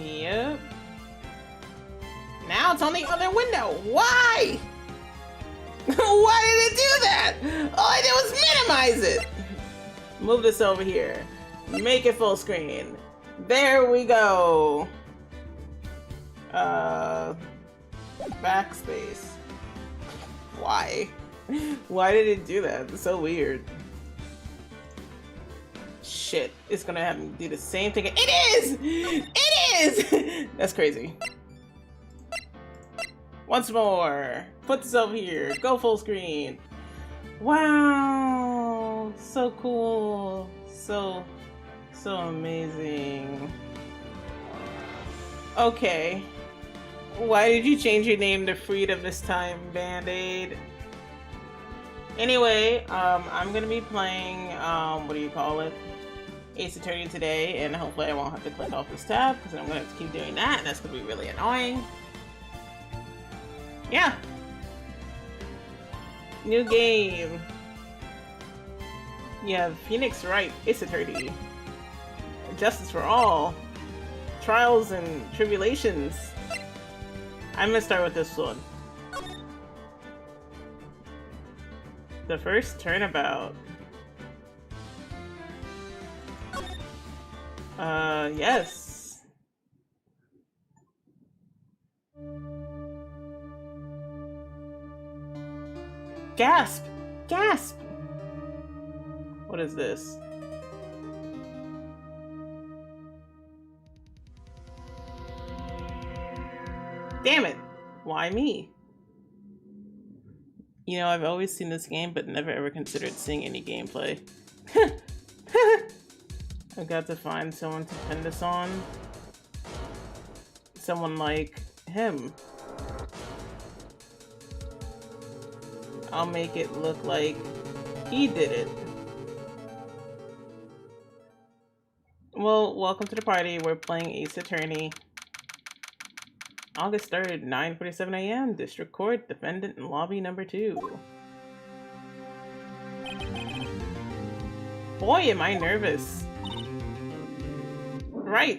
Yep. Now it's on the other window. Why? Why did it do that? All I did was minimize it. Move this over here. Make it full screen. There we go. Backspace. Why? Why did it do that? It's so weird. Shit, it's gonna have me do the same thing. It is! It is! That's crazy. Once more. Put this over here. Go full screen. Wow. So cool. So amazing. Okay. Why did you change your name to Freedom this time, Band-Aid? Anyway, I'm gonna be playing, what do you call it? Ace Attorney today, and hopefully I won't have to click off this tab, because I'm gonna have to keep doing that, and that's gonna be really annoying. Yeah. New game. You have Phoenix Wright, Ace Attorney. Justice for All. Trials and Tribulations. I'm gonna start with this one. The First Turnabout. Yes. Gasp! Gasp! What is this? Damn it! Why me? You know, I've always seen this game, but never ever considered seeing any gameplay. I've got to find someone to pin this on. Someone like him. I'll make it look like he did it. Well, welcome to the party. We're playing Ace Attorney. August 3rd, 9:47 a.m. District Court, Defendant in Lobby number 2. Boy, am I nervous. Right.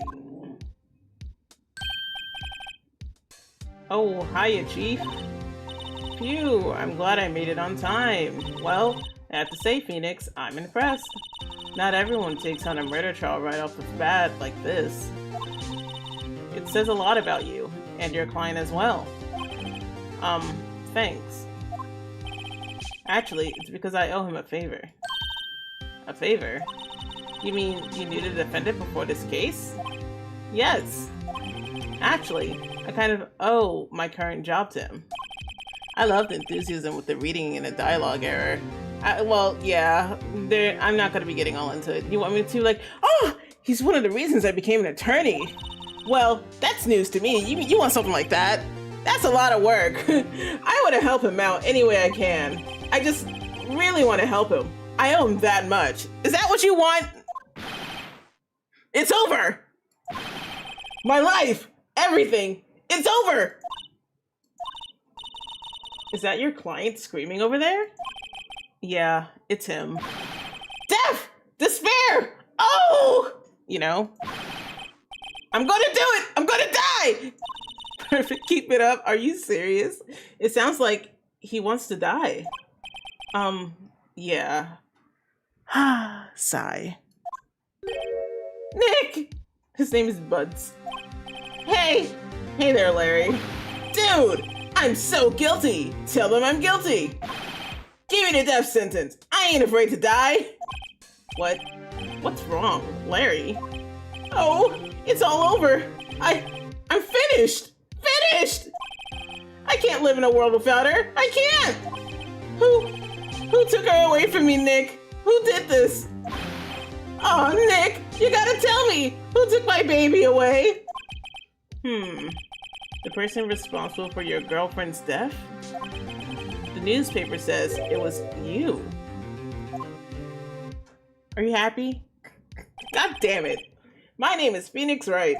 Oh, hiya, Chief. Phew, I'm glad I made it on time. Well, I have to say, Phoenix, I'm impressed. Not everyone takes on a murder trial right off the bat like this. It says a lot about you, and your client as well. Thanks. Actually, it's because I owe him a favor. A favor? You mean you knew the defendant before this case? Yes. Actually, I kind of owe my current job to him. I love the enthusiasm with the reading and the dialogue error. Well, yeah, I'm not gonna be getting all into it. You want me to, like, oh, he's one of the reasons I became an attorney. Well, that's news to me. You want something like that? That's a lot of work. I want to help him out any way I can. I just really want to help him. I owe him that much. Is that what you want? It's over. My life, everything, it's over. Is that your client screaming over there? Yeah, it's him. Death! Despair! Oh! You know? I'm gonna do it! I'm gonna die! Perfect, keep it up. Are you serious? It sounds like he wants to die. Yeah. Sigh. Nick! His name is Buds. Hey! Hey there, Larry. Dude! I'm so guilty! Tell them I'm guilty! Give me the death sentence! I ain't afraid to die! What? What's wrong, Larry? Oh, it's all over! I'm finished! Finished! I can't live in a world without her! I can't! Who took her away from me, Nick? Who did this? Oh, Nick, you gotta tell me! Who took my baby away? The person responsible for your girlfriend's death? The newspaper says it was you. Are you happy? God damn it. My name is Phoenix Wright.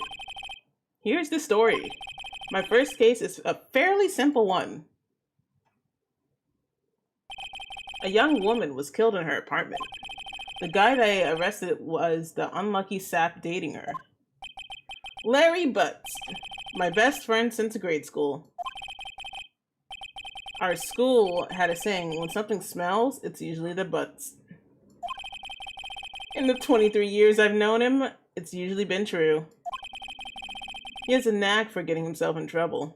Here's the story. My first case is a fairly simple one. A young woman was killed in her apartment. The guy they arrested was the unlucky sap dating her. Larry Butts. My best friend since grade school. Our school had a saying, when something smells, it's usually the butts. In the 23 years I've known him, it's usually been true. He has a knack for getting himself in trouble.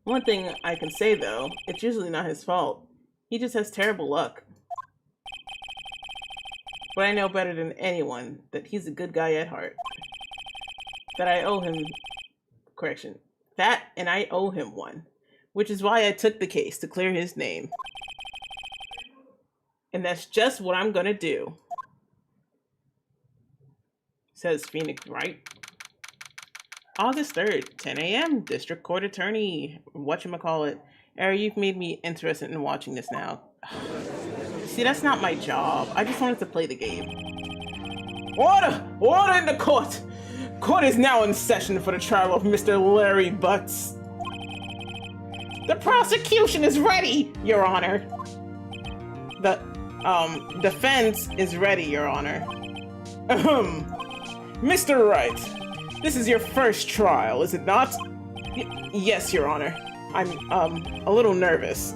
One thing I can say though, it's usually not his fault. He just has terrible luck. But I know better than anyone that he's a good guy at heart. That I owe him one. Which is why I took the case to clear his name. And that's just what I'm gonna do. Says Phoenix Wright. August 3rd, 10 a.m. District Court Attorney. Whatchamacallit. Ari, you've made me interested in watching this now. See, that's not my job. I just wanted to play the game. Order! Order in the court! Court is now in session for the trial of Mr. Larry Butts. The prosecution is ready, Your Honor. The, defense is ready, Your Honor. Mr. Wright, this is your first trial, is it not? Yes, Your Honor. I'm, a little nervous.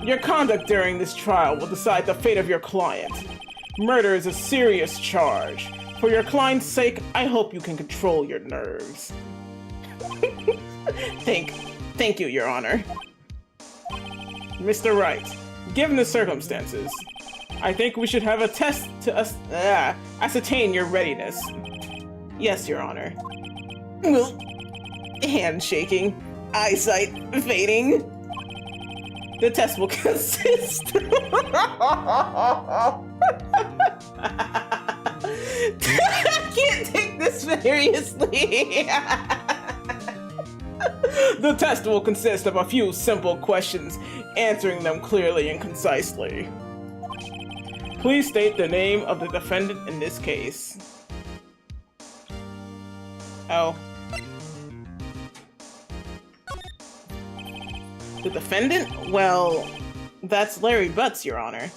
Your conduct during this trial will decide the fate of your client. Murder is a serious charge. For your client's sake, I hope you can control your nerves. Thank you, Your Honor. Mr. Wright, given the circumstances, I think we should have a test to ascertain your readiness. Yes, Your Honor. Hand shaking, eyesight fading. The test will consist. I can't take this seriously. The test will consist of a few simple questions, answering them clearly and concisely. Please state the name of the defendant in this case. Oh. The defendant? Well, that's Larry Butts, Your Honor.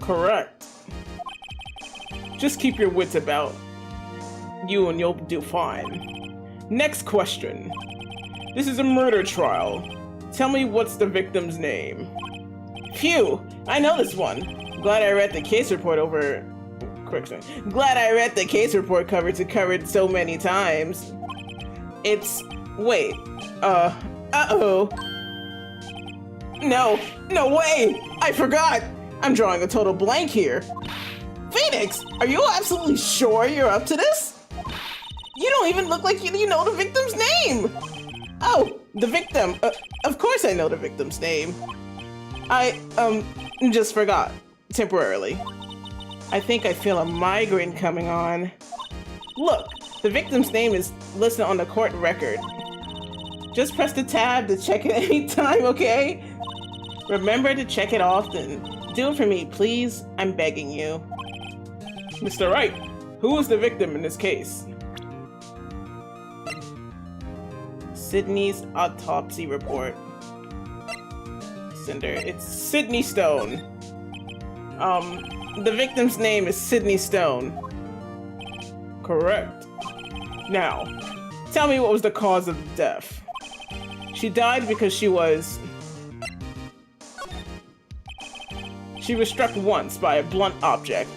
Correct. Just keep your wits about you and you'll do fine. Next question. This is a murder trial. Tell me what's the victim's name. Phew, I know this one. Glad I read the case report Glad I read the case report cover to cover so many times. Wait. Uh-oh. No way! I forgot! I'm drawing a total blank here. Phoenix, are you absolutely sure you're up to this? You don't even look like you know the victim's name! Oh, the victim. Of course I know the victim's name. I, just forgot. Temporarily. I think I feel a migraine coming on. Look, the victim's name is listed on the court record. Just press the tab to check it anytime, okay? Remember to check it often. Do it for me, please. I'm begging you. Mr. Wright, who is the victim in this case? Sydney's autopsy report. Cinder. It's Sydney Stone. The victim's name is Sydney Stone. Correct. Now, tell me what was the cause of death. She died because she was struck once by a blunt object.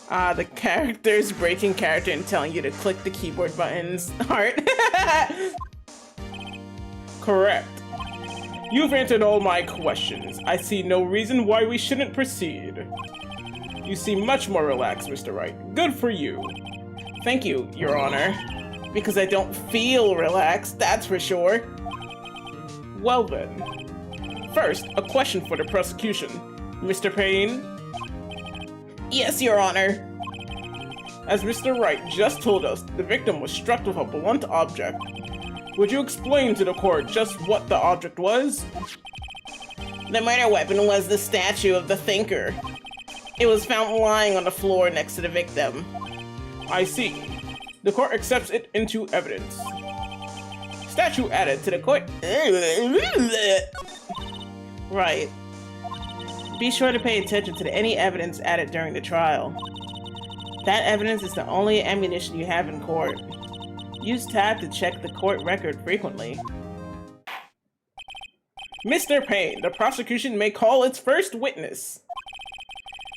The character's breaking character and telling you to click the keyboard buttons. Heart. Correct. You've answered all my questions. I see no reason why we shouldn't proceed. You seem much more relaxed, Mr. Wright. Good for you. Thank you, Your Honor. Because I don't feel relaxed, that's for sure. Well then. First, a question for the prosecution. Mr. Payne? Yes, Your Honor. As Mr. Wright just told us, the victim was struck with a blunt object. Would you explain to the court just what the object was? The murder weapon was the statue of the Thinker. It was found lying on the floor next to the victim. I see. The court accepts it into evidence. Statue added to the court. Right. Be sure to pay attention to any evidence added during the trial. That evidence is the only ammunition you have in court. Use tab to check the court record frequently. Mr. Payne, the prosecution may call its first witness.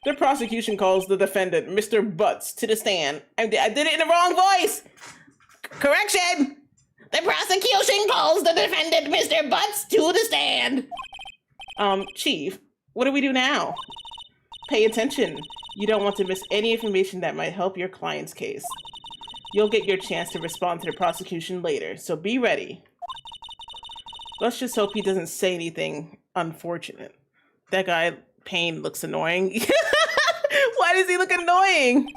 The prosecution calls the defendant, Mr. Butts, to the stand. I did it in the wrong voice! Correction! The prosecution calls the defendant, Mr. Butts, to the stand. Chief, what do we do now? Pay attention. You don't want to miss any information that might help your client's case. You'll get your chance to respond to the prosecution later, so be ready. Let's just hope he doesn't say anything unfortunate. That guy, Payne, looks annoying. Why does he look annoying?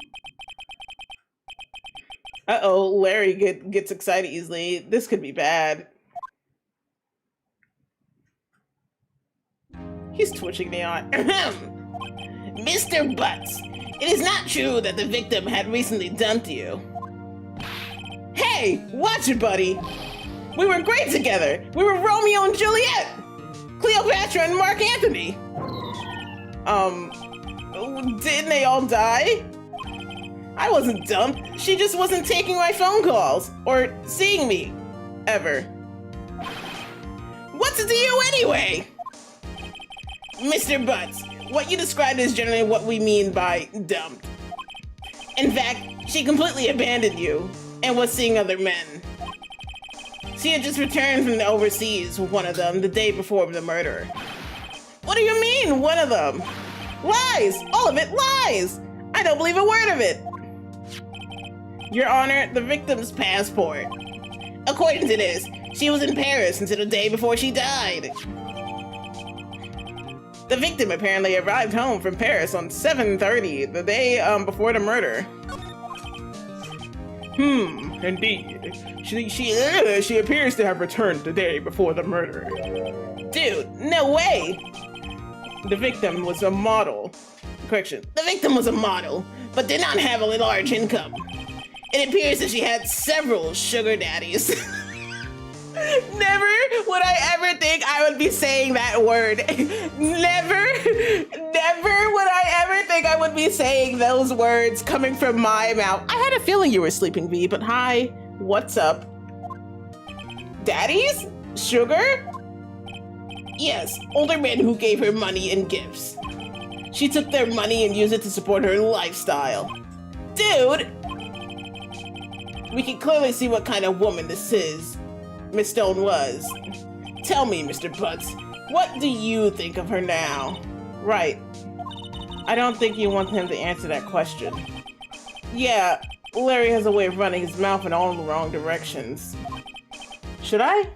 Uh-oh, Larry gets excited easily. This could be bad. He's twitching the eye. Mr. Butts, it is not true that the victim had recently dumped you. Hey, watch it, buddy. We were great together. We were Romeo and Juliet. Cleopatra and Mark Antony. Didn't they all die? I wasn't dumped. She just wasn't taking my phone calls or seeing me, ever. What's it to you anyway? Mr. Butts, what you described is generally what we mean by dumped. In fact, she completely abandoned you and was seeing other men. She had just returned from the overseas with one of them the day before the murder. What do you mean, one of them? Lies! All of it lies! I don't believe a word of it. Your Honor, the victim's passport. According to this, she was in Paris until the day before she died. The victim apparently arrived home from Paris on 7:30, the day before the murder. Indeed. She appears to have returned the day before the murder. Dude, no way! The victim was a model. Correction. The victim was a model, but did not have a large income. It appears that she had several sugar daddies. Never would I ever think I would be saying that word. Never would I ever think I would be saying those words coming from my mouth. I had a feeling you were sleeping, V, but hi, what's up? Daddies? Sugar? Yes, older men who gave her money and gifts. She took their money and used it to support her lifestyle. Dude! We can clearly see what kind of woman this is. Miss Stone was. Tell me, Mr. Butts, what do you think of her now? Right. I don't think you want him to answer that question. Yeah, Larry has a way of running his mouth in all the wrong directions. Should I?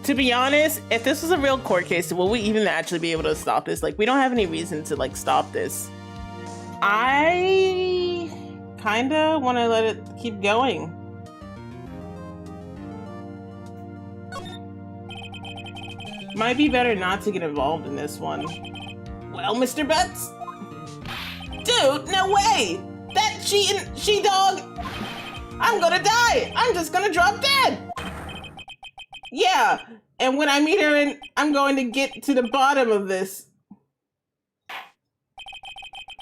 To be honest, if this was a real court case, will we even actually be able to stop this? Like, we don't have any reason to, like, stop this. I kinda want to let it keep going. Might be better not to get involved in this one. Well, Mr. Butts? Dude, no way! That she-dog! I'm gonna die! I'm just gonna drop dead! Yeah, and when I meet her, I'm going to get to the bottom of this.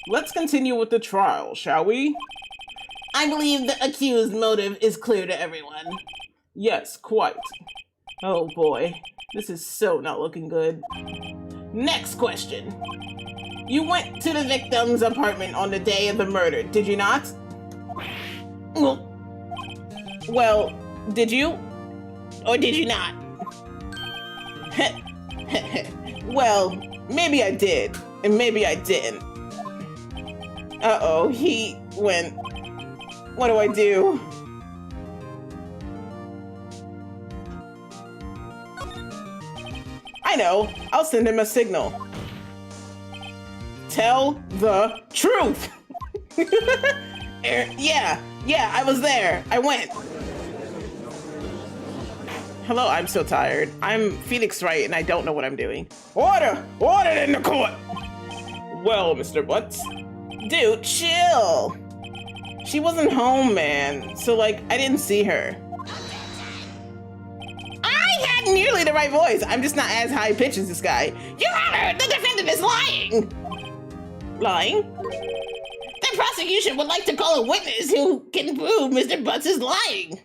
Let's continue with the trial, shall we? I believe the accused motive is clear to everyone. Yes, quite. Oh boy, this is so not looking good. Next question. You went to the victim's apartment on the day of the murder, did you not? Well, did you? Or did you not? Well, maybe I did, and maybe I didn't. Uh-oh, he went. What do I do? I know, I'll send him a signal. Tell the truth! Yeah, I was there, I went. Hello, I'm so tired. I'm Phoenix Wright and I don't know what I'm doing. Order! Order in the court! Well, Mr. Butts. Dude, chill! She wasn't home, man. So, like, I didn't see her. I had nearly the right voice. I'm just not as high-pitched as this guy. Your Honor, the defendant is lying! Lying? The prosecution would like to call a witness who can prove Mr. Butts is lying.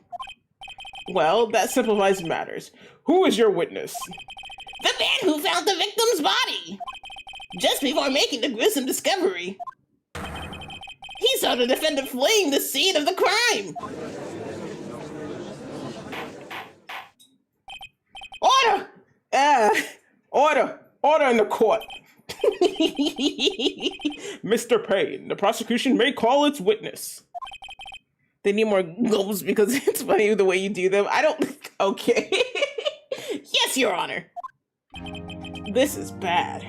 Well, that simplifies matters. Who is your witness? The man who found the victim's body. Just before making the gruesome discovery. He saw the defendant fleeing the scene of the crime. Order! Order in the court. Mr. Payne, the prosecution may call its witness. They need more gulps because it's funny the way you do them. I don't... Okay. Yes, Your Honor. This is bad.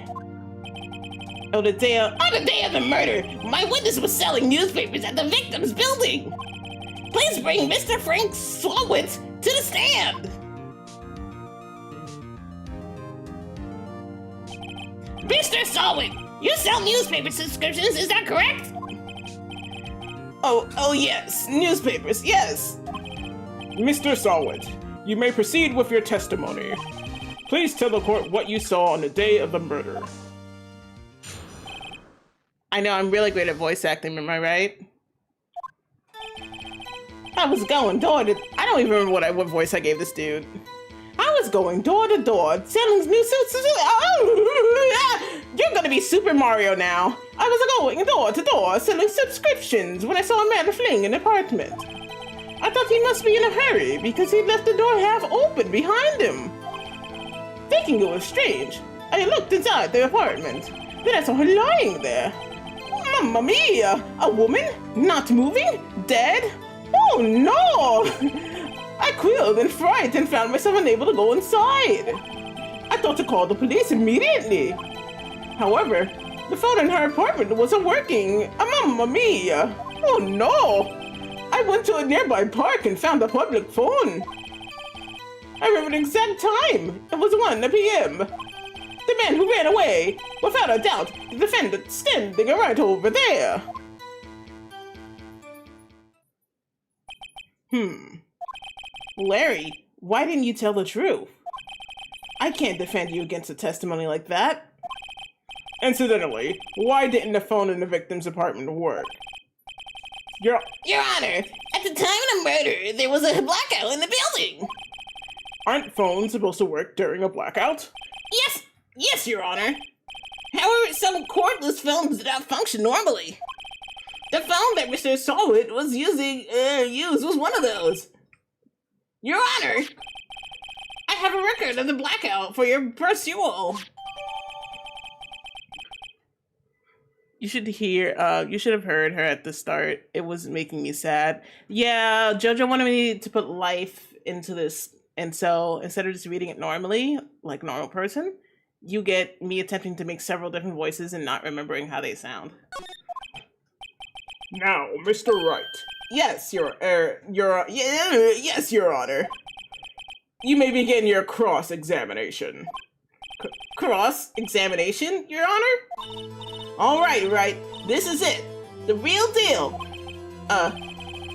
On the day of the murder, my witness was selling newspapers at the victim's building. Please bring Mr. Frank Swowitz to the stand. Mr. Swowitz, you sell newspaper subscriptions, is that correct? Oh yes, newspapers, yes. Mr. Swowitz, you may proceed with your testimony. Please tell the court what you saw on the day of the murder. I know I'm really great at voice acting, am I right? I was going door to... I don't even remember what voice I gave this dude. I was going door to door, selling new suits. Oh, you're gonna be Super Mario now. I was going door to door, selling subscriptions when I saw a man fleeing an apartment. I thought he must be in a hurry because he left the door half open behind him. Thinking it was strange, I looked inside the apartment. Then I saw her lying there. Mamma mia! A woman? Not moving? Dead? Oh no! I quilled in fright and found myself unable to go inside. I thought to call the police immediately. However, the phone in her apartment wasn't working. Mamma mia! Oh no! I went to a nearby park and found a public phone. I remember the exact time. It was 1 p.m. The man who ran away, without a doubt, the defendant standing right over there. Larry, why didn't you tell the truth? I can't defend you against a testimony like that. Incidentally, why didn't the phone in the victim's apartment work? Your Honor, at the time of the murder, there was a blackout in the building. Aren't phones supposed to work during a blackout? Yes, Your Honor. However, some cordless phones did not function normally. The phone that Mr. Swowitz was used was one of those. Your Honor, I have a record of the blackout for your pursual. You should have heard her at the start. It was making me sad. Yeah, JoJo wanted me to put life into this, and so instead of just reading it normally, like a normal person, you get me attempting to make several different voices and not remembering how they sound. Now, Mr. Wright. Yes, Your Honor. You may begin your cross-examination. Cross-examination, Your Honor? All right. This is it. The real deal.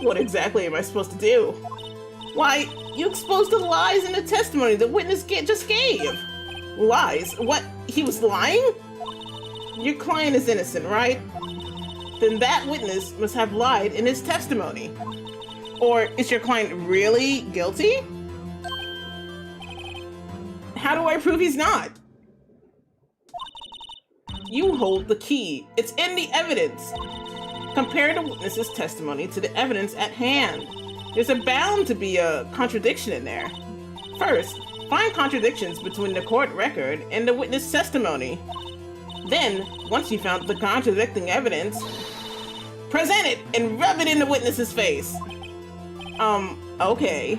What exactly am I supposed to do? Why, you exposed the lies in the testimony the witness just gave. Lies? What? He was lying? Your client is innocent, right? Then that witness must have lied in his testimony. Or is your client really guilty? How do I prove he's not? You hold the key. It's in the evidence. Compare the witness's testimony to the evidence at hand. There's bound to be a contradiction in there. First, find contradictions between the court record and the witness testimony. Then, once you found the contradicting evidence, present it and rub it in the witness's face. Okay.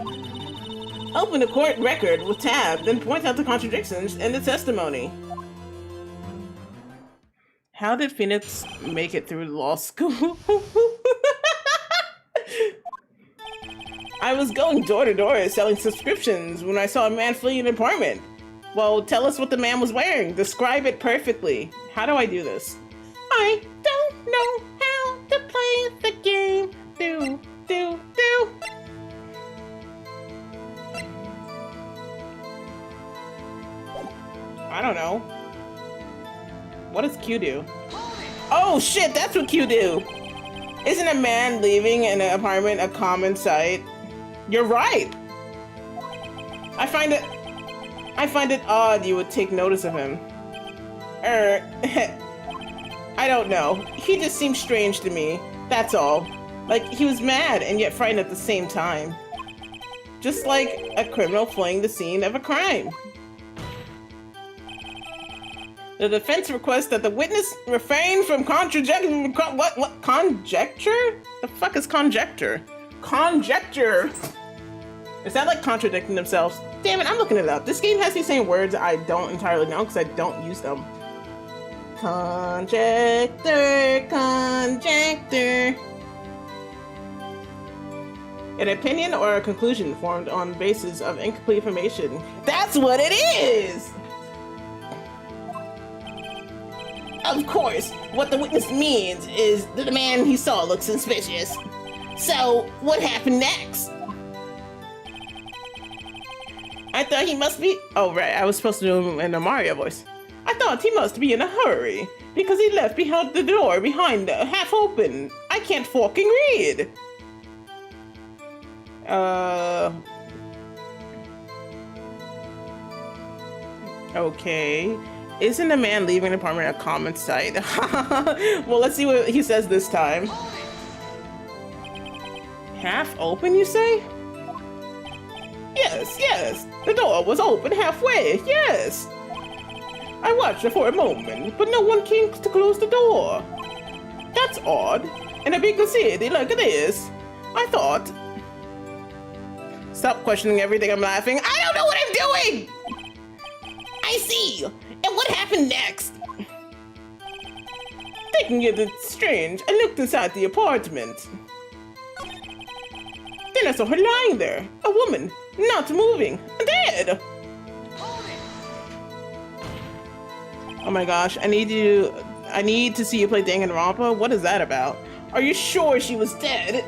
Open the court record with tab, then point out the contradictions in the testimony. How did Phoenix make it through law school? I was going door to door selling subscriptions when I saw a man fleeing an apartment. Well, tell us what the man was wearing. Describe it perfectly. How do I do this? I don't know how to play the game. Do. don't know. What does Q do? Oh shit, that's what Q do! Isn't a man leaving an apartment a common sight? You're right! I find it odd you would take notice of him. I don't know. He just seems strange to me. That's all. Like, he was mad and yet frightened at the same time. Just like a criminal fleeing the scene of a crime. The defense requests that the witness refrain from contrajecting. What? Conjecture? The fuck is conjecture? Conjecture! Is that like contradicting themselves? Damn it, I'm looking it up. This game has me saying words I don't entirely know because I don't use them. Conjecture, conjecture. An opinion or a conclusion formed on the basis of incomplete information. That's what it is! Of course, what the witness means is that the man he saw looks suspicious. So, what happened next? I thought he must be... Oh, right, I was supposed to do him in a Mario voice. I thought he must be in a hurry, because he left behind the door behind half open. I can't fucking read. Okay. Isn't a man leaving an apartment a common sight? Well, let's see what he says this time. Half open, you say? Yes, yes. The door was open halfway, yes. I watched it for a moment, but no one came to close the door. That's odd. In a big city like this, I thought... Stop questioning everything, I'm laughing. I don't know what I'm doing! I see. And what happened next? Thinking it strange, I looked inside the apartment. Then I saw her lying there, a woman, not moving, dead. Oh my gosh, I need to see you play Danganronpa. What is that about? Are you sure she was dead?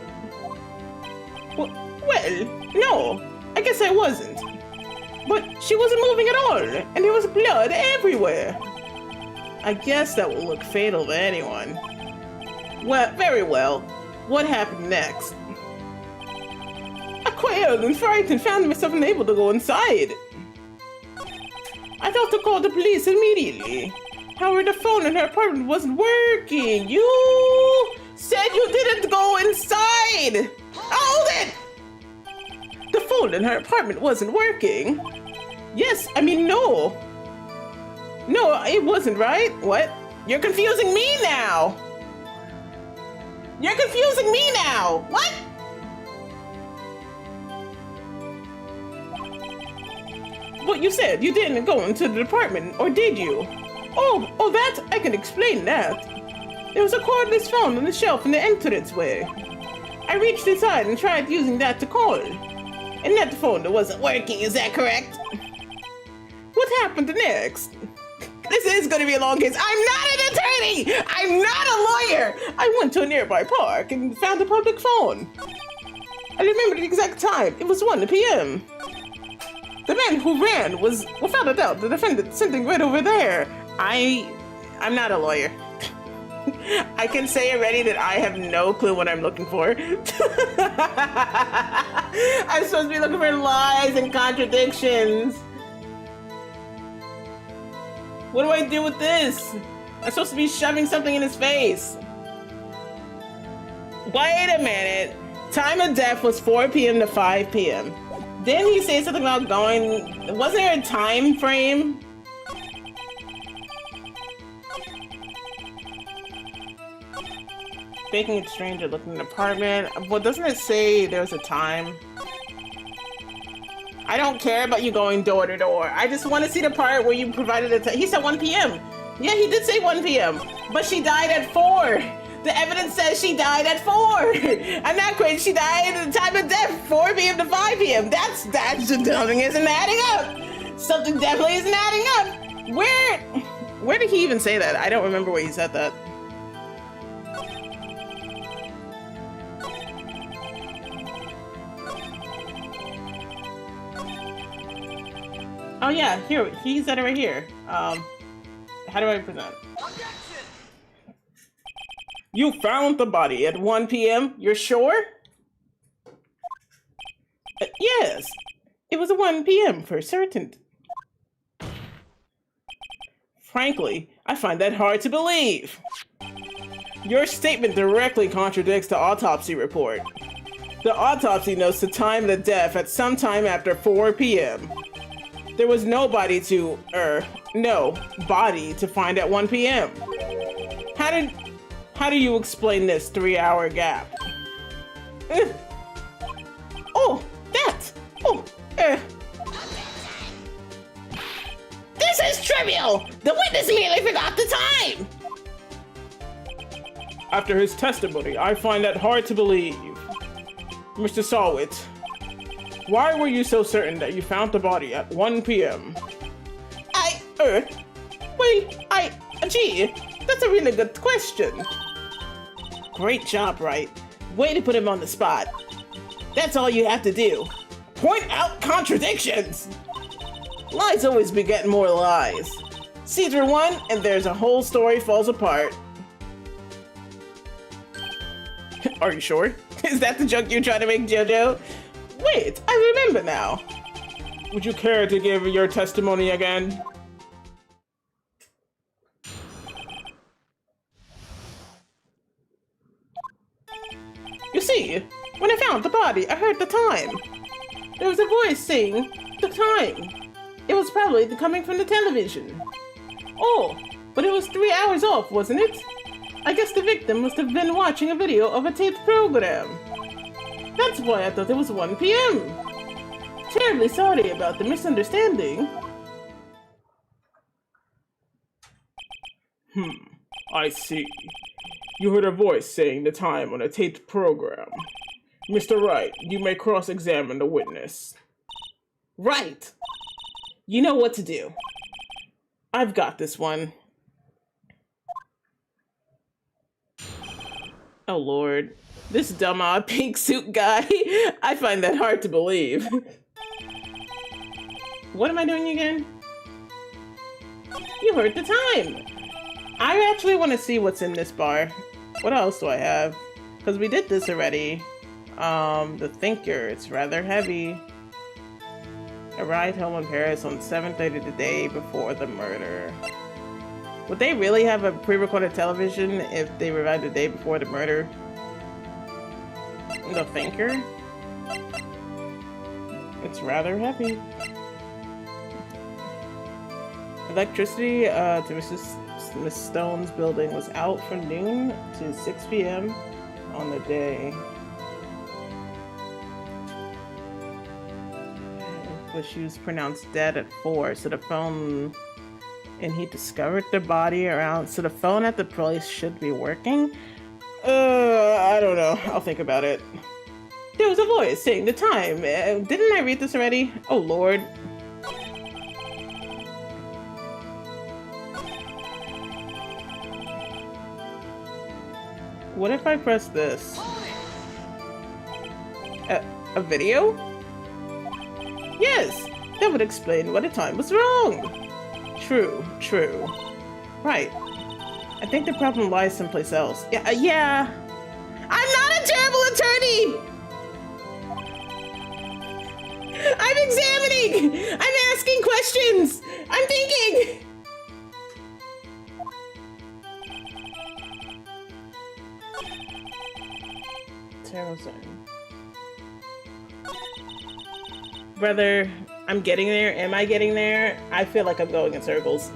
Well, no, I guess I wasn't. But she wasn't moving at all, and there was blood everywhere. I guess that will look fatal to anyone. Well, very well. What happened next? I quailed and frightened and found myself unable to go inside. I thought to call the police immediately. However, the phone in her apartment wasn't working. You said you didn't go inside. Hold it! The phone in her apartment wasn't working. Yes, I mean, no. No, it wasn't, right? What? You're confusing me now. You're confusing me now. What? But you said you didn't go into the department, or did you? Oh, that, I can explain that. There was a cordless phone on the shelf in the entranceway. I reached inside and tried using that to call. And that phone wasn't working, is that correct? What happened next? This is going to be a long case. I'm not an attorney! I'm not a lawyer! I went to a nearby park and found a public phone. I remember the exact time. It was 1 p.m. The man who ran was, without a doubt, the defendant sitting right over there. I'm not a lawyer. I can say already that I have no clue what I'm looking for. I'm supposed to be looking for lies and contradictions. What do I do with this? I'm supposed to be shoving something in his face. Wait a minute. Time of death was 4 p.m. to 5 p.m. Didn't he say something about going... Wasn't there a time frame? Faking a stranger looking in an apartment. Well, doesn't it say there's a time? I don't care about you going door to door. I just want to see the part where you provided a time. He said 1 p.m. Yeah, he did say 1 p.m. But she died at 4. The evidence says she died at 4. I'm not crazy. She died at the time of death, 4 p.m. to 5 p.m. That's something isn't adding up. Something definitely isn't adding up. Where did he even say that? I don't remember where he said that. Oh yeah, here, he said it right here. How do I present? You found the body at 1 p.m.? You're sure? Yes, it was 1 p.m. for certain. Frankly, I find that hard to believe. Your statement directly contradicts the autopsy report. The autopsy notes the time of the death at some time after 4 p.m. There was no body to find at 1 p.m. How do you explain this 3-hour gap? This is trivial! The witness immediately forgot the time! After his testimony, I find that hard to believe. Mr. Solwit, why were you so certain that you found the body at 1 p.m.? Gee, that's a really good question. Great job, Wright. Way to put him on the spot. That's all you have to do. Point out contradictions! Lies always beget more lies. See through one, and there's a whole story falls apart. Are you sure? Is that the joke you're trying to make, JoJo? Wait, I remember now. Would you care to give your testimony again? You see, when I found the body, I heard the time. There was a voice saying the time. It was probably coming from the television. Oh, but it was 3 hours off, wasn't it? I guess the victim must have been watching a video of a taped program. That's why I thought it was 1 p.m. Terribly sorry about the misunderstanding. I see. You heard a voice saying the time on a taped program. Mr. Wright, you may cross-examine the witness. Right! You know what to do. I've got this one. Oh Lord, this dumb pink suit guy. I find that hard to believe. What am I doing again? You heard the time. I actually want to see what's in this bar. What else do I have? Because we did this already. The Thinker, it's rather heavy. Arrived home in Paris on 7:30 the day before the murder. Would they really have a pre-recorded television if they arrived the day before the murder? The Thinker? It's rather heavy. Electricity to Miss Stone's building was out from noon to 6 p.m. on the day. But she was pronounced dead at 4, so the phone... And he discovered the body around... So the phone at the place should be working? I don't know. I'll think about it. There was a voice saying the time. Didn't I read this already? Oh, Lord. What if I press this? A video? Yes, that would explain why the time was wrong. True. Right. I think the problem lies someplace else. Yeah. I'm not a terrible attorney! I'm examining! I'm asking questions! I'm thinking! Terrible sign. Brother, I'm getting there. Am I getting there? I feel like I'm going in circles.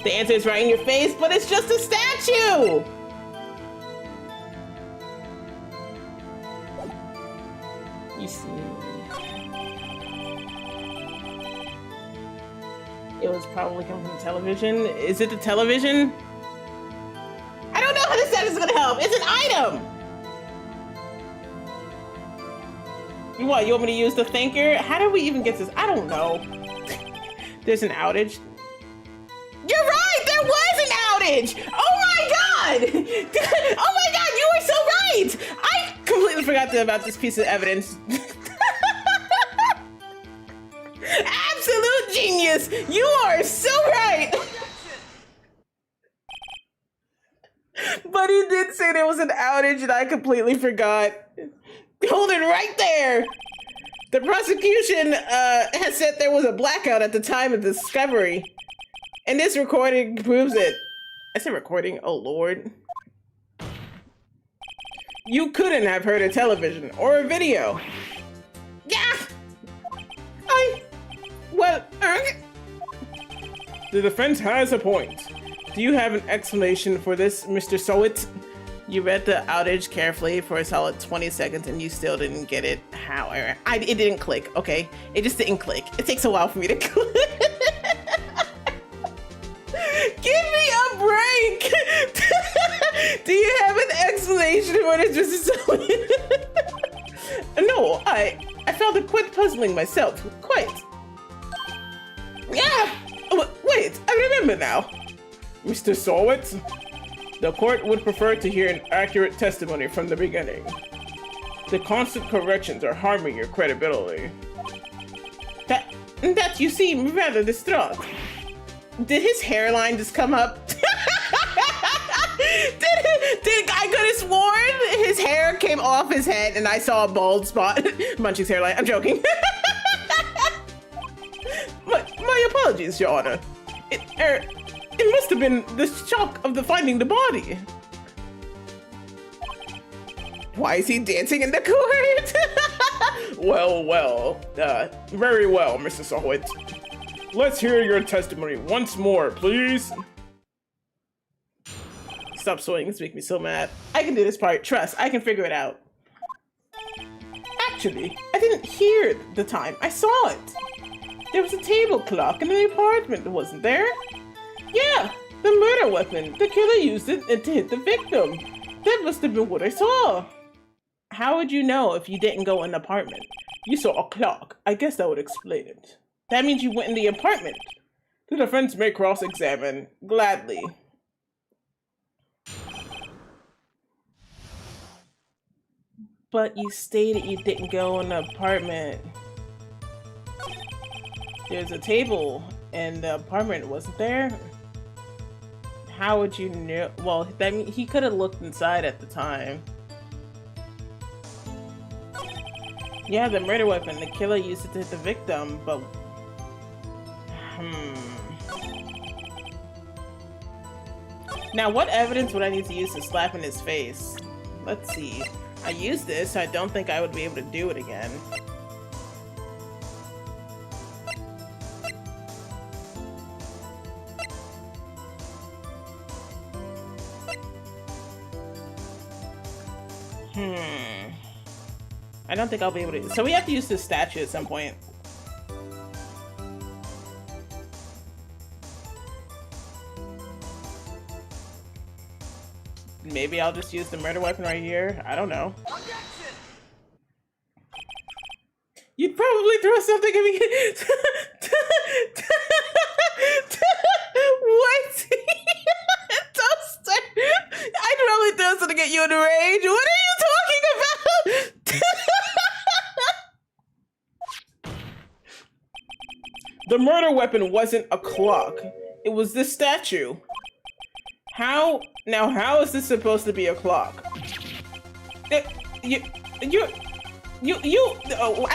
The answer is right in your face, but it's just a statue! You see. It was probably coming from television. Is it the television? I don't know how this status is gonna help. It's an item! What, you want me to use the Thinker? How did we even get this? I don't know. There's an outage. You're right! There was an outage! Oh my god! Oh my god, you were so right! I completely forgot about this piece of evidence. Absolute genius! genius! You are so right! But he did say there was an outage and I completely forgot. Hold it right there! The prosecution has said there was a blackout at the time of the discovery. And this recording proves it. I said recording? Oh, Lord. You couldn't have heard a television or a video. Yeah! The defense has a point. Do you have an explanation for this, Mr. Sowit? You read the outage carefully for a solid 20 seconds and you still didn't get it. However, it didn't click, okay? It just didn't click. It takes a while for me to click. Give me a break! Do you have an explanation for this, Mr. Sowit? No, I found it quite puzzling myself. Quite. Yeah! Wait, I remember now. Mr. Sowit, the court would prefer to hear an accurate testimony from the beginning. The constant corrections are harming your credibility. That you seem rather distraught. Did his hairline just come up? Did I could have sworn his hair came off his head and I saw a bald spot. Munchie's hairline. I'm joking. My apologies, Your Honor. It must have been the shock of finding the body. Why is he dancing in the court? Well, very well, Mr. Sowit. Let's hear your testimony once more, please. Stop swinging, this makes me so mad. I can do this part, trust, I can figure it out. Actually, I didn't hear the time, I saw it. There was a table clock in the apartment, wasn't there? Yeah, the murder weapon. The killer used it to hit the victim. That must have been what I saw. How would you know if you didn't go in the apartment? You saw a clock. I guess that would explain it. That means you went in the apartment. The defense may cross-examine. Gladly. But you stated you didn't go in the apartment. There's a table in the apartment, wasn't there? How would you know? Well, that mean he could have looked inside at the time. Yeah, the murder weapon. The killer used it to hit the victim, but... Now, what evidence would I need to use to slap in his face? Let's see. I used this, so I don't think I would be able to do it again. I don't think I'll be able to. So we have to use this statue at some point. Maybe I'll just use the murder weapon right here. I don't know. You'd probably throw something at me. What? Toaster. I'd probably throw something at you in a rage. What are you talking about? The murder weapon wasn't a clock. It was this statue. How? Now, how is this supposed to be a clock? I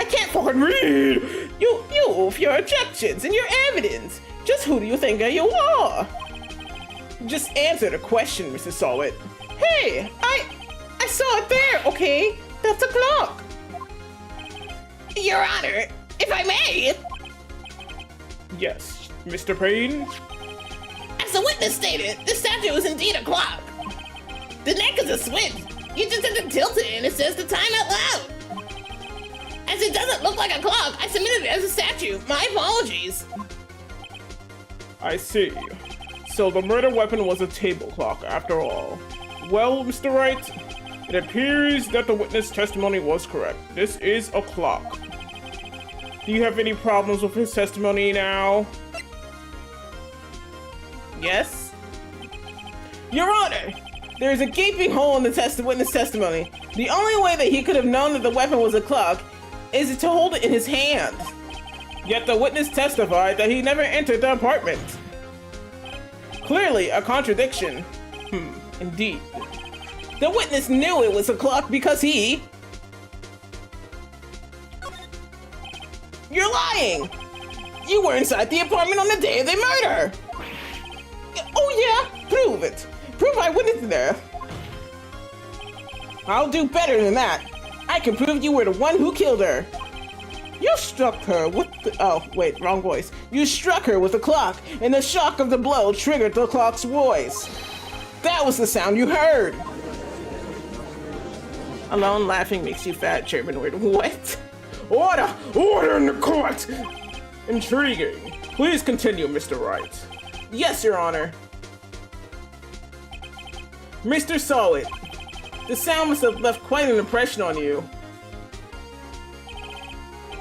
can't fucking read! You, with your objections and your evidence. Just who do you think you are? Just answer the question, Mr. Sowit. Hey, I saw it there, okay? That's a clock. Your Honor, if I may. Yes, Mr. Payne? As the witness stated, the statue is indeed a clock. The neck is a switch. You just have to tilt it and it says the time out loud. As it doesn't look like a clock, I submitted it as a statue. My apologies. I see. So the murder weapon was a table clock after all. Well, Mr. Wright, it appears that the witness testimony was correct. This is a clock. Do you have any problems with his testimony now? Yes? Your Honor, there is a gaping hole in the witness testimony. The only way that he could have known that the weapon was a clock is to hold it in his hand. Yet the witness testified that he never entered the apartment. Clearly a contradiction. Indeed. The witness knew it was a clock because he... You're lying! You were inside the apartment on the day of the murder! Oh yeah? Prove it. Prove I went in there. I'll do better than that. I can prove you were the one who killed her. You struck her with the... Oh, wait, wrong voice. You struck her with the clock, and the shock of the blow triggered the clock's voice. That was the sound you heard. Alone laughing makes you fat, Chairman Word. What? Order! Order in the court! Intriguing. Please continue, Mr. Wright. Yes, Your Honor. Mr. Solid, the sound must have left quite an impression on you.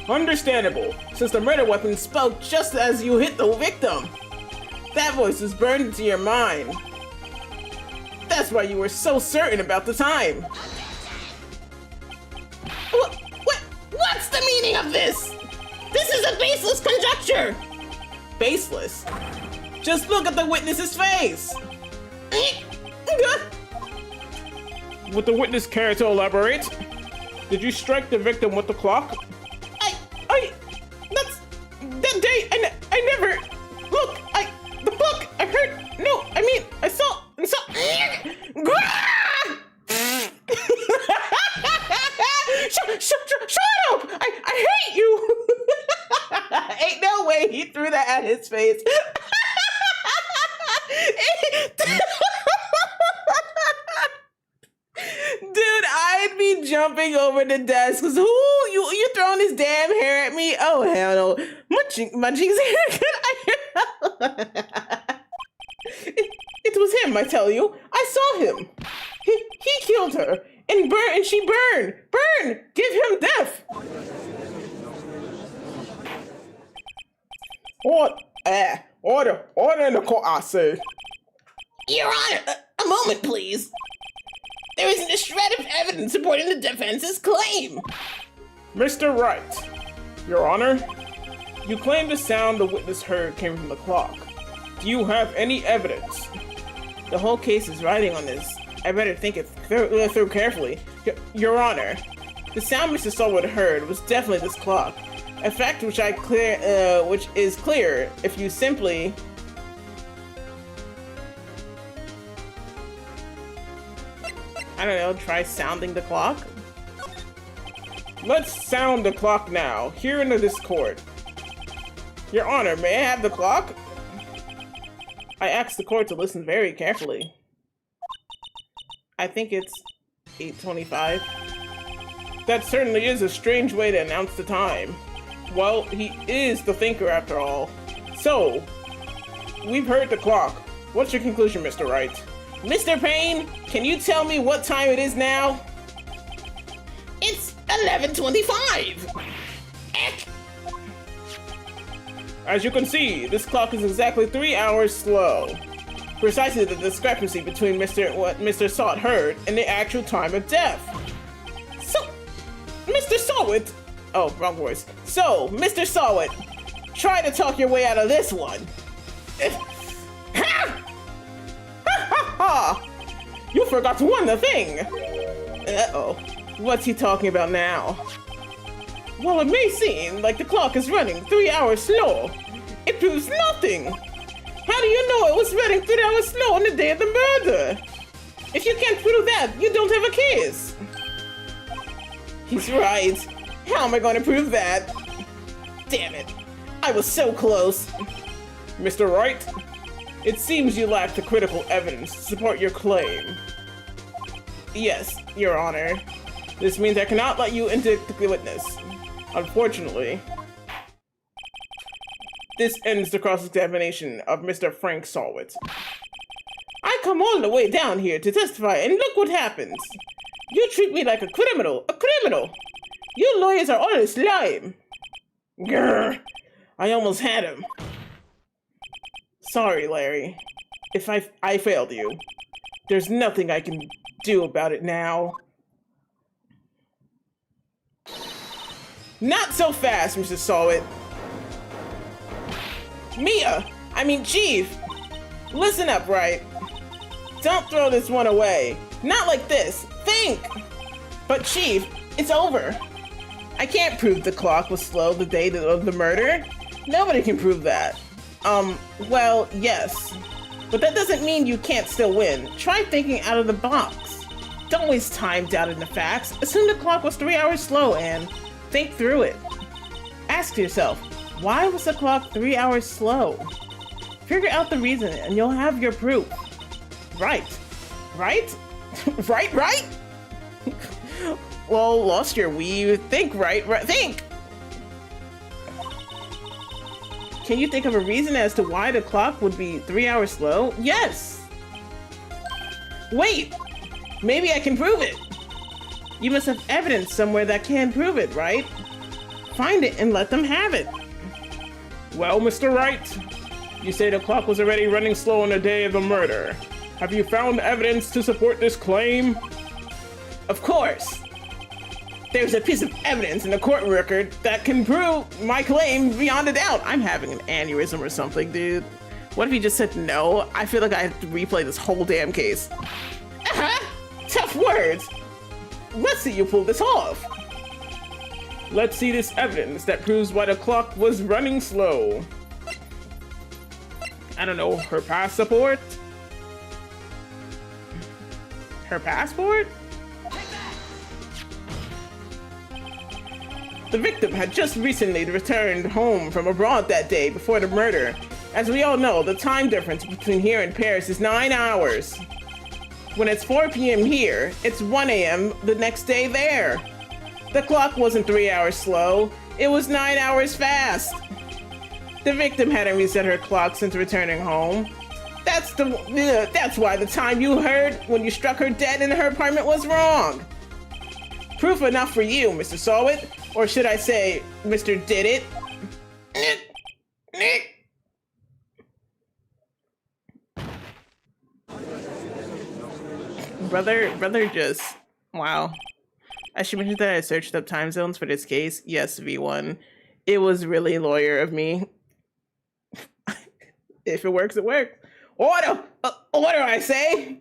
Understandable, since the murder weapon spoke just as you hit the victim. That voice was burned into your mind. That's why you were so certain about the time. What's the meaning of this? This is a baseless conjecture. Baseless? Just look at the witness's face. Would the witness care to elaborate? Did you strike the victim with the clock? That day, I never, look, the book, I heard, no, I mean, I saw, shut up, I hate you. Ain't no way he threw that at his face. Dude, I'd be jumping over the desk because you throwing this damn hair at me? Oh hell no. My jeans haircut. It was him, I tell you. I saw him. He killed her and she burned. Burn! Give him death. Order in the court, I say. Your Honor, a moment, please. There isn't a shred of evidence supporting the defense's claim. Mr. Wright, Your Honor, you claim the sound the witness heard came from the clock. Do you have any evidence? The whole case is riding on this. I better think it through carefully. Your Honor, the sound Mr. Stallwood heard was definitely this clock. A fact which is clear if you simply... I don't know, try sounding the clock? Let's sound the clock now, here in this court. Your Honor, may I have the clock? I asked the court to listen very carefully. I think it's 8:25. That certainly is a strange way to announce the time. Well, he is the thinker after all. So, we've heard the clock. What's your conclusion, Mr. Wright? Mr. Payne, can you tell me what time it is now? It's 11:25. As you can see, this clock is exactly 3 hours slow. Precisely the discrepancy between what Mr. Salt heard and the actual time of death. So, Mr. Sawit, oh, wrong voice. So, Mr. Sawit, try to talk your way out of this one. You forgot one thing. Uh-oh. What's he talking about now? Well, it may seem like the clock is running 3 hours slow. It proves nothing. How do you know it was running 3 hours slow on the day of the murder? If you can't prove that, you don't have a case. He's right. How am I going to prove that? Damn it. I was so close. Mr. Wright, it seems you lack the critical evidence to support your claim. Yes, Your Honor. This means I cannot let you indict the witness. Unfortunately, this ends the cross-examination of Mr. Frank Sawit. I come all the way down here to testify, and look what happens. You treat me like a criminal. You lawyers are all a slime. Grr, I almost had him. Sorry, Larry. If I failed you. There's nothing I can do about it now. Not so fast, Mr. Sawit. Chief! Listen up, right? Don't throw this one away. Not like this. Think! But Chief, it's over. I can't prove the clock was slow the day of the murder. Nobody can prove that. Well, yes. But that doesn't mean you can't still win. Try thinking out of the box. Don't waste time doubting the facts. Assume the clock was 3 hours slow and think through it. Ask yourself, why was the clock 3 hours slow? Figure out the reason and you'll have your proof. Right? Right? Well, lost your Wii. Think, right? Think! Can you think of a reason as to why the clock would be 3 hours slow? Yes! Wait! Maybe I can prove it! You must have evidence somewhere that can prove it, right? Find it and let them have it. Well, Mr. Wright, you say the clock was already running slow on the day of the murder. Have you found evidence to support this claim? Of course! There's a piece of evidence in the court record that can prove my claim beyond a doubt. I'm having an aneurysm or something, dude. What if you just said no? I feel like I have to replay this whole damn case. Tough words. Let's see you pull this off. Let's see this evidence that proves why the clock was running slow. I don't know, her passport? Her passport? The victim had just recently returned home from abroad that day before the murder. As we all know, the time difference between here and Paris is 9 hours. When it's 4 p.m. here, it's 1 a.m. the next day there. The clock wasn't 3 hours slow, it was 9 hours fast. The victim hadn't reset her clock since returning home. That's why the time you heard when you struck her dead in her apartment was wrong. Proof enough for you, Mr. Sawit. Or should I say, Mr. Did It? Brother just, wow. I should mention that I searched up time zones for this case. Yes, V1. It was really lawyer of me. If it works, it works. Order, I say!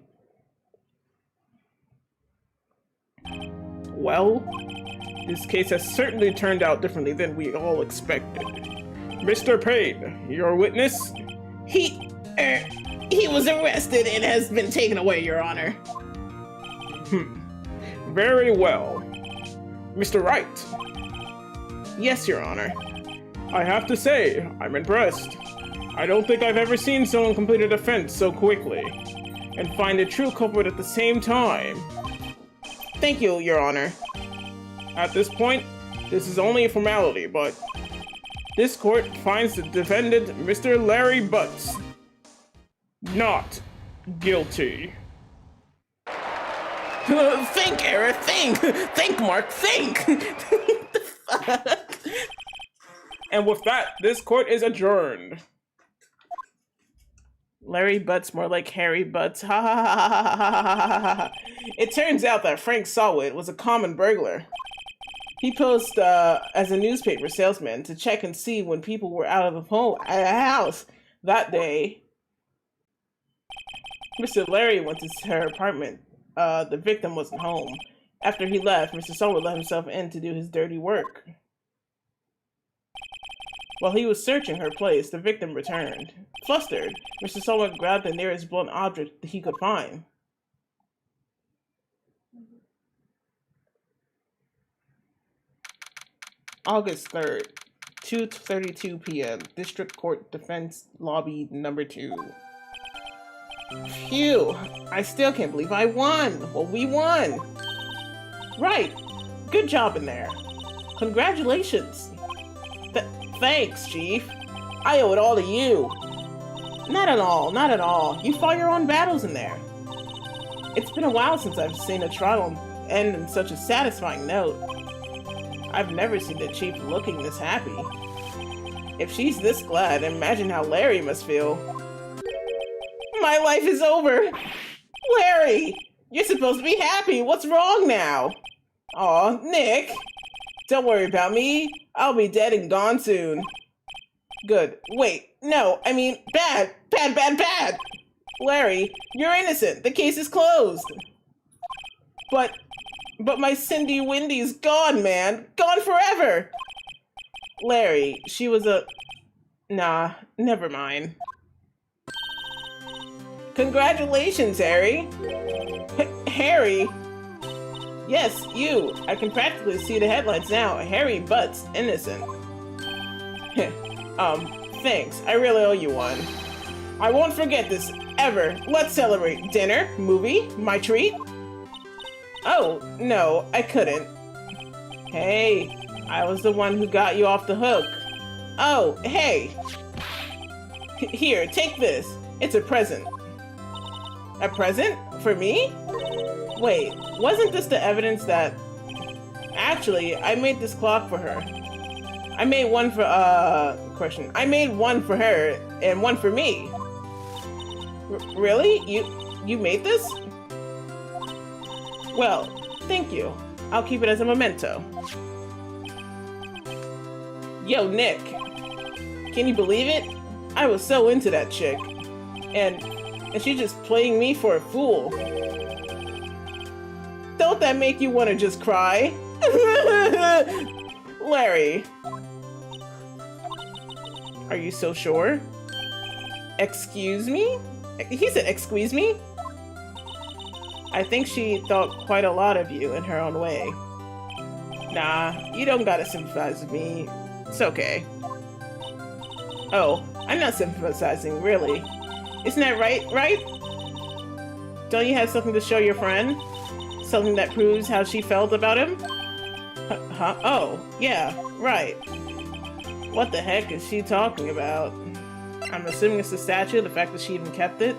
Well, this case has certainly turned out differently than we all expected. Mr. Payne, your witness? He was arrested and has been taken away, Your Honor. Very well. Mr. Wright? Yes, Your Honor. I have to say, I'm impressed. I don't think I've ever seen someone complete a defense so quickly and find a true culprit at the same time. Thank you, Your Honor. At this point, this is only a formality, but this court finds the defendant, Mr. Larry Butts, not guilty. Think, Era, think! Think, Mark, think! The fuck? And with that, this court is adjourned. Larry Butts, more like Harry Butts. Ha ha ha ha ha ha ha ha. It turns out that Frank Sawit was a common burglar. He posed as a newspaper salesman to check and see when people were out of the house that day. Mr. Larry went to her apartment. The victim wasn't home. After he left, Mr. Sawit let himself in to do his dirty work. While he was searching her place, the victim returned. Flustered, Mr. Sawit grabbed the nearest blunt object he could find. August 3rd, 2:32 p.m. District Court Defense Lobby number 2. Phew, I still can't believe I won. Well, we won. Right, good job in there. Congratulations. Thanks, Chief. I owe it all to you. Not at all, not at all. You fought your own battles in there. It's been a while since I've seen a trial end on such a satisfying note. I've never seen the Chief looking this happy. If she's this glad, imagine how Larry must feel. My life is over! Larry! You're supposed to be happy! What's wrong now? Aw, Nick! Don't worry about me. I'll be dead and gone soon. Good. Wait, no, I mean, bad, bad, bad, bad! Larry, you're innocent. The case is closed. But my Cindy Windy's gone, man. Gone forever! Larry, she was a... Nah, never mind. Congratulations, Harry! Harry? Yes, you. I can practically see the headlines now. Harry Butt's innocent. Thanks. I really owe you one. I won't forget this, ever. Let's celebrate. Dinner? Movie? My treat? Oh, no, I couldn't. Hey, I was the one who got you off the hook. Oh, hey! Here, take this. It's a present. A present? For me? Wait, wasn't this the evidence that... Actually, I made this clock for her. I made one for, question. I made one for her and one for me. Really? You made this? Well, thank you. I'll keep it as a memento. Yo, Nick. Can you believe it? I was so into that chick. And she's just playing me for a fool. Don't that make you want to just cry? Larry. Are you so sure? Excuse me? He said, excuse me? I think she thought quite a lot of you in her own way. Nah, you don't gotta sympathize with me. It's okay. Oh, I'm not sympathizing, really. Isn't that right? Don't you have something to show your friend? Something that proves how she felt about him? Huh? Oh, yeah, right. What the heck is she talking about? I'm assuming it's the statue, the fact that she even kept it.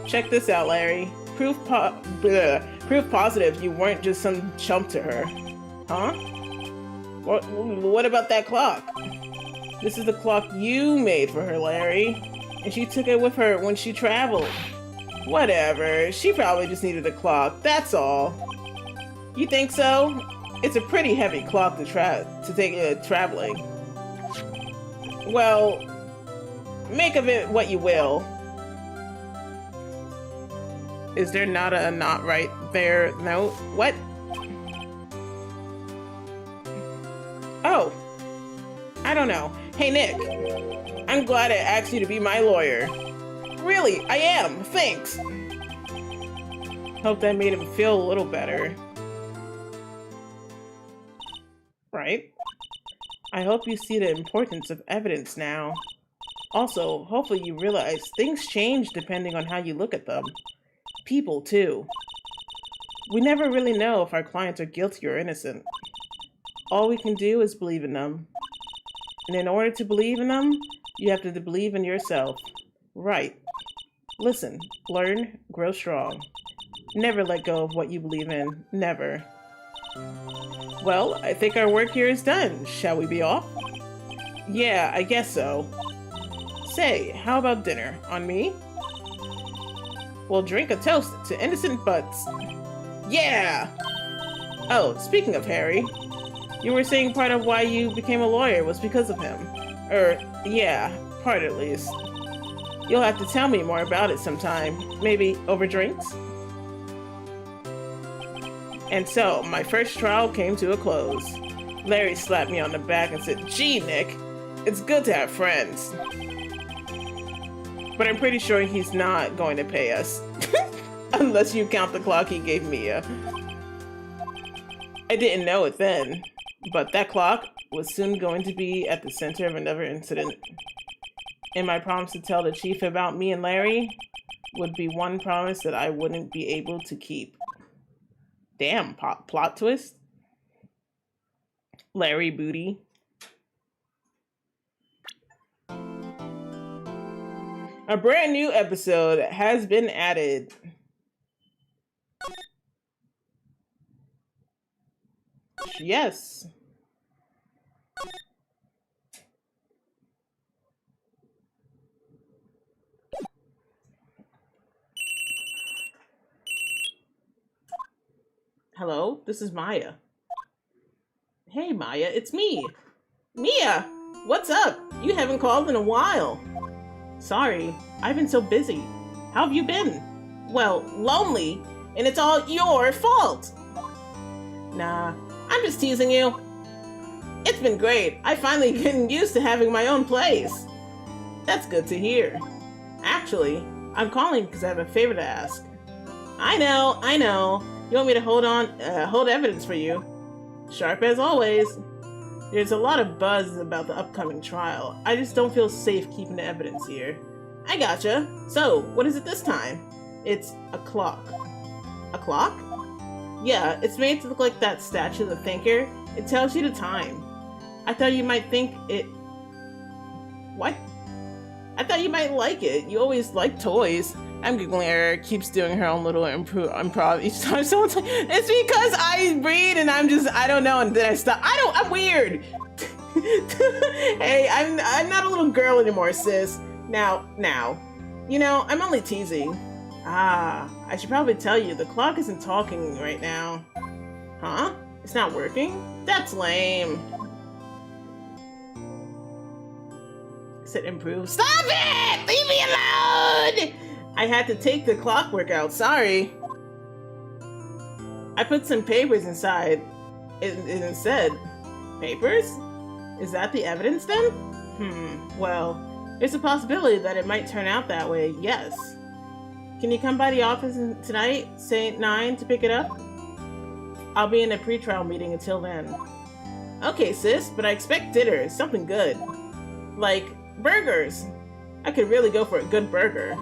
Check this out, Larry. Proof positive you weren't just some chump to her. Huh? What about that clock? This is the clock you made for her, Larry. And she took it with her when she traveled. Whatever, she probably just needed a clock, that's all. You think so? It's a pretty heavy clock to take traveling. Well, make of it what you will. Is there not a not right there note? What? Oh, I don't know. Hey, Nick, I'm glad I asked you to be my lawyer. Really, I am. Thanks. Hope that made him feel a little better. Right? I hope you see the importance of evidence now. Also, hopefully you realize things change depending on how you look at them. People, too. We never really know if our clients are guilty or innocent. All we can do is believe in them. And in order to believe in them, you have to believe in yourself. Right. Listen, learn, grow strong. Never let go of what you believe in. Never. Well, I think our work here is done. Shall we be off? Yeah, I guess so. Say, how about dinner? On me? We'll drink a toast to innocent butts. Yeah! Oh, speaking of Harry, you were saying part of why you became a lawyer was because of him. Yeah, part at least. You'll have to tell me more about it sometime. Maybe over drinks? And so, my first trial came to a close. Larry slapped me on the back and said, "Gee, Nick, it's good to have friends." But I'm pretty sure he's not going to pay us. Unless you count the clock he gave Mia. I didn't know it then, but that clock was soon going to be at the center of another incident. And my promise to tell the chief about me and Larry would be one promise that I wouldn't be able to keep. Damn, plot twist. Larry Booty. A brand new episode has been added. Yes. Hello, this is Maya. Hey Maya, it's me. Mia! What's up? You haven't called in a while. Sorry, I've been so busy. How have you been? Well, lonely, and it's all your fault. Nah, I'm just teasing you. It's been great. I finally getting used to having my own place. That's good to hear. Actually, I'm calling because I have a favor to ask. I know. You want me to hold evidence for you? Sharp as always. There's a lot of buzz about the upcoming trial. I just don't feel safe keeping the evidence here. I gotcha. So, what is it this time? It's a clock. A clock? Yeah, it's made to look like that statue of the thinker. It tells you the time. I thought you might think it... What? I thought you might like it. You always like toys. I'm giggling at her, keeps doing her own little improv each time someone's like, it's because I read and I don't know, and then I stop. I'm weird. Hey, I'm not a little girl anymore, sis. Now. You know, I'm only teasing. I should probably tell you, the clock isn't talking right now. Huh? It's not working? That's lame. Said improve. Stop it! Leave me alone! I had to take the clockwork out, sorry. I put some papers inside. It said, papers? Is that the evidence then? Well, there's a possibility that it might turn out that way, yes. Can you come by the office tonight, say 9, to pick it up? I'll be in a pre-trial meeting until then. Okay, sis, but I expect dinner, something good. Like, burgers. I could really go for a good burger.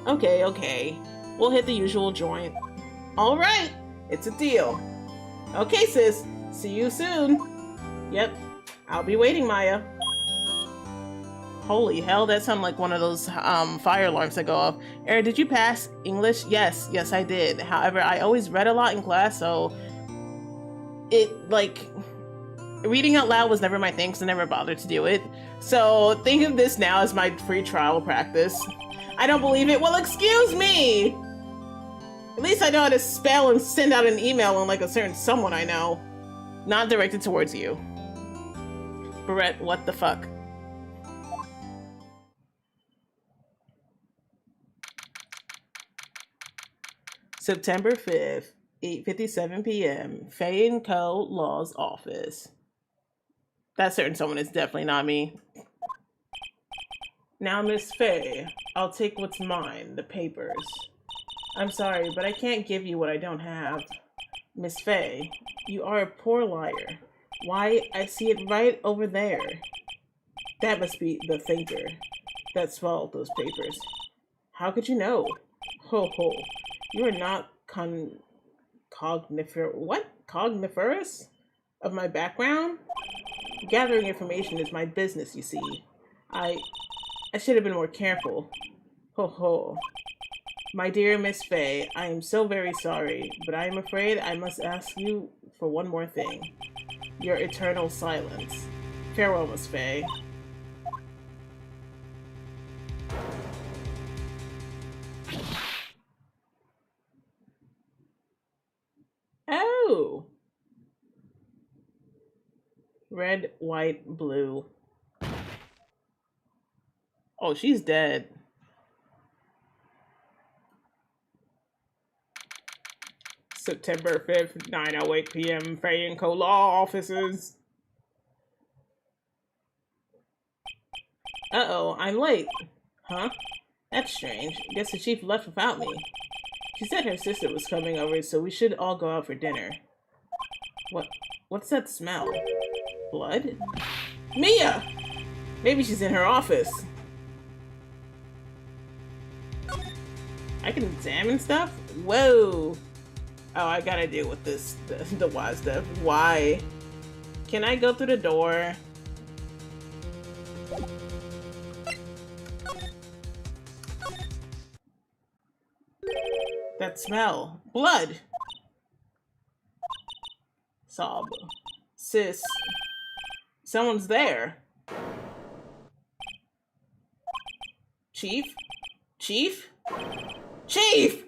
Okay. We'll hit the usual joint. Alright, it's a deal. Okay, sis. See you soon. Yep, I'll be waiting, Maya. Holy hell, that sounded like one of those fire alarms that go off. Eric, did you pass English? Yes, I did. However, I always read a lot in class, so reading out loud was never my thing, so I never bothered to do it. So think of this now as my free trial practice. I don't believe it. Well, excuse me! At least I know how to spell and send out an email on like a certain someone I know. Not directed towards you. Barrett, what the fuck? September 5th, 8:57 p.m. Faye & Co. Law's office. That certain someone is definitely not me. Now, Miss Faye, I'll take what's mine, the papers. I'm sorry, but I can't give you what I don't have. Miss Faye, you are a poor liar. Why, I see it right over there. That must be the thinker that swallowed those papers. How could you know? Ho ho. You are not cogniferous of my background? Gathering information is my business, you see. I should have been more careful. Ho ho. My dear Miss Faye, I am so very sorry, but I am afraid I must ask you for one more thing. Your eternal silence. Farewell, Miss Faye. Oh! Red, white, blue. Oh, she's dead. September 5th, 9:08 p.m. Faye & Co. Law offices. Uh-oh, I'm late. Huh? That's strange. Guess the chief left without me. She said her sister was coming over, so we should all go out for dinner. What's that smell? Blood? Mia! Maybe she's in her office. I can examine stuff? Whoa! Oh, I gotta deal with this, the why stuff. Why? Can I go through the door? That smell. Blood! Sob. Sis. Someone's there. Chief? Chief? Chief!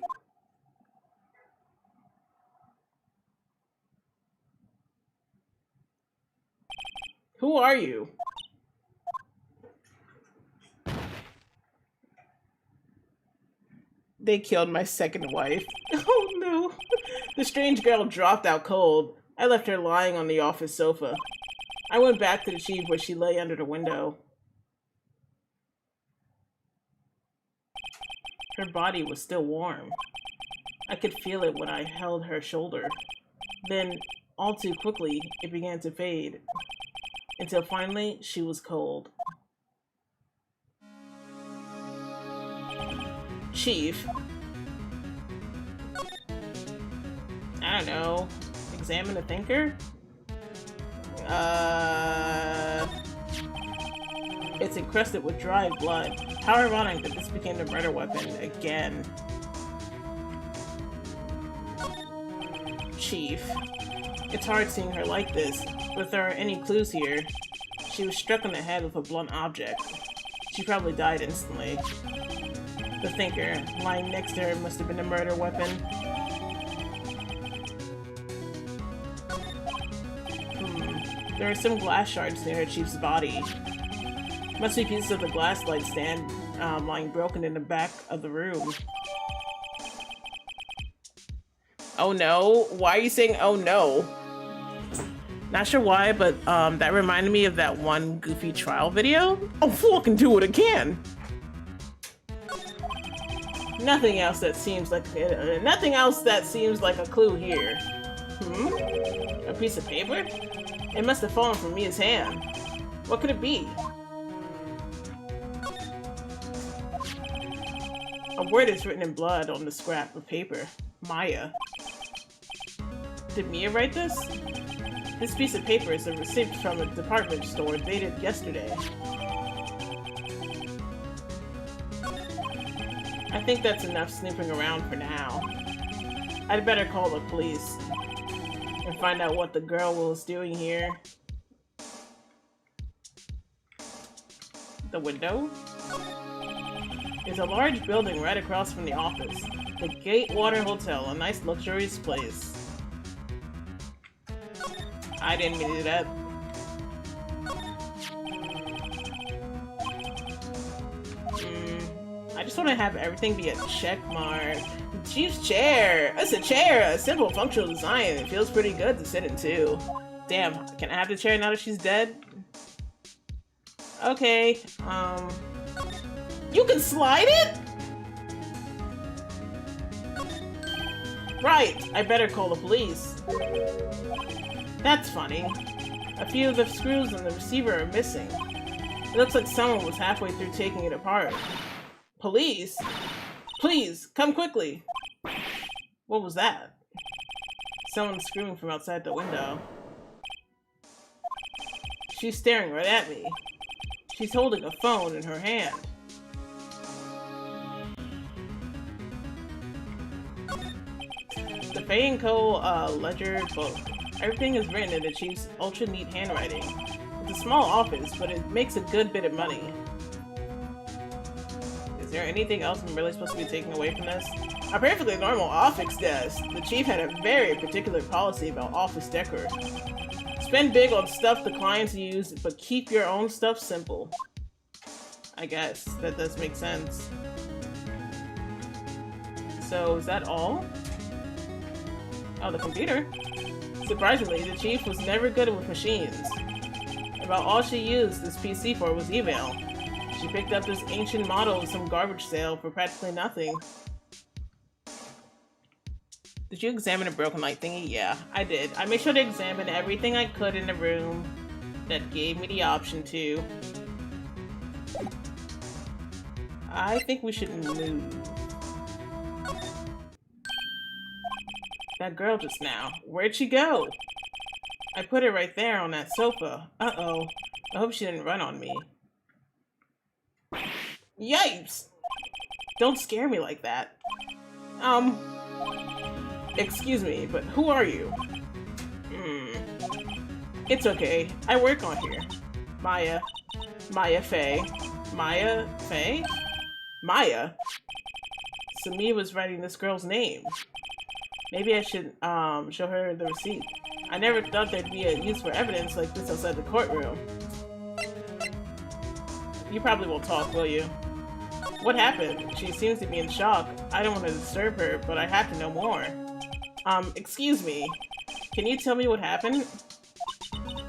Who are you? They killed my second wife. Oh no. The strange girl dropped out cold. I left her lying on the office sofa. I went back to the chief where she lay under the window. Her body was still warm. I could feel it when I held her shoulder. Then, all too quickly, it began to fade. Until finally, she was cold. Chief. I don't know. Examine the thinker? It's encrusted with dried blood. How ironic that this became the murder weapon again. Chief. It's hard seeing her like this, but if there are any clues here, she was struck on the head with a blunt object. She probably died instantly. The thinker, lying next to her, must have been a murder weapon. There are some glass shards near her chief's body. Must be pieces of the glass light stand lying broken in the back of the room. Oh no? Why are you saying oh no? Not sure why, but that reminded me of that one Goofy trial video. Oh, fucking do it again! Nothing else that seems like a clue here. A piece of paper? It must have fallen from Mia's hand. What could it be? A word is written in blood on the scrap of paper. Maya. Did Mia write this? This piece of paper is a receipt from a department store dated yesterday. I think that's enough snooping around for now. I'd better call the police and find out what the girl was doing here. The window? There's a large building right across from the office. The Gatewater Hotel, a nice luxurious place. I didn't mean to do that. I just want to have everything be a check mark. Chief's chair! It's a chair! A simple functional design. It feels pretty good to sit in too. Damn, can I have the chair now that she's dead? Okay, you can slide it? Right, I better call the police. That's funny. A few of the screws in the receiver are missing. It looks like someone was halfway through taking it apart. Police? Please, come quickly. What was that? Someone screaming from outside the window. She's staring right at me. She's holding a phone in her hand. The Fay & Co. ledger book. Everything is written in the chief's ultra neat handwriting. It's a small office, but it makes a good bit of money. Is there anything else I'm really supposed to be taking away from this? A perfectly normal office desk. The chief had a very particular policy about office decor. Spend big on stuff the clients use, but keep your own stuff simple. I guess that does make sense. So, is that all? Oh, the computer. Surprisingly, the chief was never good with machines. About all she used this PC for was email. She picked up this ancient model of some garbage sale for practically nothing. Did you examine a broken light thingy? Yeah, I did. I made sure to examine everything I could in the room that gave me the option to. I think we should move. That girl just now. Where'd she go? I put her right there on that sofa. Uh-oh. I hope she didn't run on me. Yipes! Don't scare me like that. Excuse me, but who are you? It's okay. I work on here. Maya. Maya Fay. Maya Fay? Maya? So Mia was writing this girl's name. Maybe I should, show her the receipt. I never thought there'd be a use for evidence like this outside the courtroom. You probably won't talk, will you? What happened? She seems to be in shock. I don't want to disturb her, but I have to know more. Excuse me. Can you tell me what happened?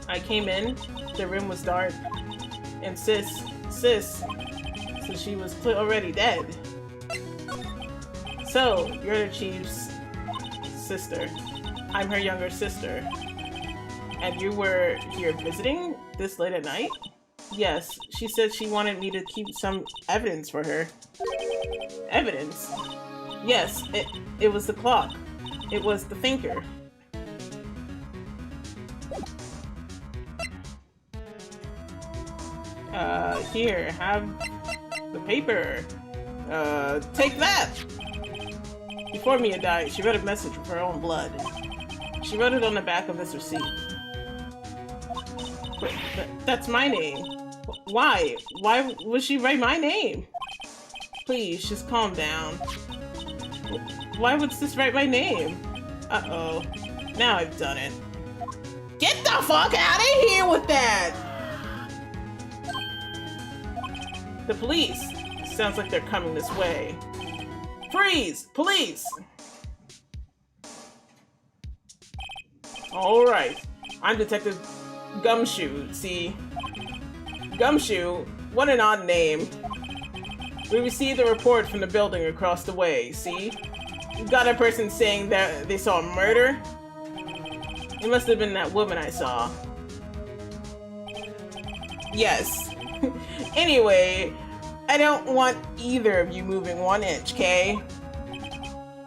I came in, the room was dark, and sis, so she was already dead. So, you're the chief's sister. I'm her younger sister. And you were here visiting this late at night? Yes, she said she wanted me to keep some evidence for her. Evidence? Yes, it was the clock. It was the thinker. Here, have the paper. Take that! Before Mia died, she wrote a message with her own blood. She wrote it on the back of this receipt. But that's my name. Why? Why would she write my name? Please, just calm down. Why would sis write my name? Uh-oh. Now I've done it. Get the fuck out of here with that! The police. Sounds like they're coming this way. Freeze! Police! Alright. I'm Detective Gumshoe, see? Gumshoe? What an odd name. We received a report from the building across the way, see? We got a person saying that they saw a murder. It must have been that woman I saw. Yes. Anyway, I don't want either of you moving 1 inch, Kay?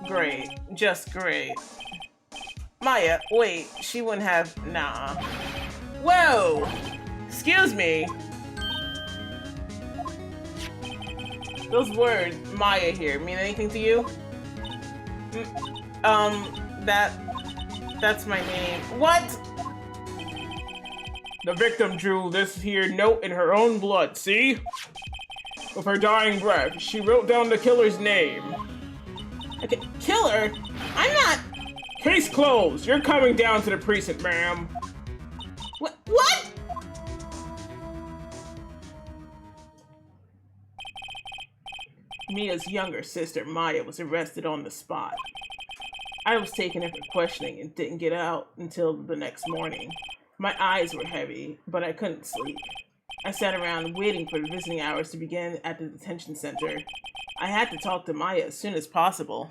Great. Just great. Maya, wait, she wouldn't have... Nah. Whoa! Excuse me. Those words, Maya here, mean anything to you? That's my name. What? The victim drew this here note in her own blood, see? With her dying breath, she wrote down the killer's name. Okay, killer? I'm not... Case closed. You're coming down to the precinct, ma'am. What? Mia's younger sister, Maya, was arrested on the spot. I was taken in for questioning and didn't get out until the next morning. My eyes were heavy, but I couldn't sleep. I sat around waiting for the visiting hours to begin at the detention center. I had to talk to Maya as soon as possible.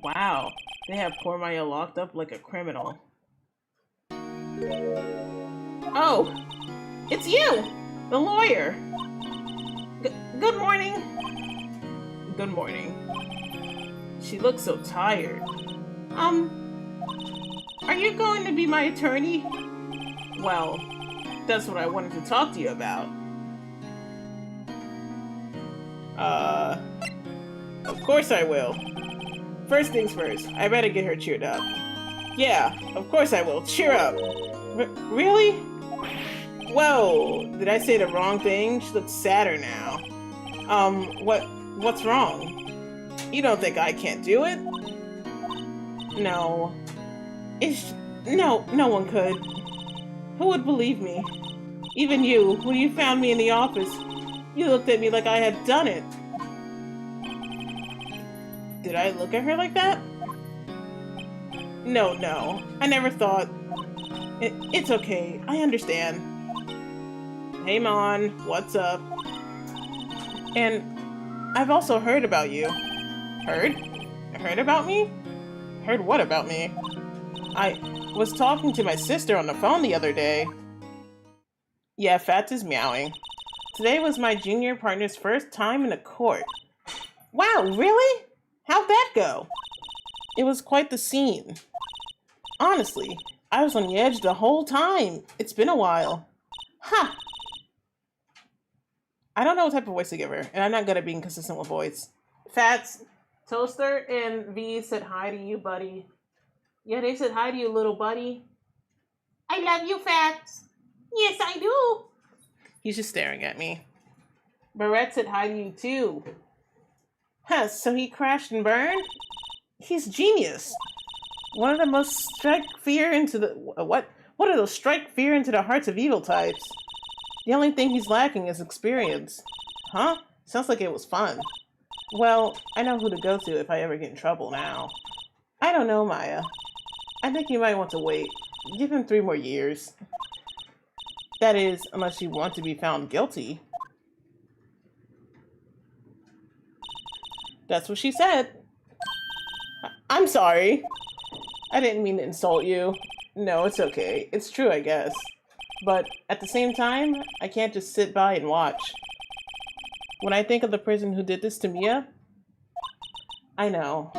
Wow, they have poor Maya locked up like a criminal. Oh, it's you, the lawyer. Good morning. Good morning. She looks so tired. Are you going to be my attorney? Well, that's what I wanted to talk to you about. Of course I will. First things first, I better get her cheered up. Yeah, of course I will. Cheer up. Really? Whoa, did I say the wrong thing? She looks sadder now. What's wrong? You don't think I can't do it? No. No one could. Who would believe me? Even you, when you found me in the office, you looked at me like I had done it. Did I look at her like that? No, I never thought. It's okay, I understand. Hey Mon, what's up? And I've also heard about you. Heard? Heard about me? Heard what about me? I was talking to my sister on the phone the other day. Yeah, Fats is meowing. Today was my junior partner's first time in a court. Wow, really? How'd that go? It was quite the scene. Honestly, I was on the edge the whole time. It's been a while. Huh. I don't know what type of voice to give her, and I'm not good at being consistent with voice. Fats, Toaster, and V said hi to you, buddy. Yeah, they said hi to you, little buddy. I love you, Fats. Yes, I do. He's just staring at me. Barrett said hi to you, too. Huh, so he crashed and burned? He's genius. One of the most strike fear into the what? What are those strike fear into the hearts of evil types? The only thing he's lacking is experience. Huh? Sounds like it was fun. Well, I know who to go to if I ever get in trouble now. I don't know, Maya. I think you might want to wait. Give him 3 more years. That is, unless you want to be found guilty. That's what she said. I'm sorry. I didn't mean to insult you. No, it's okay. It's true, I guess. But at the same time, I can't just sit by and watch. When I think of the person who did this to Mia, I know.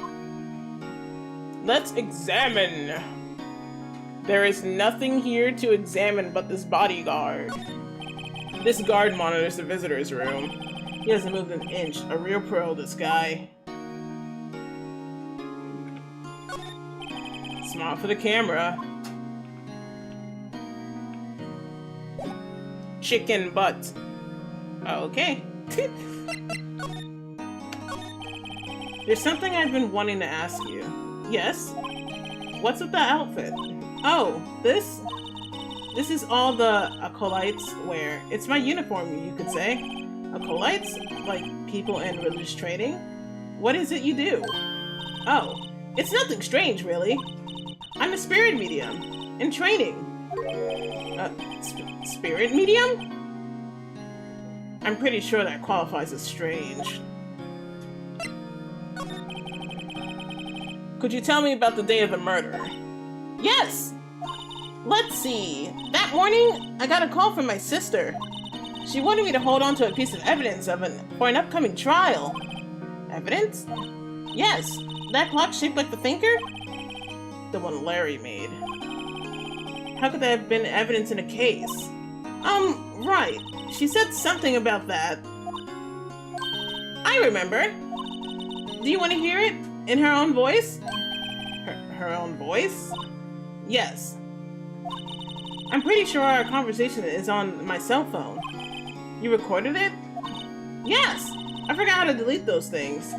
Let's examine. There is nothing here to examine but this bodyguard. This guard monitors the visitor's room. He hasn't moved an inch. A real pro, this guy. Smart for the camera. Chicken butt. Okay. There's something I've been wanting to ask you. Yes? What's with that outfit? Oh, this? This is all the acolytes wear. It's my uniform, you could say. Acolytes? Like people in religious training? What is it you do? Oh, it's nothing strange, really. I'm a spirit medium. In training. Spirit medium? I'm pretty sure that qualifies as strange. Could you tell me about the day of the murder? Yes! Let's see. That morning, I got a call from my sister. She wanted me to hold on to a piece of evidence for an upcoming trial. Evidence? Yes. That clock shaped like the thinker? The one Larry made. How could that have been evidence in a case? Right. She said something about that. I remember. Do you want to hear it? In her own voice? Her own voice? Yes. I'm pretty sure our conversation is on my cell phone. You recorded it? Yes! I forgot how to delete those things.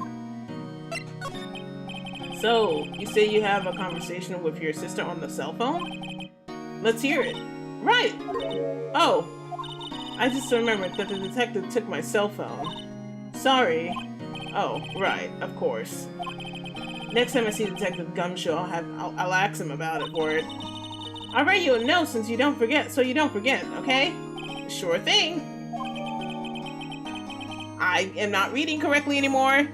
So, you say you have a conversation with your sister on the cell phone? Let's hear it. Right! Oh, I just remembered that the detective took my cell phone. Sorry. Oh, right, of course. Next time I see Detective Gumshoe, I'll ask him about it for it. I'll write you a note so you don't forget, okay? Sure thing. I am not reading correctly anymore.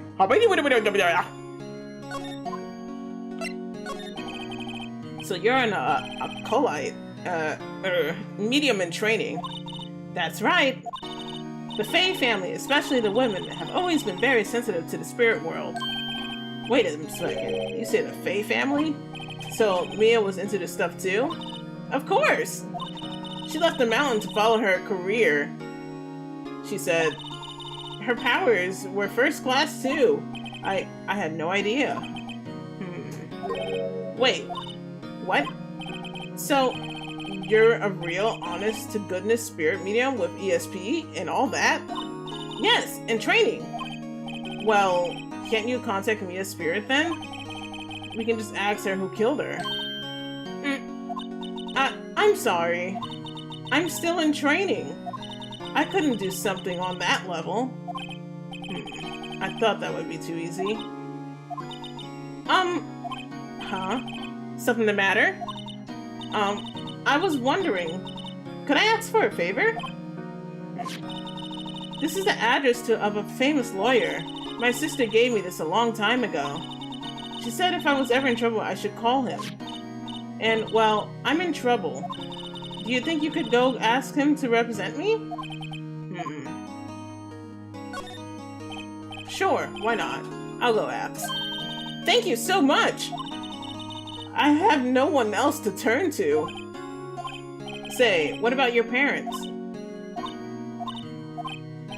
So you're an acolyte, medium in training. That's right. The Fae family, especially the women, have always been very sensitive to the spirit world. Wait a second, you say the Fae family? So Mia was into this stuff too? Of course! She left the mountain to follow her career. She said her powers were first class too. I had no idea. Wait, what? So you're a real honest-to-goodness spirit medium with ESP and all that? Yes, and training. Well, can't you contact Mia's spirit then? We can just ask her who killed her. I'm sorry. I'm still in training. I couldn't do something on that level. I thought that would be too easy. Huh? Something the matter? I was wondering, could I ask for a favor? This is the address of a famous lawyer. My sister gave me this a long time ago. She said if I was ever in trouble, I should call him. And, well, I'm in trouble. Do you think you could go ask him to represent me? Sure, why not? I'll go ask. Thank you so much! I have no one else to turn to. Say, what about your parents?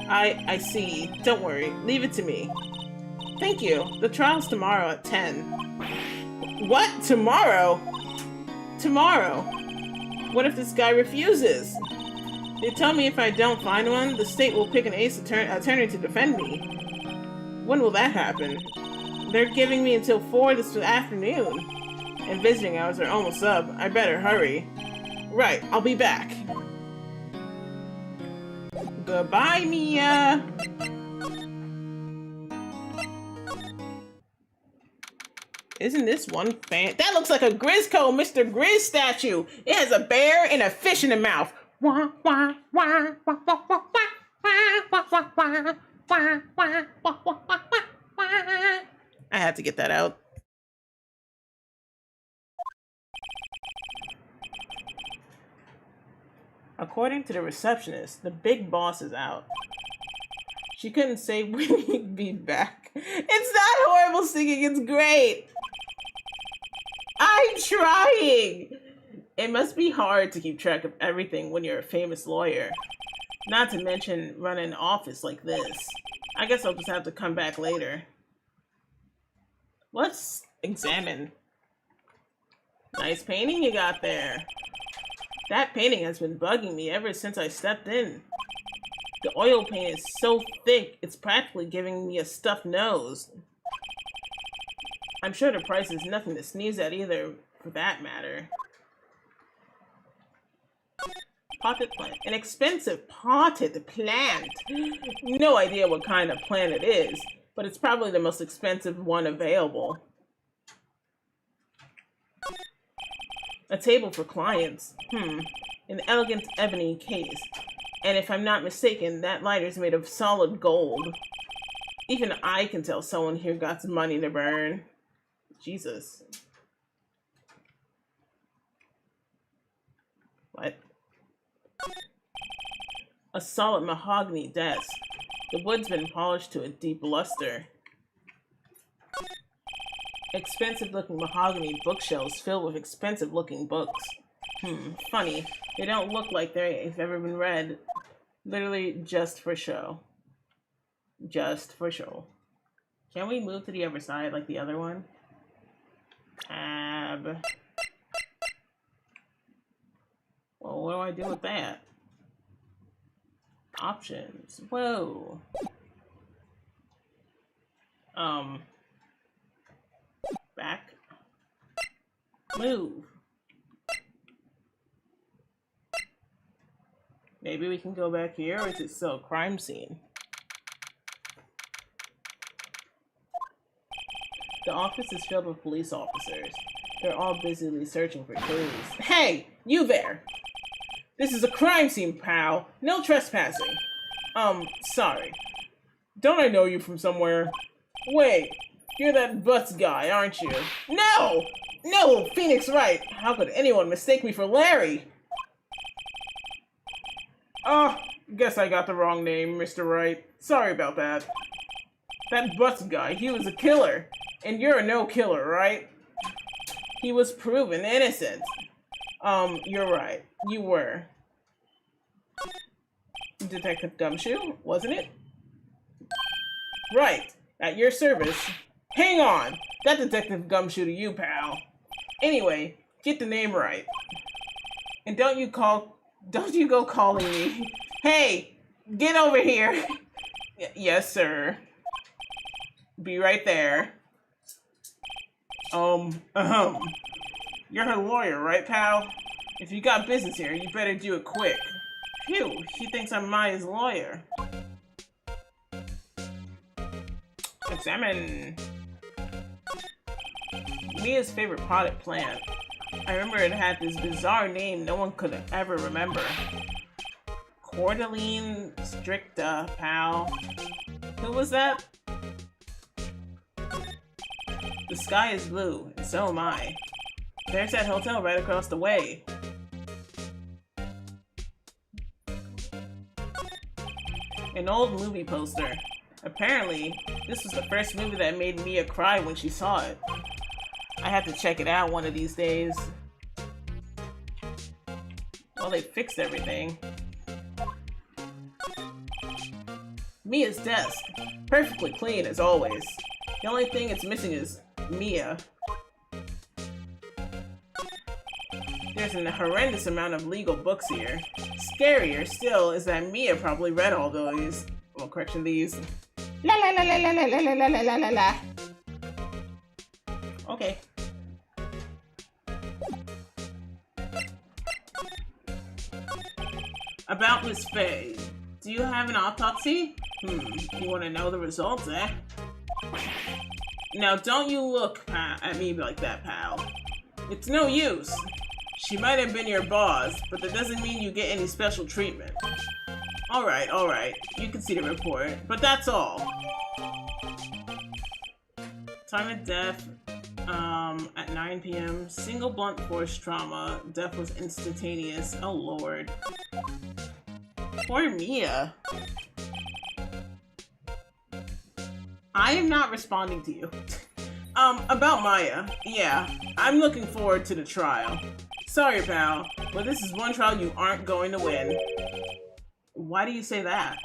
I see. Don't worry. Leave it to me. Thank you. The trial's tomorrow at 10. What? Tomorrow? Tomorrow? What if this guy refuses? They tell me if I don't find one, the state will pick an ace attorney to defend me. When will that happen? They're giving me until 4 this afternoon. And visiting hours are almost up. I better hurry. Right, I'll be back. Goodbye, Mia! Isn't this one fan? That looks like a Grizzco Mr. Grizz statue! It has a bear and a fish in the mouth! Wah, wah, wah, wah, wah, wah, wah, wah, wah, wah, wah, wah, wah, wah, wah, wah. I had to get that out. According to the receptionist, the big boss is out. She couldn't say when he'd be back. It's not horrible singing, it's great! I'm trying! It must be hard to keep track of everything when you're a famous lawyer. Not to mention run an office like this. I guess I'll just have to come back later. Let's examine. Nice painting you got there. That painting has been bugging me ever since I stepped in. The oil paint is so thick, it's practically giving me a stuffed nose. I'm sure the price is nothing to sneeze at either, for that matter. Potted plant. An expensive potted plant. No idea what kind of plant it is, but it's probably the most expensive one available. A table for clients. An elegant ebony case. And if I'm not mistaken, that lighter is made of solid gold. Even I can tell someone here got some money to burn. Jesus. What? A solid mahogany desk. The wood's been polished to a deep luster. Expensive-looking mahogany bookshelves filled with expensive-looking books. Funny. They don't look like they've ever been read. Literally just for show. Just for show. Can we move to the other side like the other one? Tab. Well, what do I do with that? Options. Whoa. Back. Move. Maybe we can go back here, or is it still a crime scene? The office is filled with police officers. They're all busily searching for clues. Hey! You there! This is a crime scene, pal! No trespassing! Sorry. Don't I know you from somewhere? Wait, you're that Butts guy, aren't you? No! No! Phoenix Wright! How could anyone mistake me for Larry? Oh, guess I got the wrong name, Mr. Wright. Sorry about that. That Butts guy, he was a killer. And you're a no-killer, right? He was proven innocent. You're right. You were. Detective Gumshoe, wasn't it? Right. At your service. Hang on! That Detective Gumshoe to you, pal. Anyway, get the name right. And don't you go calling me. Hey! Get over here! Yes, sir. Be right there. You're her lawyer, right, pal? If you got business here, you better do it quick. Phew, she thinks I'm Maya's lawyer. Examine. Mia's favorite potted plant. I remember it had this bizarre name no one could ever remember. Cordeline stricta, pal. Who was that? The sky is blue, and so am I. There's that hotel right across the way. An old movie poster. Apparently, this was the first movie that made Mia cry when she saw it. I have to check it out one of these days. Well, they fixed everything. Mia's desk. Perfectly clean as always. The only thing it's missing is Mia. There's a horrendous amount of legal books here. Scarier still is that Mia probably read all those. Well, correction, these. La la la la la la la la la la la la. Okay. About Miss Faye. Do you have an autopsy? You want to know the results, eh? Now, don't you look at me like that, pal. It's no use. She might have been your boss, but that doesn't mean you get any special treatment. Alright. You can see the report, but that's all. Time of death, at 9 p.m. Single blunt force trauma. Death was instantaneous. Oh, Lord. Poor Mia. I am not responding to you. About Maya. Yeah, I'm looking forward to the trial. Sorry, pal, but this is one trial you aren't going to win. Why do you say that?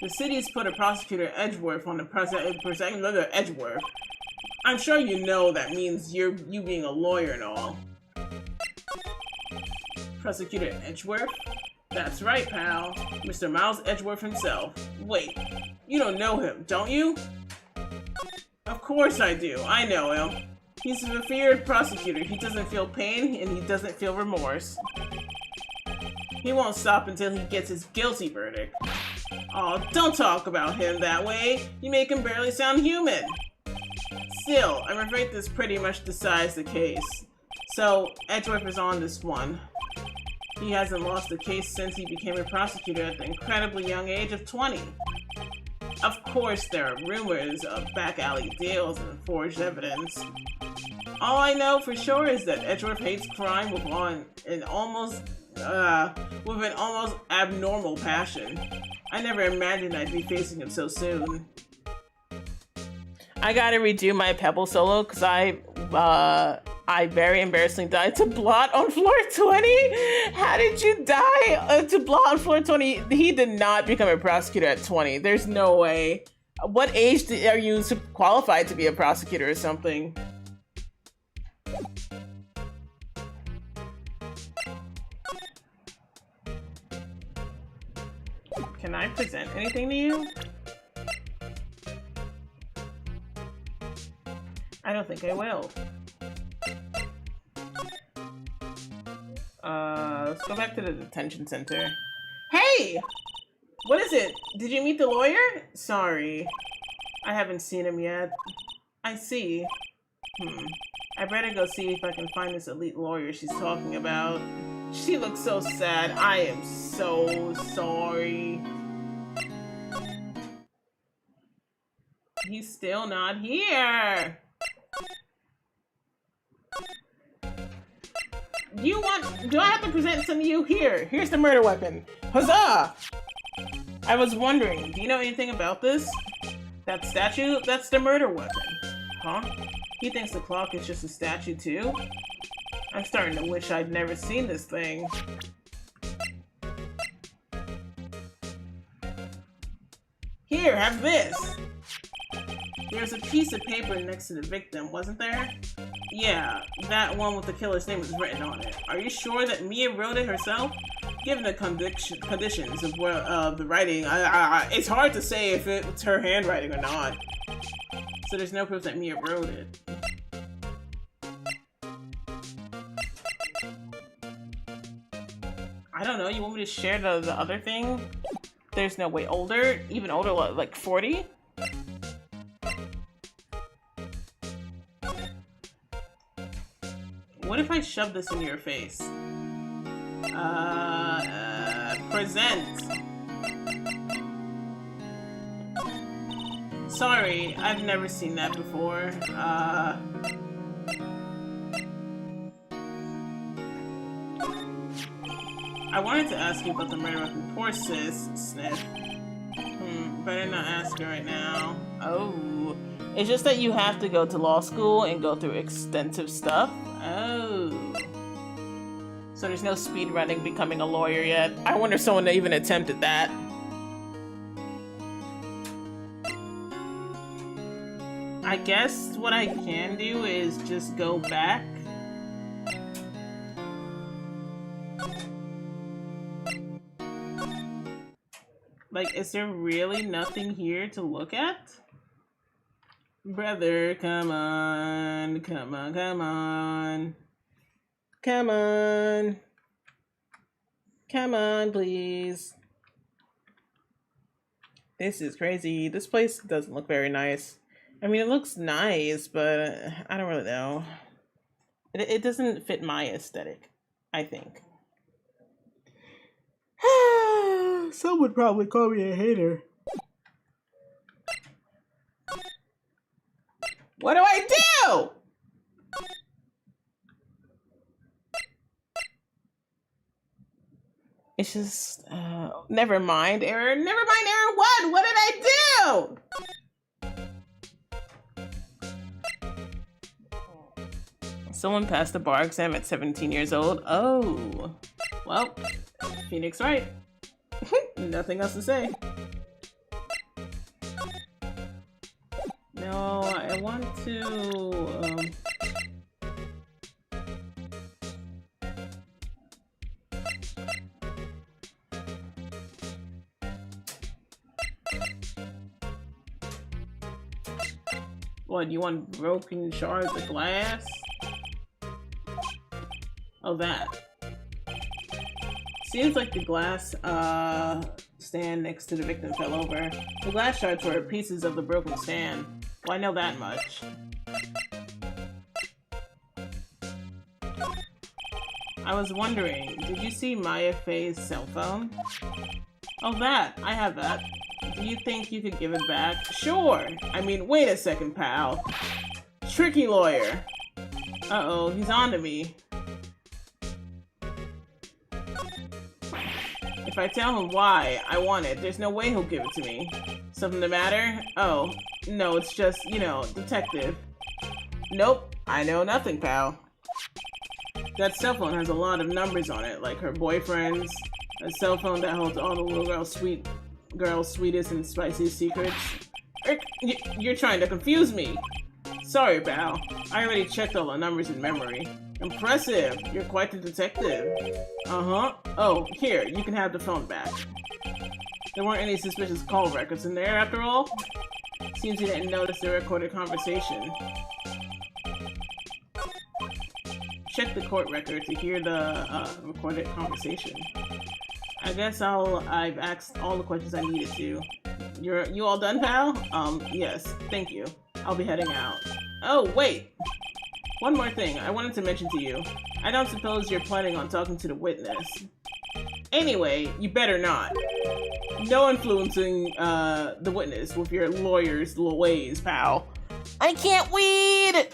The city's put a prosecutor Edgeworth on the Edgeworth. I'm sure you know that means you being a lawyer and all. Prosecutor Edgeworth? That's right, pal. Mr. Miles Edgeworth himself. Wait, you don't know him, don't you? Of course I do. I know him. He's a revered prosecutor. He doesn't feel pain and he doesn't feel remorse. He won't stop until he gets his guilty verdict. Oh, don't talk about him that way. You make him barely sound human. Still, I'm afraid this pretty much decides the case. So, Edgeworth is on this one. He hasn't lost a case since he became a prosecutor at the incredibly young age of 20. Of course, there are rumors of back alley deals and forged evidence. All I know for sure is that Edgeworth hates crime with an almost abnormal passion. I never imagined I'd be facing him so soon. I gotta redo my Pebble solo because I very embarrassingly died to Blot on floor 20. How did you die to Blot on floor 20? He did not become a prosecutor at 20. There's no way. What age are you qualified to be a prosecutor or something? Can I present anything to you? I don't think I will. Let's go back to the detention center. Hey! What is it? Did you meet the lawyer? Sorry. I haven't seen him yet. I see. I better go see if I can find this elite lawyer she's talking about. She looks so sad. I am so sorry. He's still not here. Do I have to present some to you? Here's the murder weapon. Huzzah! I was wondering, do you know anything about this? That statue? That's the murder weapon. Huh? He thinks the clock is just a statue too? I'm starting to wish I'd never seen this thing. Here, have this! There's a piece of paper next to the victim, wasn't there? Yeah, that one with the killer's name was written on it. Are you sure that Mia wrote it herself? Given the conditions of the writing, it's hard to say if it's her handwriting or not. So there's no proof that Mia wrote it. I don't know, you want me to share the other thing? There's no way. Older? Even older, like 40? What if I shove this in your face? Present. Sorry, I've never seen that before. I wanted to ask you about the murder weapon. Poor sis, Sniff. Better not ask her right now. Oh. It's just that you have to go to law school and go through extensive stuff. Oh. So there's no speed running becoming a lawyer yet. I wonder if someone even attempted that. I guess what I can do is just go back. Like, is there really nothing here to look at? Brother, come on, come on, come on. Come on. Come on, please. This is crazy. This place doesn't look very nice. I mean, it looks nice, but I don't really know. It doesn't fit my aesthetic, I think. Some would probably call me a hater. What do I do? It's just, never mind, error. Never mind, error what? What did I do? Someone passed the bar exam at 17 years old. Oh. Well, Phoenix right. Nothing else to say. No, I want to, What, you want broken shards of glass? Oh, that. Seems like the glass stand next to the victim fell over. The glass shards were pieces of the broken stand. Well, I know that much. I was wondering, did you see Maya Faye's cell phone? Oh, that. I have that. Do you think you could give it back? Sure. I mean, wait a second, pal. Tricky lawyer. Uh-oh, he's on to me. If I tell him why I want it, there's no way he'll give it to me. Something the matter? Oh, no, it's just, you know, detective. Nope, I know nothing, pal. That cell phone has a lot of numbers on it, like her boyfriend's, a cell phone that holds all the little girl's sweetest and spiciest secrets. You're trying to confuse me. Sorry, pal. I already checked all the numbers in memory. Impressive. You're quite the detective. Uh-huh. Oh, here, you can have the phone back. There weren't any suspicious call records in there, after all. Seems you didn't notice the recorded conversation. Check the court record to hear the recorded conversation. I guess I've asked all the questions I needed to. You all done, pal? Yes, thank you. I'll be heading out. Oh, wait! One more thing I wanted to mention to you. I don't suppose you're planning on talking to the witness. Anyway, you better not. No influencing, the witness with your lawyer's ways, pal. I can't wait!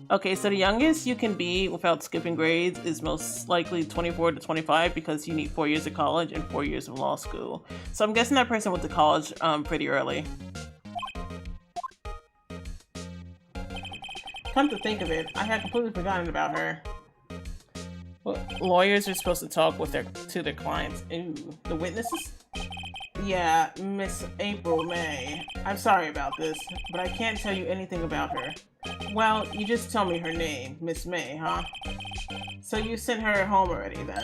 Okay, so the youngest you can be without skipping grades is most likely 24 to 25 because you need 4 years of college and 4 years of law school. So I'm guessing that person went to college pretty early. Come to think of it, I had completely forgotten about her. Well, lawyers are supposed to talk with to their clients. Ooh, the witnesses? Yeah, Miss April May. I'm sorry about this, but I can't tell you anything about her. Well, you just told me her name, Miss May, huh? So you sent her home already, then?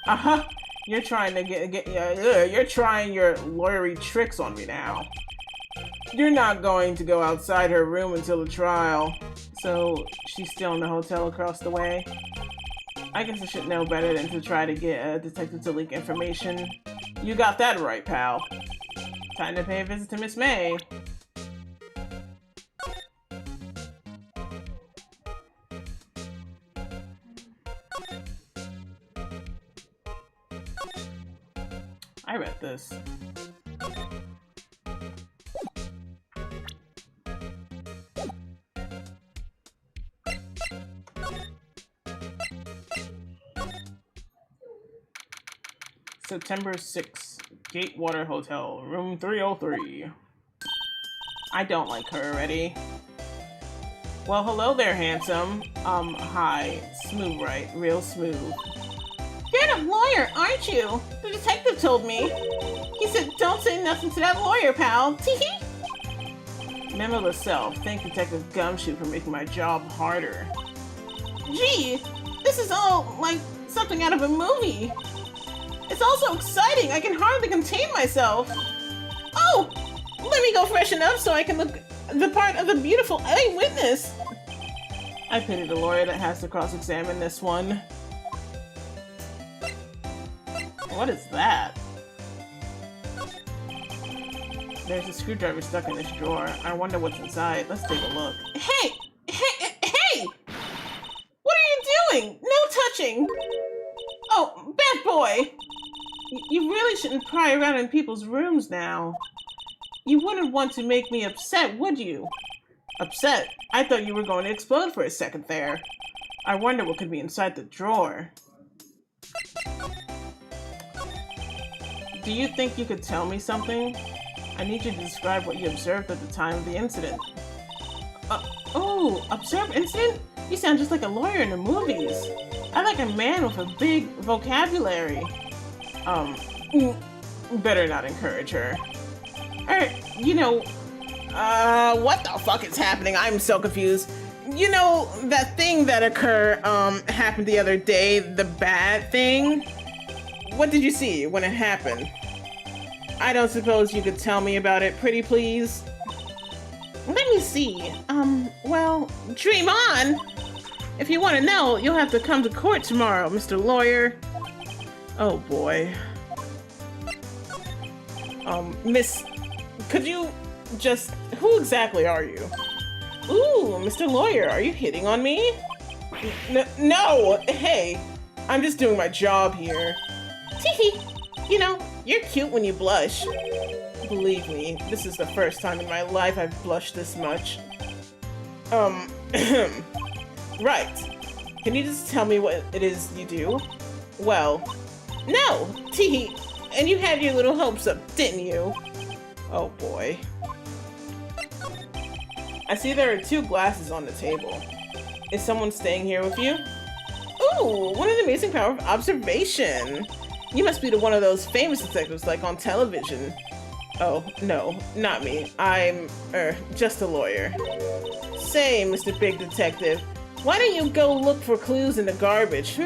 Uh-huh. You're trying to you're trying your lawyery tricks on me now. You're not going to go outside her room until the trial. So she's still in the hotel across the way? I guess I should know better than to try to get a detective to leak information. You got that right, pal. Time to pay a visit to Miss May. I read this. September 6th, Gatewater Hotel, room 303. I don't like her already. Well, hello there, handsome. Hi. Smooth, right? Real smooth. You're the lawyer, aren't you? The detective told me. He said, don't say nothing to that lawyer, pal. Teehee. Memo to self. Thank Detective Gumshoe for making my job harder. Gee, this is all like something out of a movie. It's all so exciting, I can hardly contain myself. Oh, let me go freshen up so I can look the part of the beautiful eyewitness. I pity the lawyer that has to cross-examine this one. What is that? There's a screwdriver stuck in this drawer. I wonder what's inside. Let's take a look. Hey! Hey! What are you doing? No touching! Oh, bad boy! You really shouldn't pry around in people's rooms now. You wouldn't want to make me upset, would you? Upset? I thought you were going to explode for a second there. I wonder what could be inside the drawer. Do you think you could tell me something? I need you to describe what you observed at the time of the incident. Oh, observed incident? You sound just like a lawyer in the movies. I like a man with a big vocabulary. Better not encourage her. You know, what the fuck is happening? I'm so confused. You know, that thing that happened the other day, the bad thing? What did you see when it happened? I don't suppose you could tell me about it, pretty please? Let me see. Well, dream on! If you want to know, you'll have to come to court tomorrow, Mr. Lawyer. Oh boy. Miss, could you just, who exactly are you? Ooh, Mr. Lawyer, are you hitting on me? No! Hey, I'm just doing my job here. Teehee! You know, you're cute when you blush. Believe me, this is the first time in my life I've blushed this much. Right. Can you just tell me what it is you do? Well, no! Teehee! And you had your little hopes up, didn't you? Oh boy. I see there are 2 glasses on the table. Is someone staying here with you? Ooh, what an amazing power of observation! You must be one of those famous detectives like on television. Oh, no, not me. I'm, just a lawyer. Say, Mr. Big Detective, why don't you go look for clues in the garbage,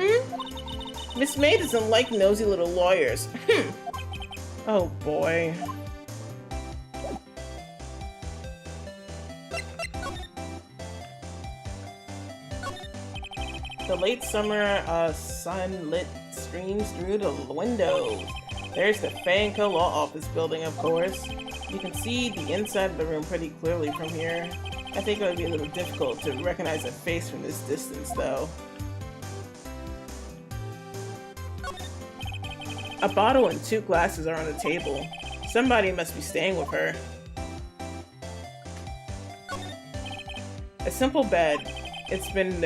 Miss May doesn't like nosy little lawyers. Oh boy. The late summer sunlit streams through the windows. There's the Fanco Law Office building, of course. You can see the inside of the room pretty clearly from here. I think it would be a little difficult to recognize a face from this distance, though. A bottle and 2 glasses are on the table. Somebody must be staying with her. A simple bed. It's been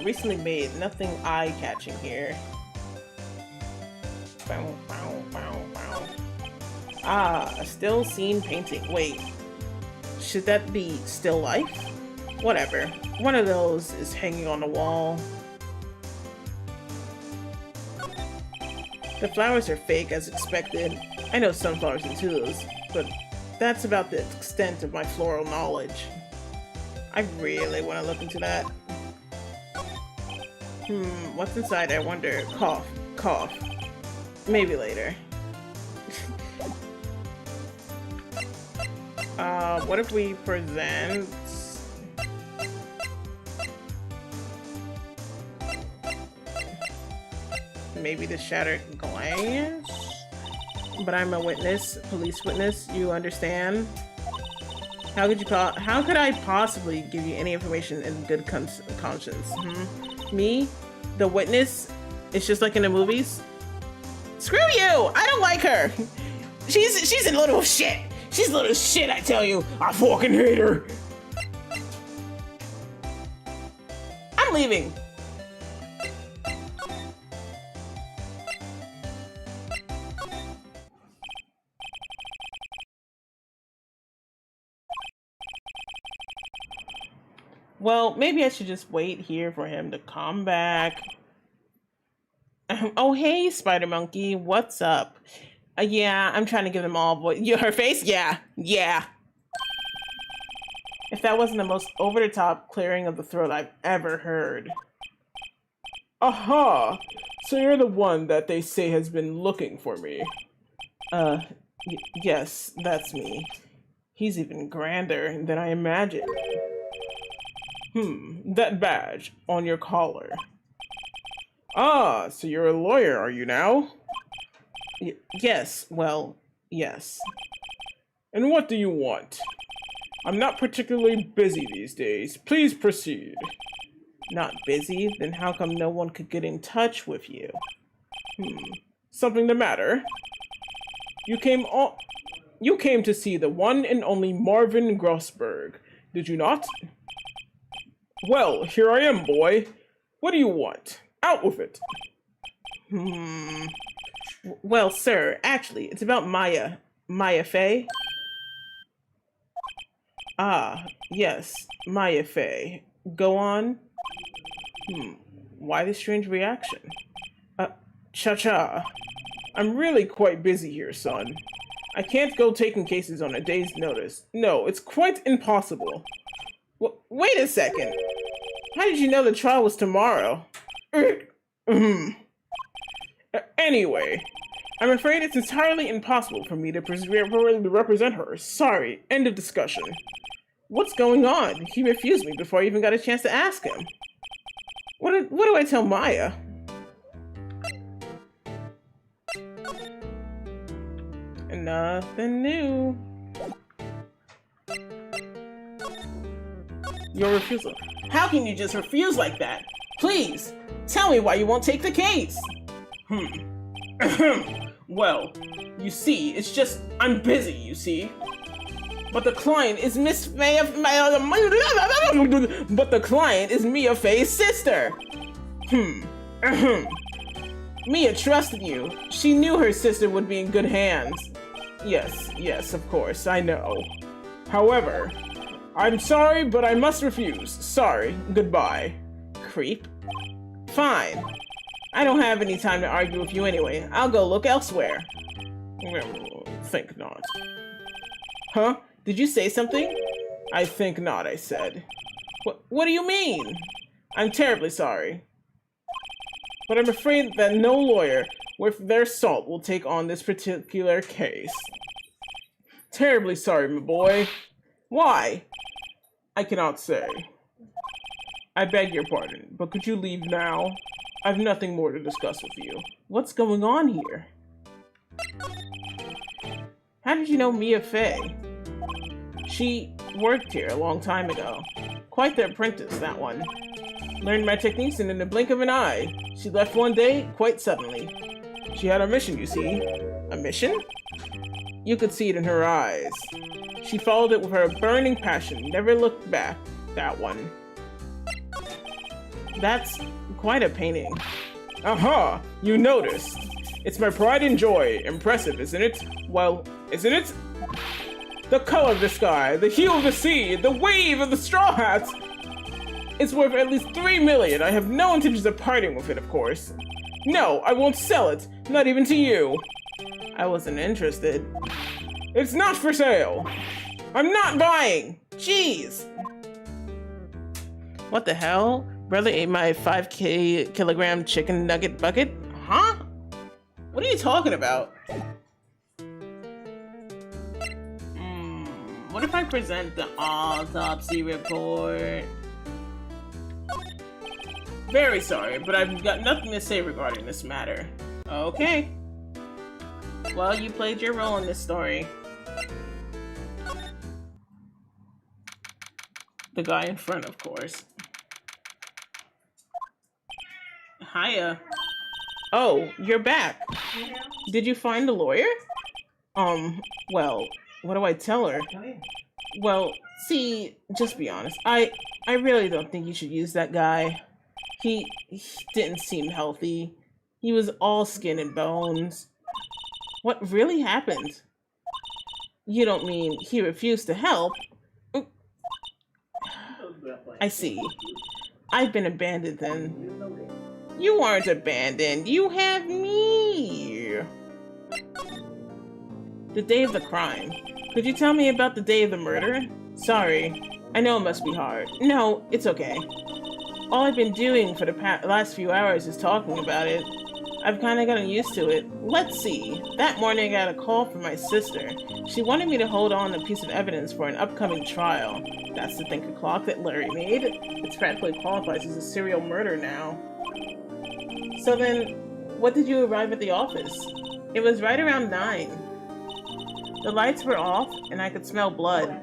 recently made. Nothing eye-catching here. Ah, a still scene painting. Wait, should that be still life? Whatever. One of those is hanging on the wall. The flowers are fake as expected. I know sunflowers and tulips, but that's about the extent of my floral knowledge. I really want to look into that. What's inside, I wonder? Cough, cough. Maybe later. What if we present... maybe the shattered glass? But I'm a witness, police witness, you understand? How could I possibly give you any information in good conscience? Me? The witness? It's just like in the movies? Screw you! I don't like her! She's a little shit! She's a little shit, I tell you! I fucking hate her! I'm leaving! Well, maybe I should just wait here for him to come back. Oh, hey, Spider Monkey, what's up? Yeah, I'm trying to give them all her face? Yeah, yeah. If that wasn't the most over-the-top clearing of the throat I've ever heard. Aha! So you're the one that they say has been looking for me. Yes, that's me. He's even grander than I imagined. That badge on your collar. Ah, so you're a lawyer, are you now? Yes, well, yes. And what do you want? I'm not particularly busy these days. Please proceed. Not busy? Then how come no one could get in touch with you? Something the matter? You came to see the one and only Marvin Grossberg, did you not? Well, here I am, boy. What do you want? Out with it. Well, sir, actually, it's about Maya. Maya Fey? Ah, yes, Maya Fey. Go on. Why the strange reaction? Cha-cha. I'm really quite busy here, son. I can't go taking cases on a day's notice. No, it's quite impossible. Wait a second. How did you know the trial was tomorrow? Anyway, I'm afraid it's entirely impossible for me to represent her. Sorry, end of discussion. What's going on? He refused me before I even got a chance to ask him. What do I tell Maya? Nothing new. Your refusal. How can you just refuse like that? Please, tell me why you won't take the case. Well, you see, it's just, I'm busy, you see. But the client is Miss Maya, but the client is Mia Fey's sister. Mia trusted you. She knew her sister would be in good hands. Yes, of course, I know. However, I'm sorry, but I must refuse. Sorry, goodbye. Creep. Fine. I don't have any time to argue with you anyway. I'll go look elsewhere. Think not. Huh? Did you say something? I think not, I said. What do you mean? I'm terribly sorry. But I'm afraid that no lawyer worth their salt will take on this particular case. Terribly sorry, my boy. Why? I cannot say. I beg your pardon, but could you leave now? I've nothing more to discuss with you. What's going on here? How did you know Mia Fey? She worked here a long time ago. Quite the apprentice, that one. Learned my techniques in the blink of an eye. She left one day, quite suddenly. She had a mission, you see. A mission? You could see it in her eyes. She followed it with her burning passion, never looked back. That one. That's quite a painting. Aha! You noticed. It's my pride and joy. Impressive, isn't it? Well, isn't it? The color of the sky, the hue of the sea, the wave of the straw hats. It's worth at least 3 million. I have no intentions of parting with it, of course. No, I won't sell it. Not even to you. I wasn't interested. It's not for sale. I'm not buying. Jeez. What the hell? Brother ate my 5 kilogram chicken nugget bucket? Huh? What are you talking about? What if I present the autopsy report? Very sorry, but I've got nothing to say regarding this matter. Okay. Well, you played your role in this story. The guy in front, of course. Hiya. Oh, you're back. Did you find a lawyer? Well, what do I tell her? Well, see, just be honest. I really don't think you should use that guy. He didn't seem healthy. He was all skin and bones. What really happened? You don't mean he refused to help? I see. I've been abandoned then. You weren't abandoned. You have me. The day of the crime. Could you tell me about the day of the murder? Sorry. I know it must be hard. No, it's okay. All I've been doing for the last few hours is talking about it. I've kind of gotten used to it. Let's see. That morning I got a call from my sister. She wanted me to hold on a piece of evidence for an upcoming trial. That's the thinker clock that Larry made. It practically qualifies as a serial murder now. So then, what did you arrive at the office? It was right around 9. The lights were off, and I could smell blood.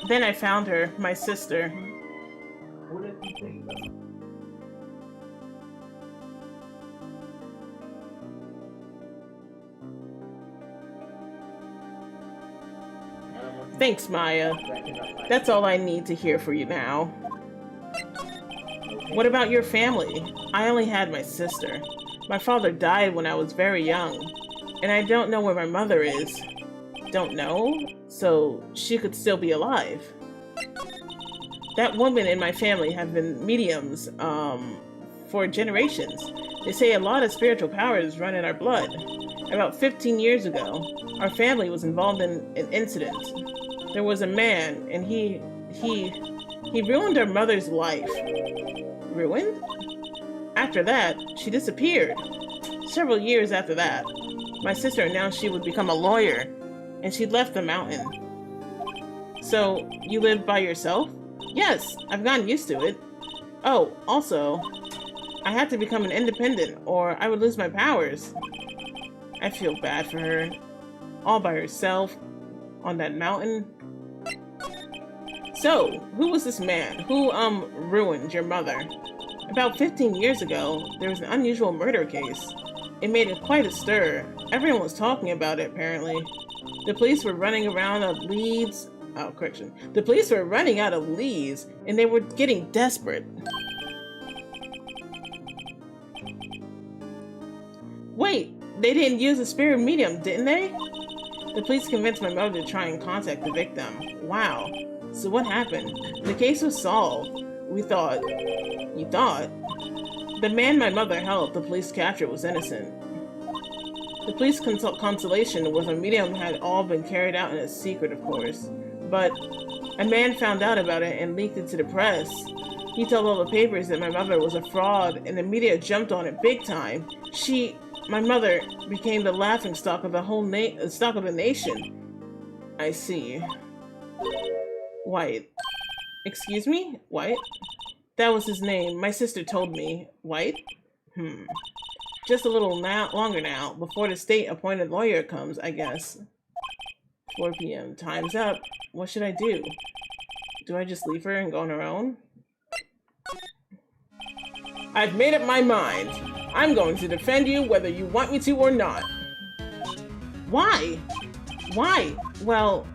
Then I found her, my sister. Thanks, Maya. That's all I need to hear for you now. What about your family? I only had my sister. My father died when I was very young, and I don't know where my mother is. Don't know? So she could still be alive. That woman and my family have been mediums, for generations. They say a lot of spiritual powers run in our blood. About 15 years ago, our family was involved in an incident. There was a man, and he ruined our mother's life. Ruined? After that, she disappeared. Several years after that, my sister announced she would become a lawyer, and she left the mountain. So, you live by yourself? Yes, I've gotten used to it. Oh, also, I had to become an independent, or I would lose my powers. I feel bad for her. All by herself, on that mountain. So, who was this man who, ruined your mother? About 15 years ago, there was an unusual murder case. It made quite a stir. Everyone was talking about it, apparently. The police were running around of leads. Oh, correction. The police were running out of leads, and they were getting desperate. Wait, they didn't use a spirit medium, didn't they? The police convinced my mother to try and contact the victim. Wow. So what happened? The case was solved. We thought. You thought? The man my mother helped the police capture was innocent. The police consolation was a medium had all been carried out in a secret, of course. But a man found out about it and leaked it to the press. He told all the papers that my mother was a fraud, and the media jumped on it big time. My mother, became the laughingstock of the whole stock of the nation. I see. White. Excuse me? White? That was his name. My sister told me. White? Just a little longer now, before the state-appointed lawyer comes, I guess. 4 p.m. Time's up. What should I do? Do I just leave her and go on her own? I've made up my mind. I'm going to defend you whether you want me to or not. Why? Why? Well...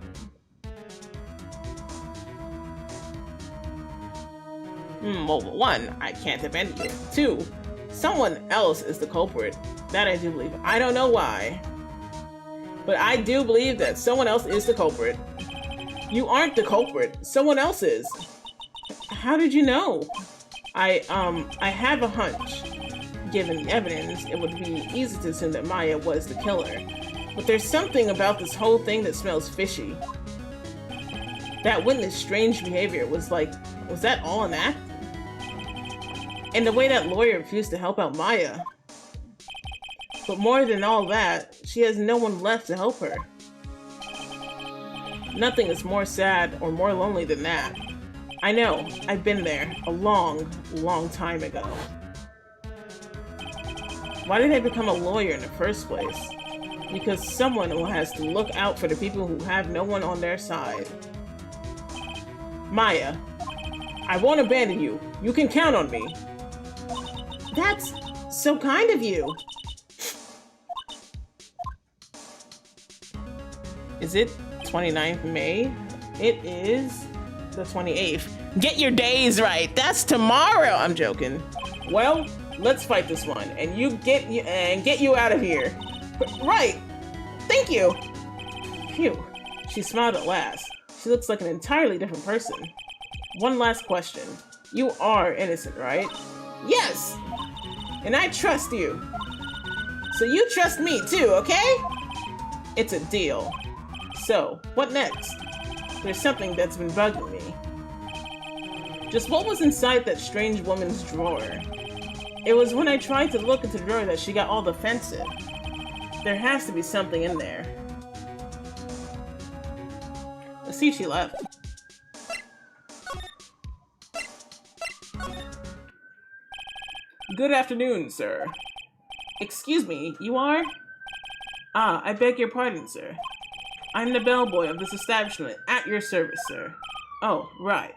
Well, 1, I can't defend you. 2, someone else is the culprit. That I do believe. I don't know why. But I do believe that someone else is the culprit. You aren't the culprit. Someone else is. How did you know? I have a hunch. Given the evidence, it would be easy to assume that Maya was the killer. But there's something about this whole thing that smells fishy. That witness' strange behavior was that all an act? And the way that lawyer refused to help out Maya. But more than all that, she has no one left to help her. Nothing is more sad or more lonely than that. I know, I've been there a long, long time ago. Why did I become a lawyer in the first place? Because someone who has to look out for the people who have no one on their side. Maya, I won't abandon you. You can count on me. That's so kind of you. Is it 29th May? It is the 28th. Get your days right. That's tomorrow. I'm joking. Well, let's fight this one, and get you out of here. Right. Thank you. Phew. She smiled at last. She looks like an entirely different person. One last question. You are innocent, right? Yes! And I trust you. So you trust me too, okay? It's a deal. So, what next? There's something that's been bugging me. Just what was inside that strange woman's drawer? It was when I tried to look into the drawer that she got all defensive. There has to be something in there. Let's see if she left. Good afternoon, sir. Excuse me, you are? Ah, I beg your pardon, sir. I'm the bellboy of this establishment, at your service, sir. Oh, right.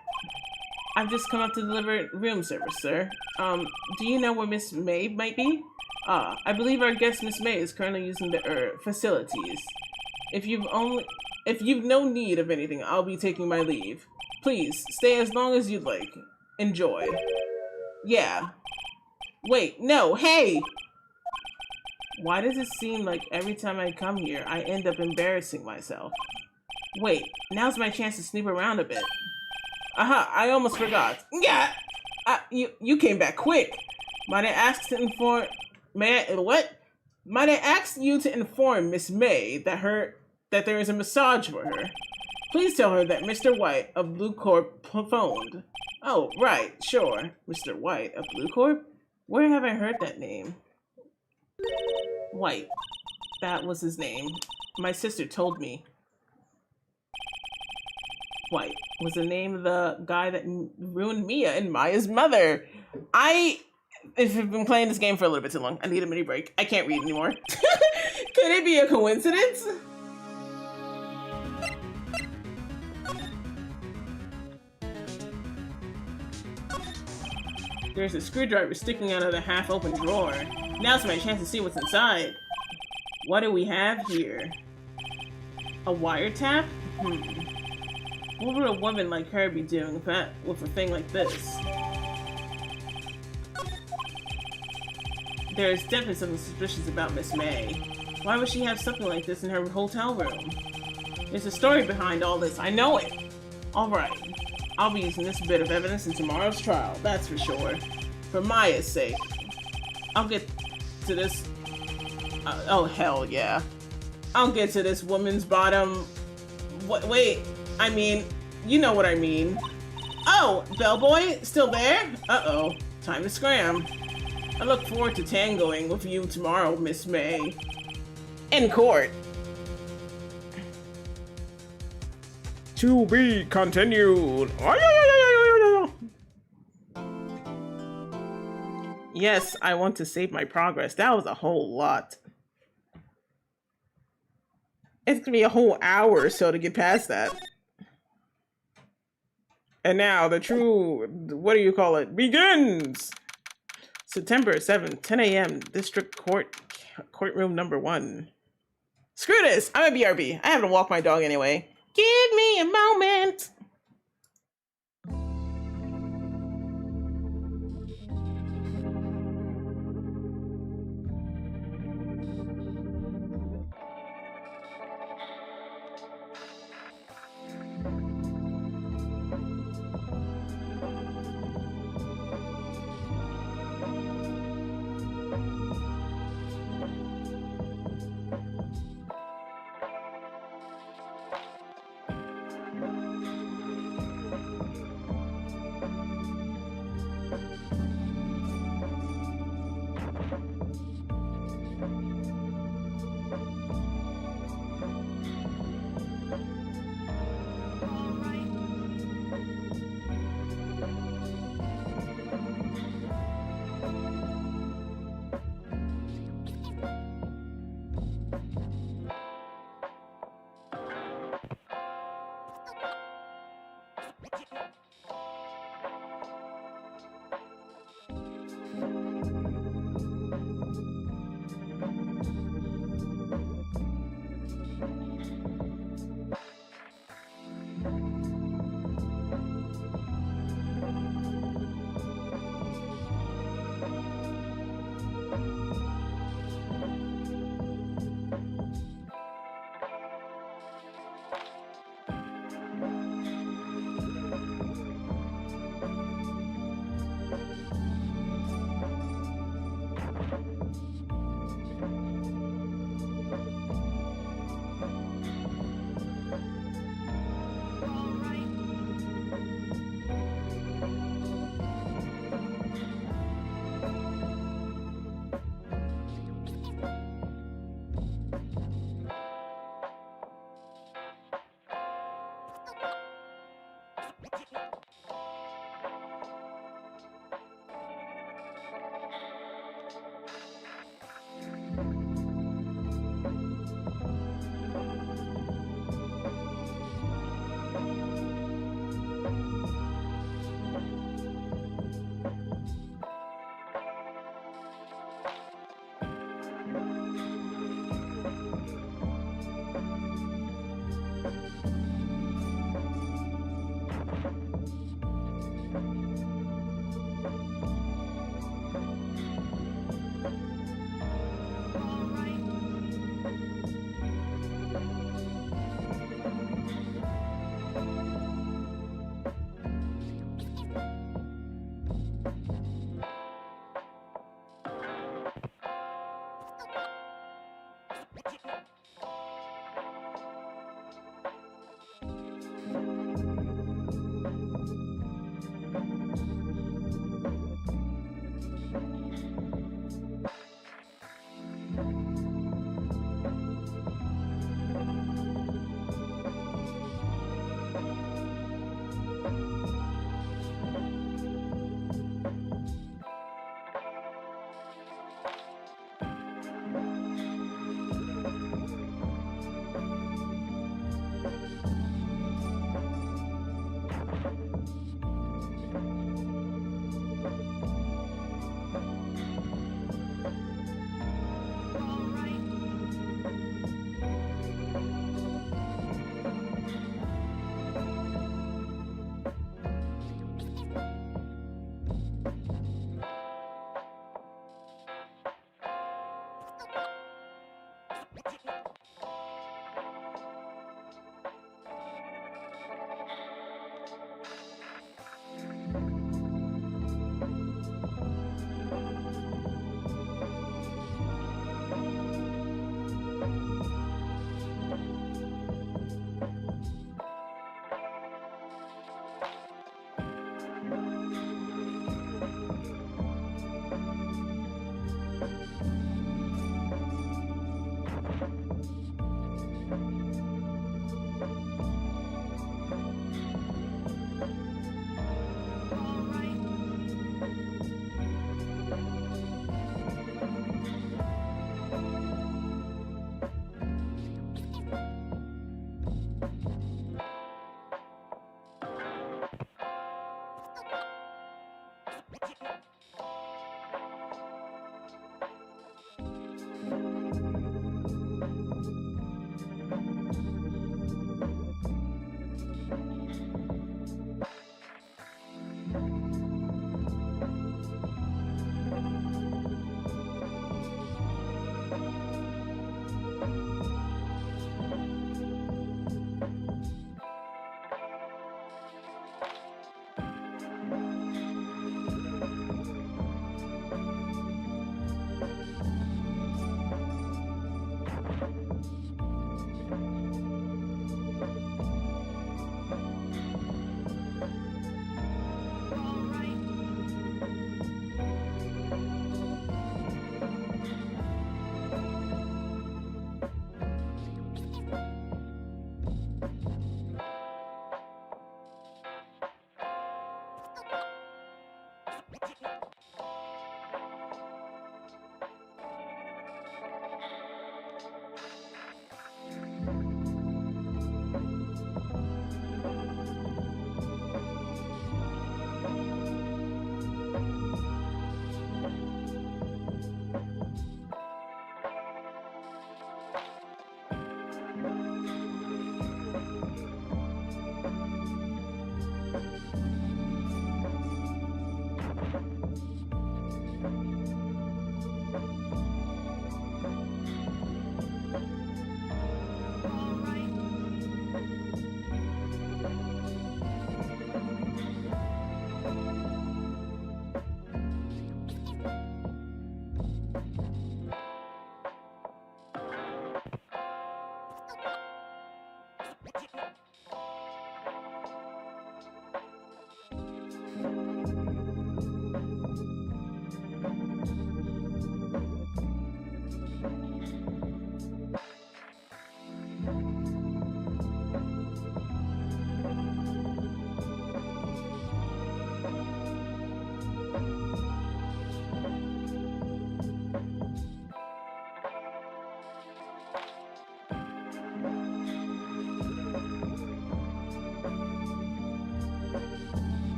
I've just come up to deliver room service, sir. Do you know where Miss May might be? Ah, I believe our guest Miss May is currently using the, facilities. If you've no need of anything, I'll be taking my leave. Please, stay as long as you'd like. Enjoy. Yeah. Wait, no, hey! Why does it seem like every time I come here, I end up embarrassing myself? Wait, now's my chance to snoop around a bit. Aha, I almost forgot. Yeah! You came back quick. Might I ask to inform... Might I ask you to inform Miss May that there is a massage for her? Please tell her that Mr. White of Blue Corp phoned. Oh, right, sure. Mr. White of Blue Corp? Where have I heard that name? White. That was his name. My sister told me. White was the name of the guy that ruined Mia and Maya's mother. If I've been playing this game for a little bit too long, I need a mini break. I can't read anymore. Could it be a coincidence? There's a screwdriver sticking out of the half-open drawer. Now's my chance to see what's inside. What do we have here? A wiretap? What would a woman like her be doing with a thing like this? There's definitely something suspicious about Miss May. Why would she have something like this in her hotel room? There's a story behind all this, I know it! Alright, I'll be using this bit of evidence in tomorrow's trial, that's for sure. For Maya's sake. I'll get to this... oh, hell yeah. I'll get to this woman's bottom... Wait, I mean, you know what I mean. Oh, bellboy, still there? Uh-oh, time to scram. I look forward to tangoing with you tomorrow, Miss May. In court. To be continued. Yes, I want to save my progress. That was a whole lot. It's gonna be a whole hour or so to get past that. And now the true, what do you call it, begins! September 7th, 10 a.m. District Court, courtroom number 1. Screw this! I'm a BRB. I have to walk my dog anyway. Give me a moment!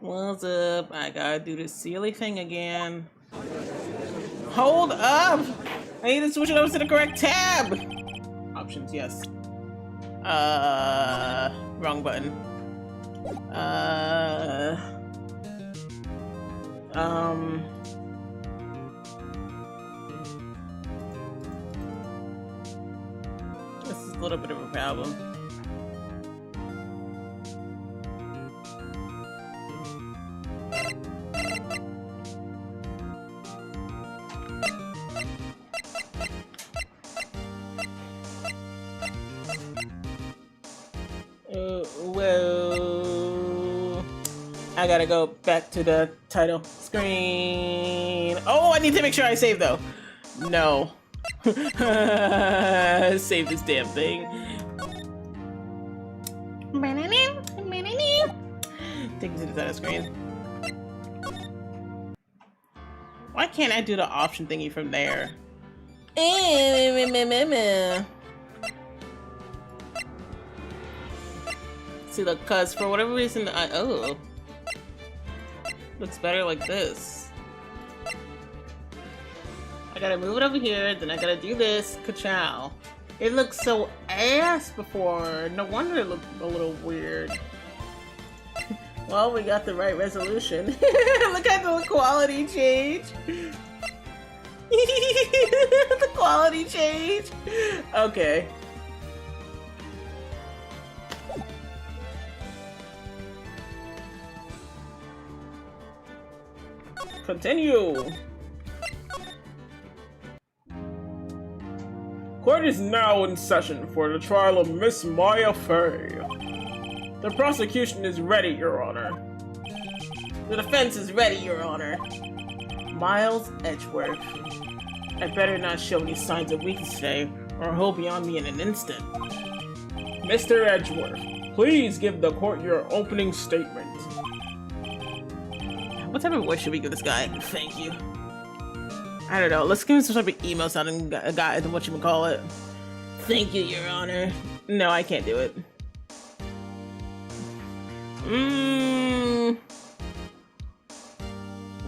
What's up? I gotta do this silly thing again. Hold up! I need to switch it over to the correct tab! Options, yes. Wrong button. This is a little bit of a problem. Whoa. I gotta go back to the title screen. Oh, I need to make sure I save though. No. Save this damn thing. Take it to the title screen. Why can't I do the option thingy from there? See, look, cause for whatever reason, oh, looks better like this. I gotta move it over here, then I gotta do this. Ka-chow. It looked so ass before. No wonder it looked a little weird. Well, we got the right resolution. Look at the quality change. The quality change. Okay. Continue. Court is now in session for the trial of Miss Maya Fey. The prosecution is ready, Your Honor. The defense is ready, Your Honor. Miles Edgeworth. I better not show any signs of weakness today, or he'll be on me in an instant. Mr. Edgeworth, please give the court your opening statement. What type of voice should we give this guy? Thank you. I don't know. Let's give him some type of email sounding guy, whatchamacallit. Thank you, Your Honor. No, I can't do it.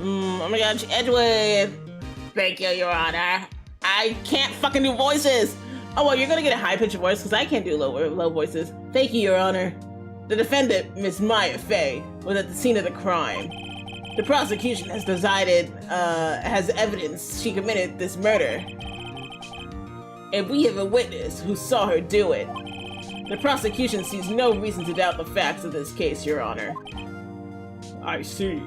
Oh my gosh, Edgeworth. Thank you, Your Honor. I can't fucking do voices. Oh, well, you're gonna get a high-pitched voice because I can't do low voices. Thank you, Your Honor. The defendant, Miss Maya Fey, was at the scene of the crime. The prosecution has decided, has evidence she committed this murder. And we have a witness who saw her do it. The prosecution sees no reason to doubt the facts of this case, Your Honor. I see.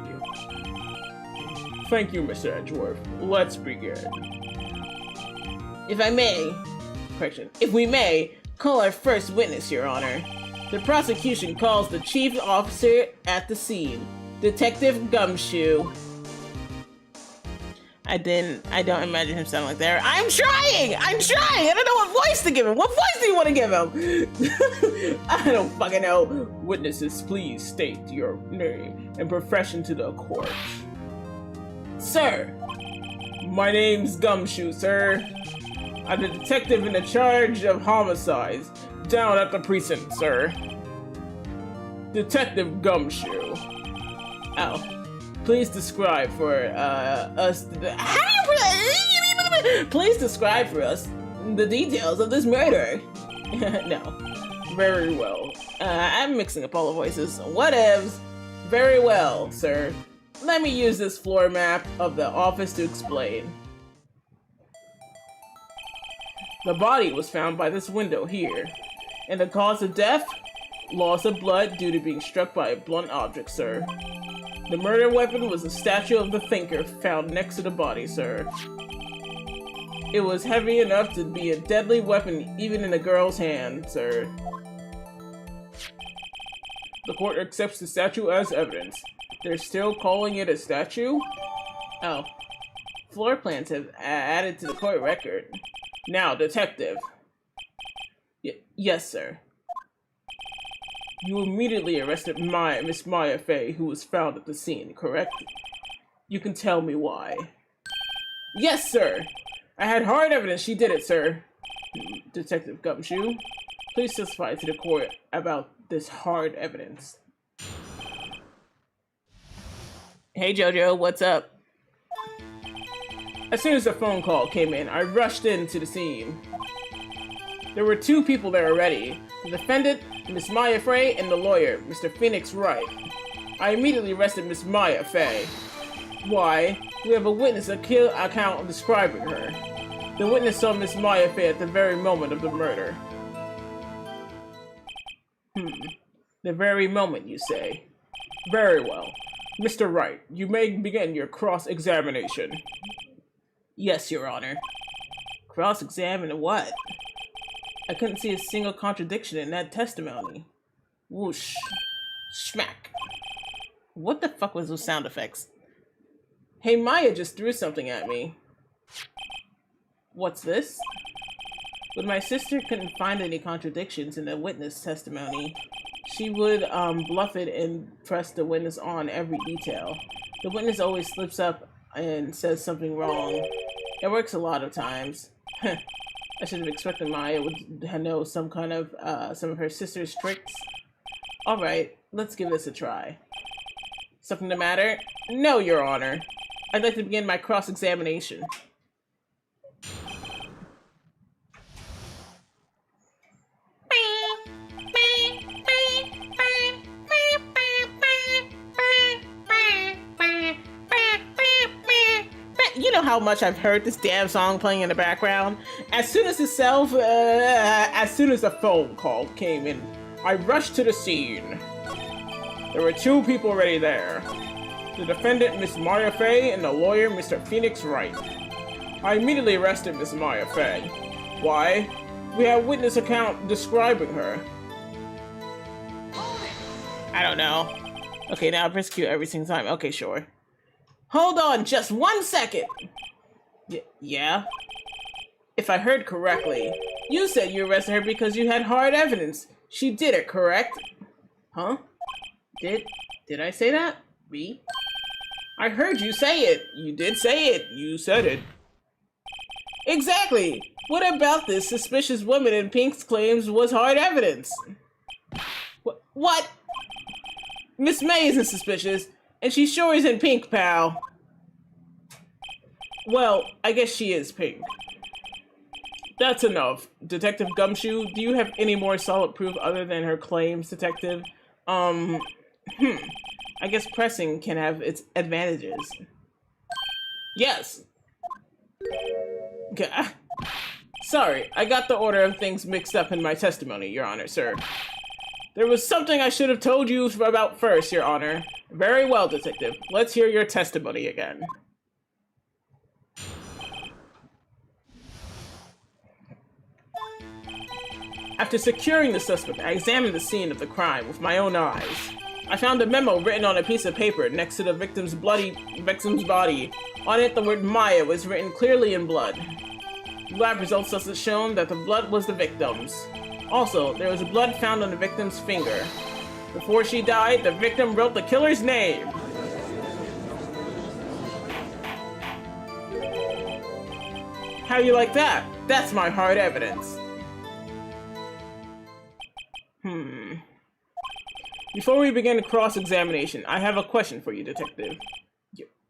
Thank you, Mr. Edgeworth. Let's begin. If we may, call our first witness, Your Honor. The prosecution calls the chief officer at the scene, Detective Gumshoe. I don't imagine him sounding like that. I'm trying! I don't know what voice to give him! What voice do you want to give him? I don't fucking know. Witnesses, please state your name and profession to the court. Sir. My name's Gumshoe, sir. I'm the detective in charge of homicides down at the precinct, sir. Detective Gumshoe. Oh. Please describe for us Please describe for us the details of this murder. No. Very well. I'm mixing up all the voices. Whatevs. Very well, sir. Let me use this floor map of the office to explain. The body was found by this window here. And the cause of death? Loss of blood due to being struck by a blunt object, sir. The murder weapon was a statue of the thinker found next to the body, sir. It was heavy enough to be a deadly weapon even in a girl's hand, sir. The court accepts the statue as evidence. They're still calling it a statue? Oh. Floor plans have added to the court record. Now, detective. Yes, sir. You immediately arrested Miss Maya Fey, who was found at the scene, correct? You can tell me why. Yes, sir! I had hard evidence she did it, sir. Detective Gumshoe, please testify to the court about this hard evidence. Hey Jojo, what's up? As soon as the phone call came in, I rushed into the scene. There were two people there already, the defendant, Miss Maya Frey, and the lawyer, Mr. Phoenix Wright. I immediately arrested Miss Maya Fey. Why? We have a witness account describing her. The witness saw Miss Maya Fey at the very moment of the murder. The very moment, you say? Very well. Mr. Wright, you may begin your cross-examination. Yes, Your Honor. Cross-examine what? I couldn't see a single contradiction in that testimony. Whoosh. Smack. What the fuck was those sound effects? Hey, Maya just threw something at me. What's this? When my sister couldn't find any contradictions in the witness testimony, she would bluff it and press the witness on every detail. The witness always slips up and says something wrong. It works a lot of times. I should have expected Maya would know some of her sister's tricks. Alright, let's give this a try. Something the matter? No, Your Honor. I'd like to begin my cross-examination. You know how much I've heard this damn song playing in the background? As soon as the phone call came in, I rushed to the scene. There were two people already there. The defendant, Miss Maya Fey, and the lawyer, Mr. Phoenix Wright. I immediately arrested Miss Maya Fey. Why? We have witness account describing her. I don't know. Okay, now press Q every single time. Okay, sure. Hold on just 1 second. Yeah? If I heard correctly, you said you arrested her because you had hard evidence. She did it, correct? Huh? Did I say that? Me? I heard you say it. You did say it. You said it. Exactly. What about this suspicious woman in Pink's claims was hard evidence? What? Miss May isn't suspicious, and she sure isn't Pink, pal. Well, I guess she is Pink. That's enough. Detective Gumshoe, do you have any more solid proof other than her claims, Detective? I guess pressing can have its advantages. Yes. Sorry, I got the order of things mixed up in my testimony, Your Honor, sir. There was something I should have told you about first, Your Honor. Very well, Detective. Let's hear your testimony again. After securing the suspect, I examined the scene of the crime with my own eyes. I found a memo written on a piece of paper next to the victim's body. On it, the word Maya was written clearly in blood. Lab results thus have shown that the blood was the victim's. Also, there was blood found on the victim's finger. Before she died, the victim wrote the killer's name. How you like that? That's my hard evidence. Before we begin the cross-examination, I have a question for you, Detective.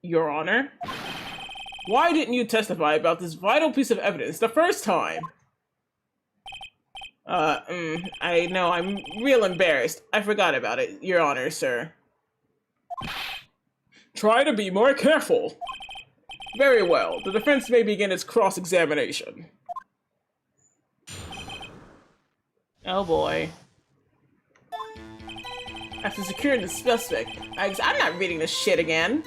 Your Honor? Why didn't you testify about this vital piece of evidence the first time? I know, I'm real embarrassed. I forgot about it, Your Honor, sir. Try to be more careful. Very well, the defense may begin its cross-examination. Oh boy. After securing the suspect, I'm not reading this shit again.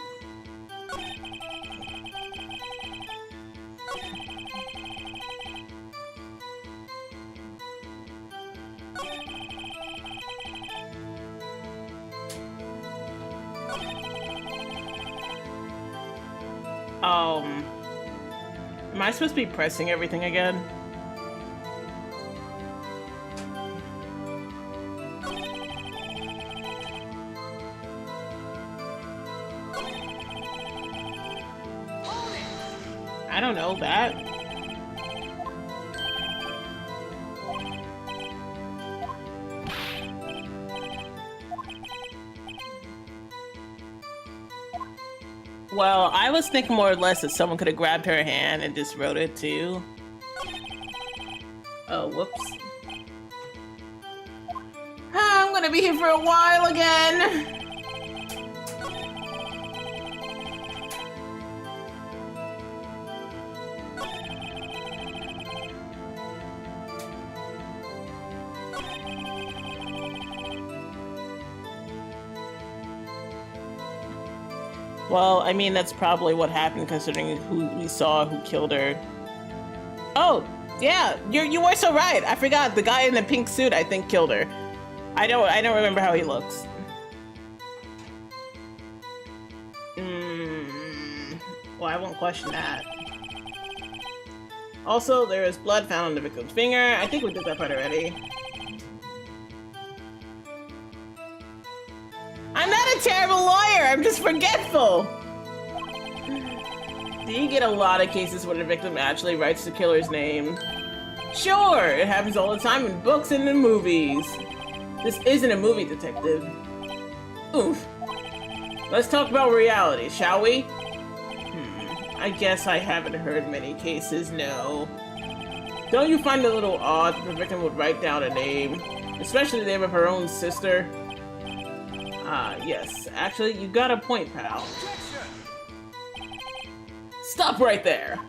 Am I supposed to be pressing everything again? I don't know that. Well, I was thinking more or less that someone could have grabbed her hand and just wrote it too. Oh, whoops. I'm gonna be here for a while again. Well, I mean, that's probably what happened considering who we saw who killed her. Oh, yeah, you were so right. I forgot the guy in the pink suit I think killed her. I don't remember how he looks. Well, I won't question that. Also, there is blood found on the victim's finger. I think we did that part already. I'm not a terrible lawyer, I'm just forgetful! Do you get a lot of cases where the victim actually writes the killer's name? Sure, it happens all the time in books and in movies. This isn't a movie, detective. Oof. Let's talk about reality, shall we? I guess I haven't heard many cases, no. Don't you find it a little odd that the victim would write down a name? Especially the name of her own sister? Yes. Actually, you got a point, pal. Stop right there!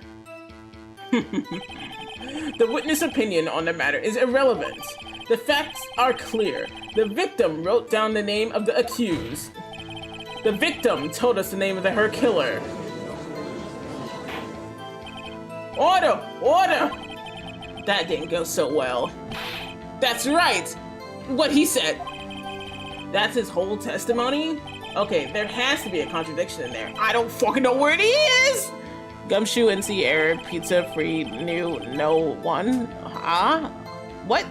The witness opinion on the matter is irrelevant. The facts are clear. The victim wrote down the name of the accused. The victim told us the name of her killer. Order! Order! That didn't go so well. That's right! What he said! That's his whole testimony? Okay, there has to be a contradiction in there. I don't fucking know where it is! Gumshoe NC error, pizza free, new, no one. Huh? What?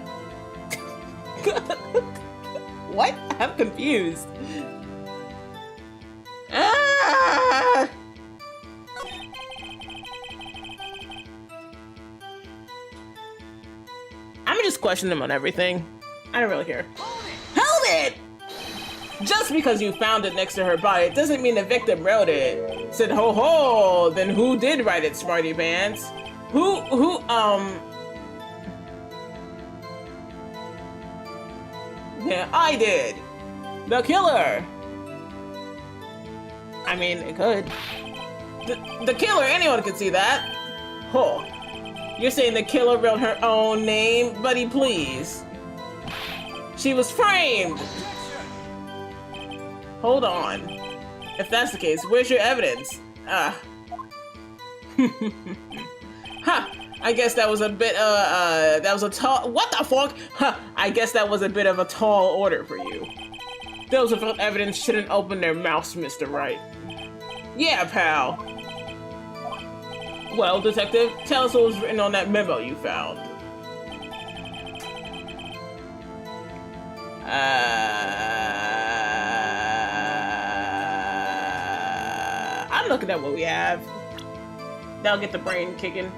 What? I'm confused. Ah! I'm just questioning him on everything. I don't really care. Hold it! Just because you found it next to her body doesn't mean the victim wrote it. Said ho ho, then who did write it, smarty pants? Yeah, I did. The killer. I mean, it could. The killer, anyone could see that. Oh, you're saying the killer wrote her own name? Buddy, please. She was framed. Hold on. If that's the case, where's your evidence? Ha! I guess that was a bit, that was a tall- What the fuck? Huh, I guess that was a bit of a tall order for you. Those without evidence shouldn't open their mouths, Mr. Wright. Yeah, pal. Well, detective, tell us what was written on that memo you found. I'm looking at what we have. That'll get the brain kicking.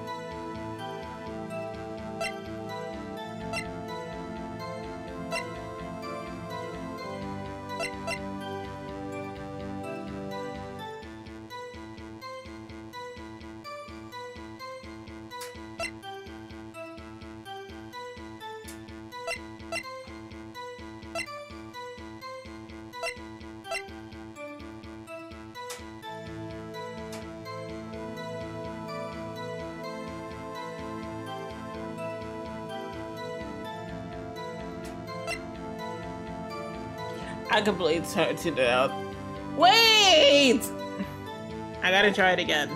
I completely tuned it out. Wait! I gotta try it again.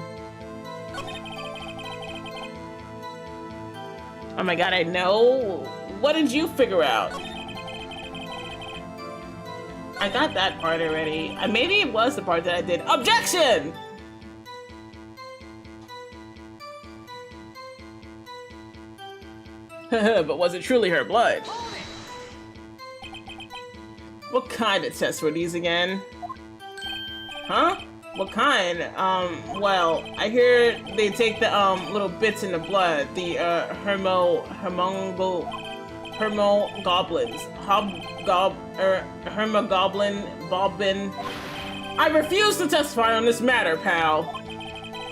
Oh my god, I know. What did you figure out? I got that part already. Maybe it was the part that I did. Objection! But was it truly her blood? What kind of tests were these again? Huh? What kind? Well, I hear they take the, little bits in the blood, the, hermogoblins. Hermogoblin, bobbin. I refuse to testify on this matter, pal.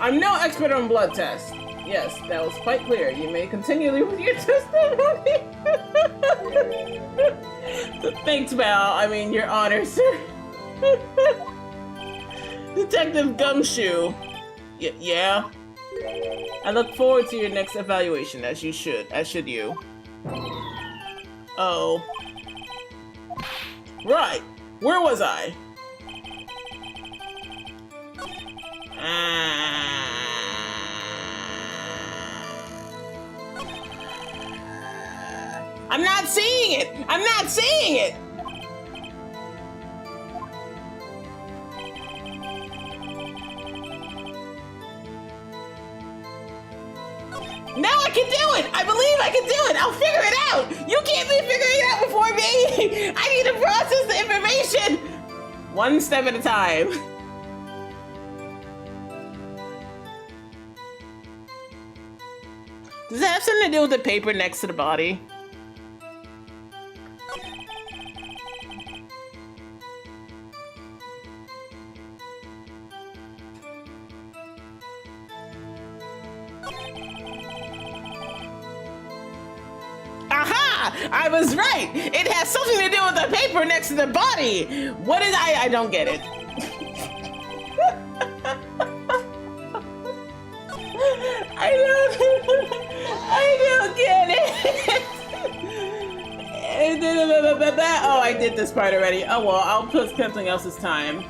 I'm no expert on blood tests. Yes, that was quite clear. You may continue with your testimony. Thanks, pal. I mean, your honor, sir. Detective Gumshoe. Yeah? I look forward to your next evaluation, as should you. Oh. Right. Where was I? I'm not seeing it! I'm not seeing it! Now I can do it! I believe I can do it! I'll figure it out! You can't be figuring it out before me! I need to process the information! One step at a time. Does it have something to do with the paper next to the body? I was right! It has something to do with the paper next to the body! What is I don't get it. I don't get it! Oh, I did this part already. Oh well, I'll put something else this time.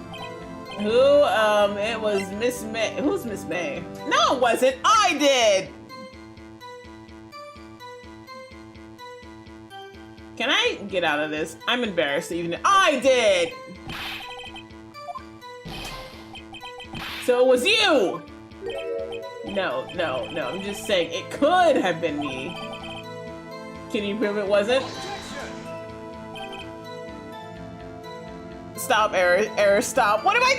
It was Miss May. Who's Miss May? No, it wasn't! I did! Can I get out of this? I'm embarrassed even. I did! So it was you! No. I'm just saying it could have been me. Can you prove it wasn't? Stop, error, stop. What am I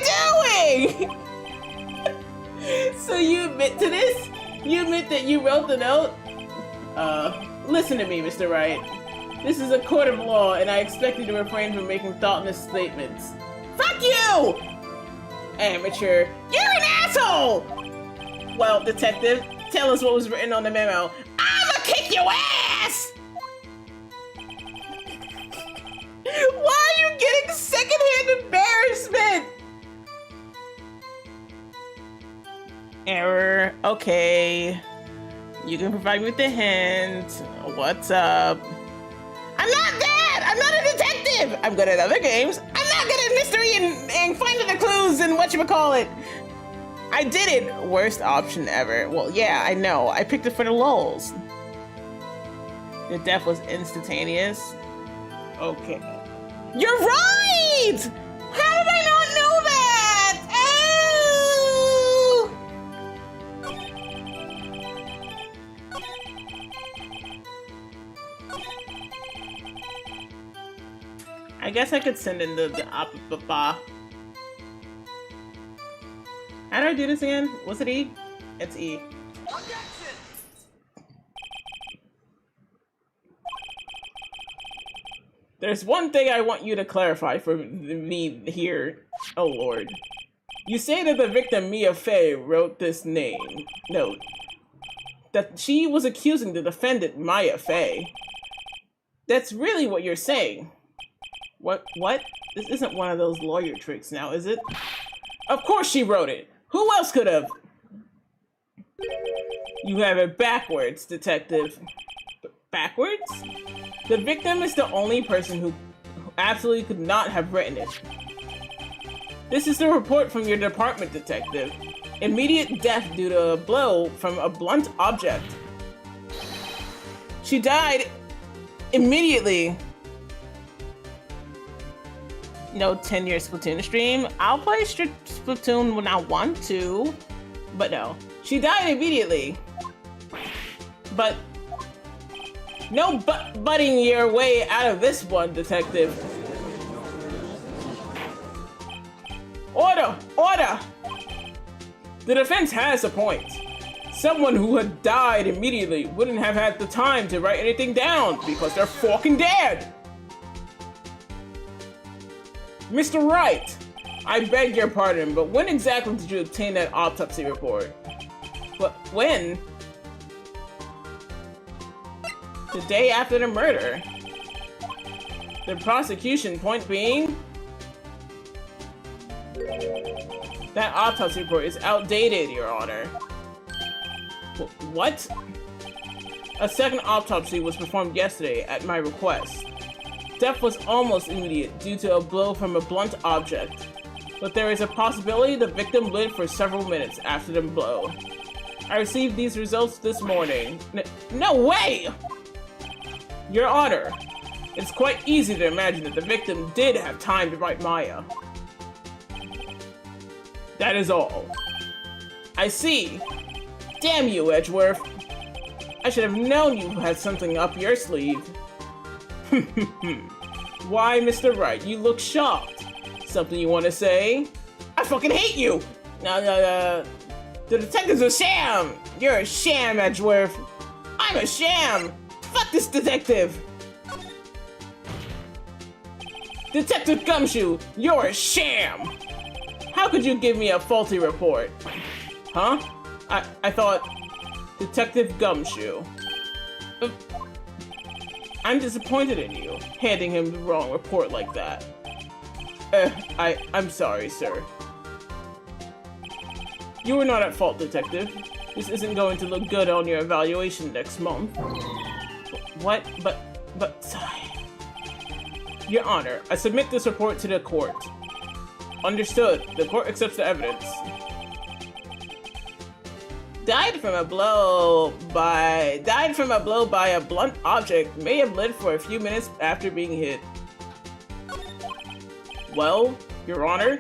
doing? So you admit to this? You admit that you wrote the note? Listen to me, Mr. Wright. This is a court of law, and I expect you to refrain from making thoughtless statements. Fuck you! Amateur. You're an asshole! Well, detective, tell us what was written on the memo. I'ma kick your ass! Why are you getting secondhand embarrassment? Error. Okay. You can provide me with a hint. What's up? I'm not that! I'm not a detective! I'm good at other games. I'm not good at mystery and finding the clues and whatchamacallit. I did it! Worst option ever. Well, yeah, I know. I picked it for the lulz. The death was instantaneous. Okay. You're right! How did I not know that? Oh! I guess I could send in the ba. How do I do this again? Was it E? It's E. There's one thing I want you to clarify for me here. Oh lord. You say that the victim, Mia Fey, wrote this note. That she was accusing the defendant, Maya Fey. That's really what you're saying. What? This isn't one of those lawyer tricks now, is it? Of course she wrote it. Who else could have? You have it backwards, detective. Backwards? The victim is the only person who absolutely could not have written it. This is the report from your department, detective. Immediate death due to a blow from a blunt object. She died immediately. No 10-year Splatoon stream. I'll play Splatoon when I want to, but no. She died immediately. But no butting your way out of this one, detective. Order! Order! The defense has a point. Someone who had died immediately wouldn't have had the time to write anything down because they're fucking dead. Mr. Wright, I beg your pardon, but when exactly did you obtain that autopsy report? What, when? The day after the murder. The prosecution point being... That autopsy report is outdated, Your Honor. What? A second autopsy was performed yesterday at my request. Death was almost immediate due to a blow from a blunt object, but there is a possibility the victim lived for several minutes after the blow. I received these results this morning. No way! Your Honor, it's quite easy to imagine that the victim did have time to write Maya. That is all. I see. Damn you, Edgeworth. I should have known you had something up your sleeve. Why, Mr. Wright, you look shocked. Something you want to say? I fucking hate you! The detective's a sham! You're a sham, Edgeworth. I'm a sham! Fuck this detective! Detective Gumshoe, you're a sham! How could you give me a faulty report? Huh? I thought... Detective Gumshoe. I'm disappointed in you, handing him the wrong report like that. I'm sorry, sir. You were not at fault, Detective. This isn't going to look good on your evaluation next month. What? But... Your Honor, I submit this report to the court. Understood. The court accepts the evidence. Died from a blow by a blunt object. May have lived for a few minutes after being hit. Well, Your Honor,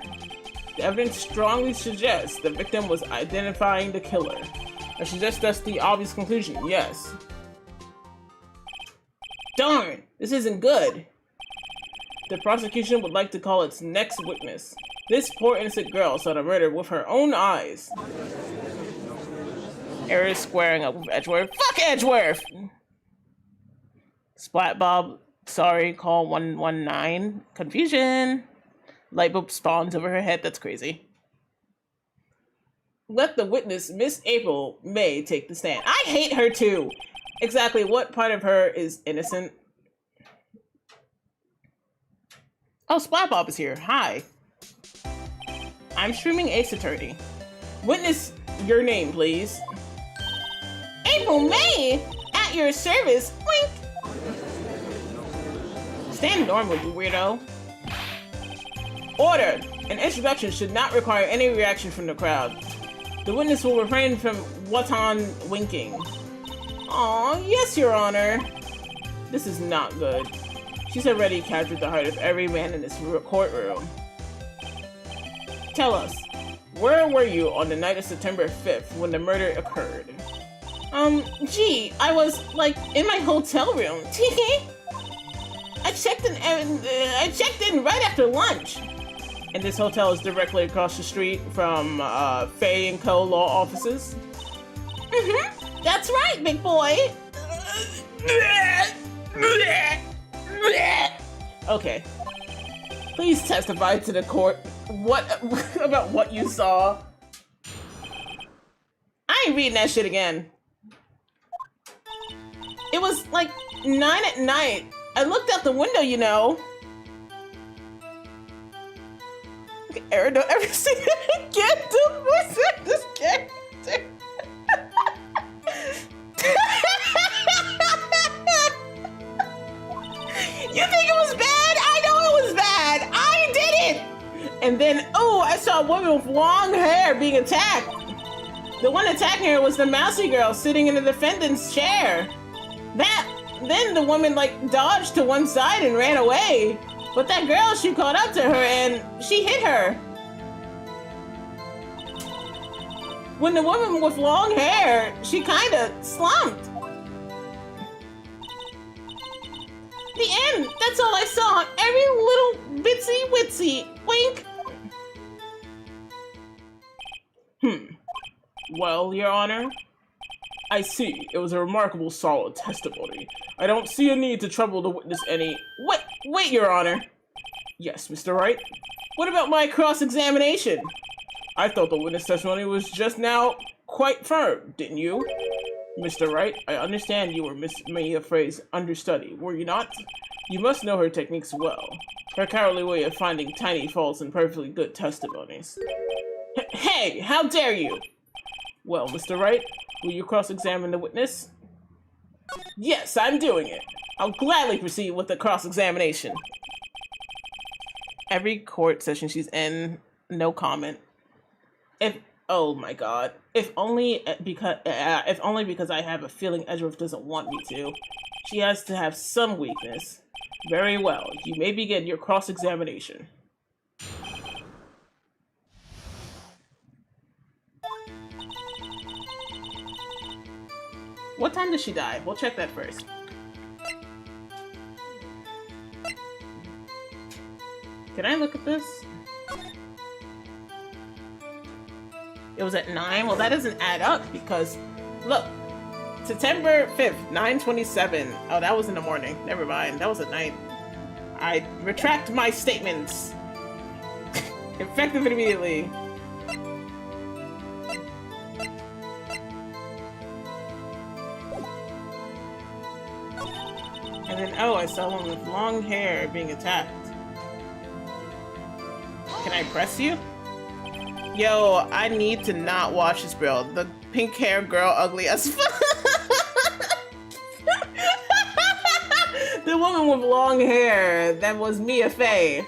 the evidence strongly suggests the victim was identifying the killer. I suggest that's the obvious conclusion, yes. Darn! This isn't good! The prosecution would like to call its next witness. This poor innocent girl saw the murder with her own eyes. Aries squaring up with Edgeworth. Fuck Edgeworth! Splat Bob, sorry, call 119. Confusion. Lightbulb spawns over her head, that's crazy. Let the witness, Miss April May, take the stand. I hate her too! Exactly what part of her is innocent? Oh, Splat Bob is here. Hi. I'm streaming Ace Attorney. Witness, your name, please. April May! At your service! Wink! Stand normally, you weirdo. Order! An introduction should not require any reaction from the crowd. The witness will refrain from whatton winking. Aw, yes, Your Honor. This is not good. She's already captured the heart of every man in this courtroom. Tell us, where were you on the night of September 5th when the murder occurred? Gee, I was, like, in my hotel room. I checked in right after lunch. And this hotel is directly across the street from, Faye & Co. law offices? Mm-hmm, that's right, big boy. Okay. Please testify to the court. What about what you saw? I ain't reading that shit again. It was like 9 at night. I looked out the window, you know. Aaron, don't ever see it again. Don't voice this character. You think it was bad? I know it was bad. I did it. And then, oh, I saw a woman with long hair being attacked. The one attacking her was the mousy girl sitting in the defendant's chair. Then the woman, like, dodged to one side and ran away. But that girl, she caught up to her and she hit her. When the woman with long hair, she kinda slumped. The end! That's all I saw! Every little bitsy witsy! Wink! Well, Your Honor, I see. It was a remarkable solid testimony. I don't see a need to trouble the witness any... Wait, Your Honor! Yes, Mr. Wright? What about my cross-examination? I thought the witness testimony was just now quite firm, didn't you? Mr. Wright, I understand you were Miss Mia Frey's understudy, were you not? You must know her techniques well. Her cowardly way of finding tiny faults in perfectly good testimonies. Hey, how dare you! Well, Mr. Wright, will you cross-examine the witness? Yes, I'm doing it. I'll gladly proceed with the cross-examination. Every court session she's in, no comment. Oh my god. If only because I have a feeling Edgeworth doesn't want me to. She has to have some weakness. Very well. You may begin your cross-examination. What time does she die? We'll check that first. Can I look at this? It was at 9? Well, that doesn't add up because, look, September 5th, 9:27. Oh, that was in the morning. Never mind. That was at night. I retract my statements. Effective immediately. And then, oh, I saw one with long hair being attacked. Can I press you? Yo, I need to not watch this girl. The pink hair girl ugly as fuck. The woman with long hair, that was Mia Fey.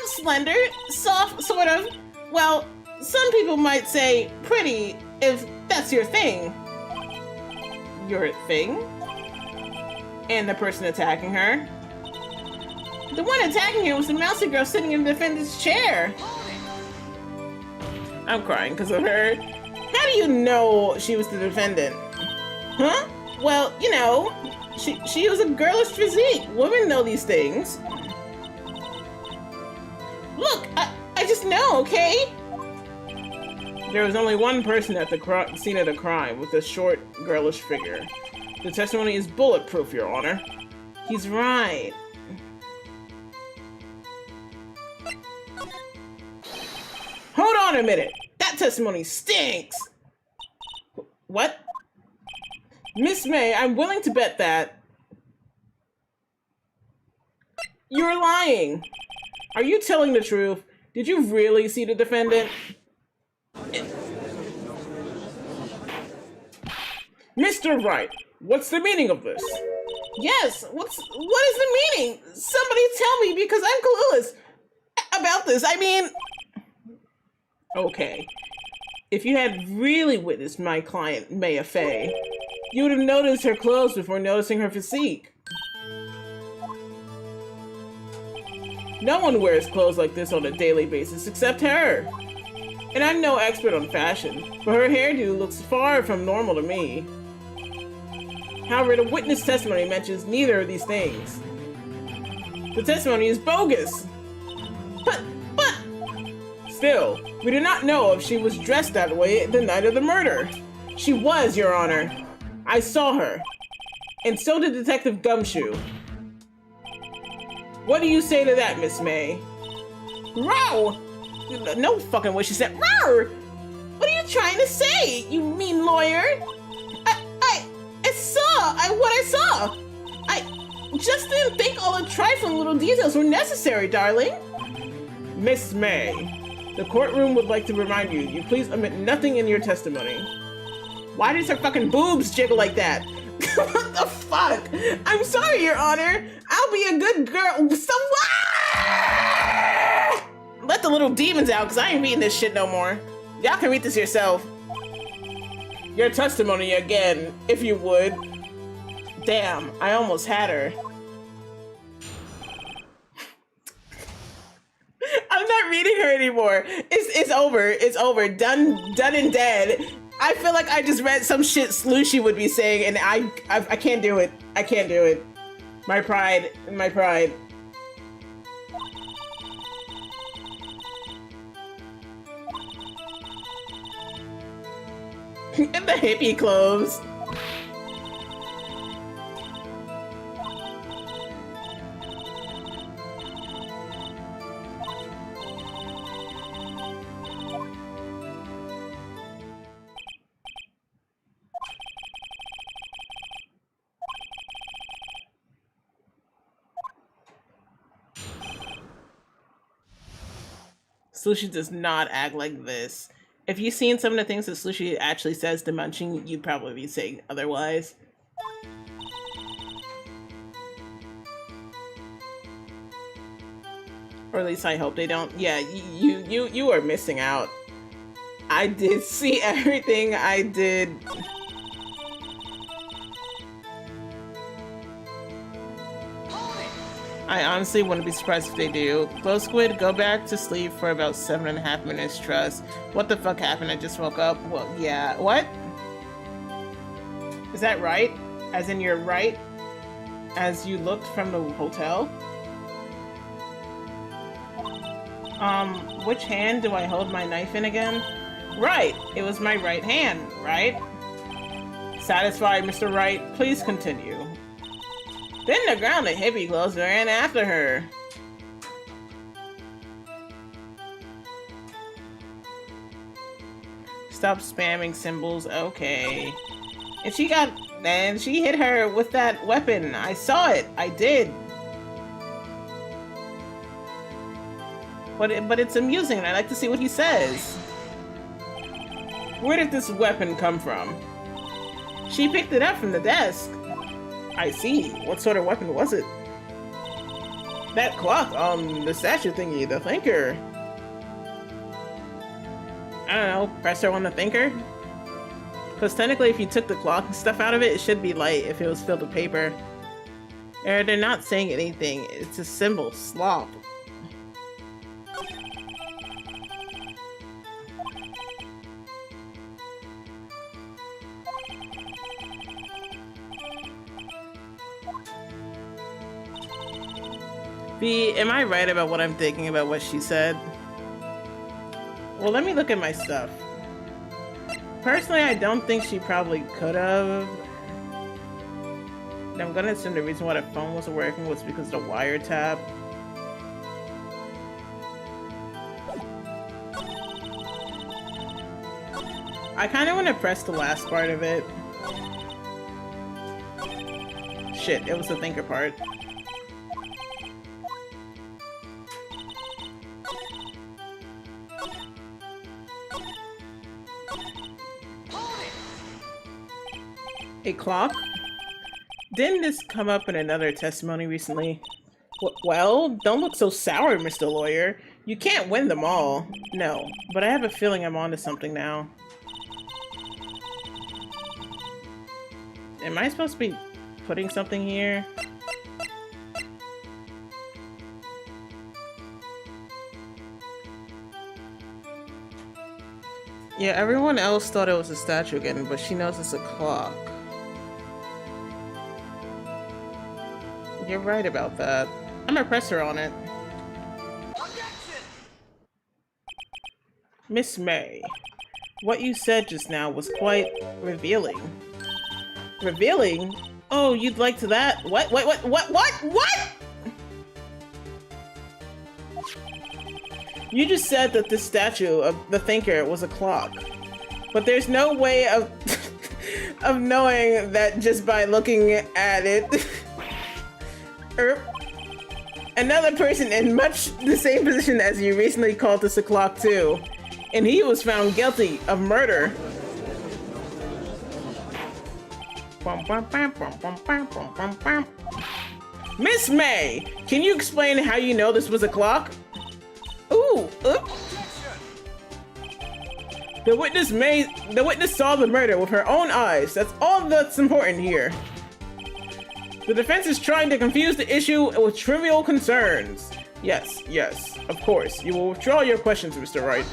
Slender, soft, sort of. Well, some people might say pretty, if that's your thing. Your thing? And the person attacking her? The one attacking her was the mousy girl sitting in the defendant's chair. I'm crying because of her. How do you know she was the defendant? Huh? Well, you know, she was a girlish physique. Women know these things. Look, I just know, okay? There was only one person at the scene of the crime with a short, girlish figure. The testimony is bulletproof, Your Honor. He's right. Hold on a minute. That testimony stinks. What? Miss May, I'm willing to bet that you're lying. Are you telling the truth? Did you really see the defendant? Mr. Wright, what's the meaning of this? Yes, what is the meaning? Somebody tell me because I'm clueless about this. I mean... Okay. If you had really witnessed my client, Maya Fey, you would have noticed her clothes before noticing her physique. No one wears clothes like this on a daily basis except her. And I'm no expert on fashion, but her hairdo looks far from normal to me. However, the witness testimony mentions neither of these things. The testimony is bogus. But... Still, we do not know if she was dressed that way the night of the murder. She was, Your Honor. I saw her. And so did Detective Gumshoe. What do you say to that, Miss May? Row! No fucking way she said row! What are you trying to say, you mean lawyer? I saw what I saw. I just didn't think all the trifling little details were necessary, darling. Miss May. The courtroom would like to remind you, you please omit nothing in your testimony. Why does her fucking boobs jiggle like that? What the fuck? I'm sorry, Your Honor. I'll be a good girl. Let the little demons out, because I ain't reading this shit no more. Y'all can read this yourself. Your testimony again, if you would. Damn, I almost had her. I'm not reading her anymore. It's over. It's over. Done and dead. I feel like I just read some shit Slushy would be saying, and I can't do it. I can't do it. My pride. My pride. In the hippie clothes. Slushy does not act like this. If you've seen some of the things that Slushy actually says to Munching, you'd probably be saying otherwise. Or at least I hope they don't. Yeah, you are missing out. I did see everything. I did. I honestly wouldn't be surprised if they do. Glow Squid, go back to sleep for about 7.5 minutes, trust. What the fuck happened? I just woke up. Well, yeah. What? Is that right? As in you're right? As you looked from the hotel? Which hand do I hold my knife in again? Right! It was my right hand, right? Satisfied, Mr. Wright? Please continue. Then the ground, the hippie clothes ran after her. Stop spamming symbols, okay. And she hit her with that weapon. I saw it, I did. But it's amusing and I like to see what he says. Where did this weapon come from? She picked it up from the desk. I see. What sort of weapon was it? That clock on the statue thingy, the thinker. I don't know, press her on the thinker? Because technically if you took the clock and stuff out of it, it should be light if it was filled with paper. They're not saying anything, it's a symbol, slop. V, am I right about what I'm thinking about what she said? Well, let me look at my stuff. Personally, I don't think she probably could have. I'm gonna assume the reason why the phone wasn't working was because of the wiretap. I kind of want to press the last part of it. Shit, it was the thinker part. A clock? Didn't this come up in another testimony recently? Well, don't look so sour, Mr. Lawyer. You can't win them all. No, but I have a feeling I'm onto something now. Am I supposed to be putting something here? Yeah, everyone else thought it was a statue again, but she knows it's a clock. You're right about that. I'm gonna press her on it. Miss May, what you said just now was quite revealing. Revealing? Oh, you'd like to that? What? You just said that this statue of the thinker was a clock. But there's no way of of knowing that just by looking at it. Another person in much the same position as you recently called this a clock too. And he was found guilty of murder. Miss May, can you explain how you know this was a clock? Ooh, The witness saw the murder with her own eyes. That's all that's important here. The defense is trying to confuse the issue with trivial concerns. Yes, of course. You will withdraw your questions, Mr. Wright.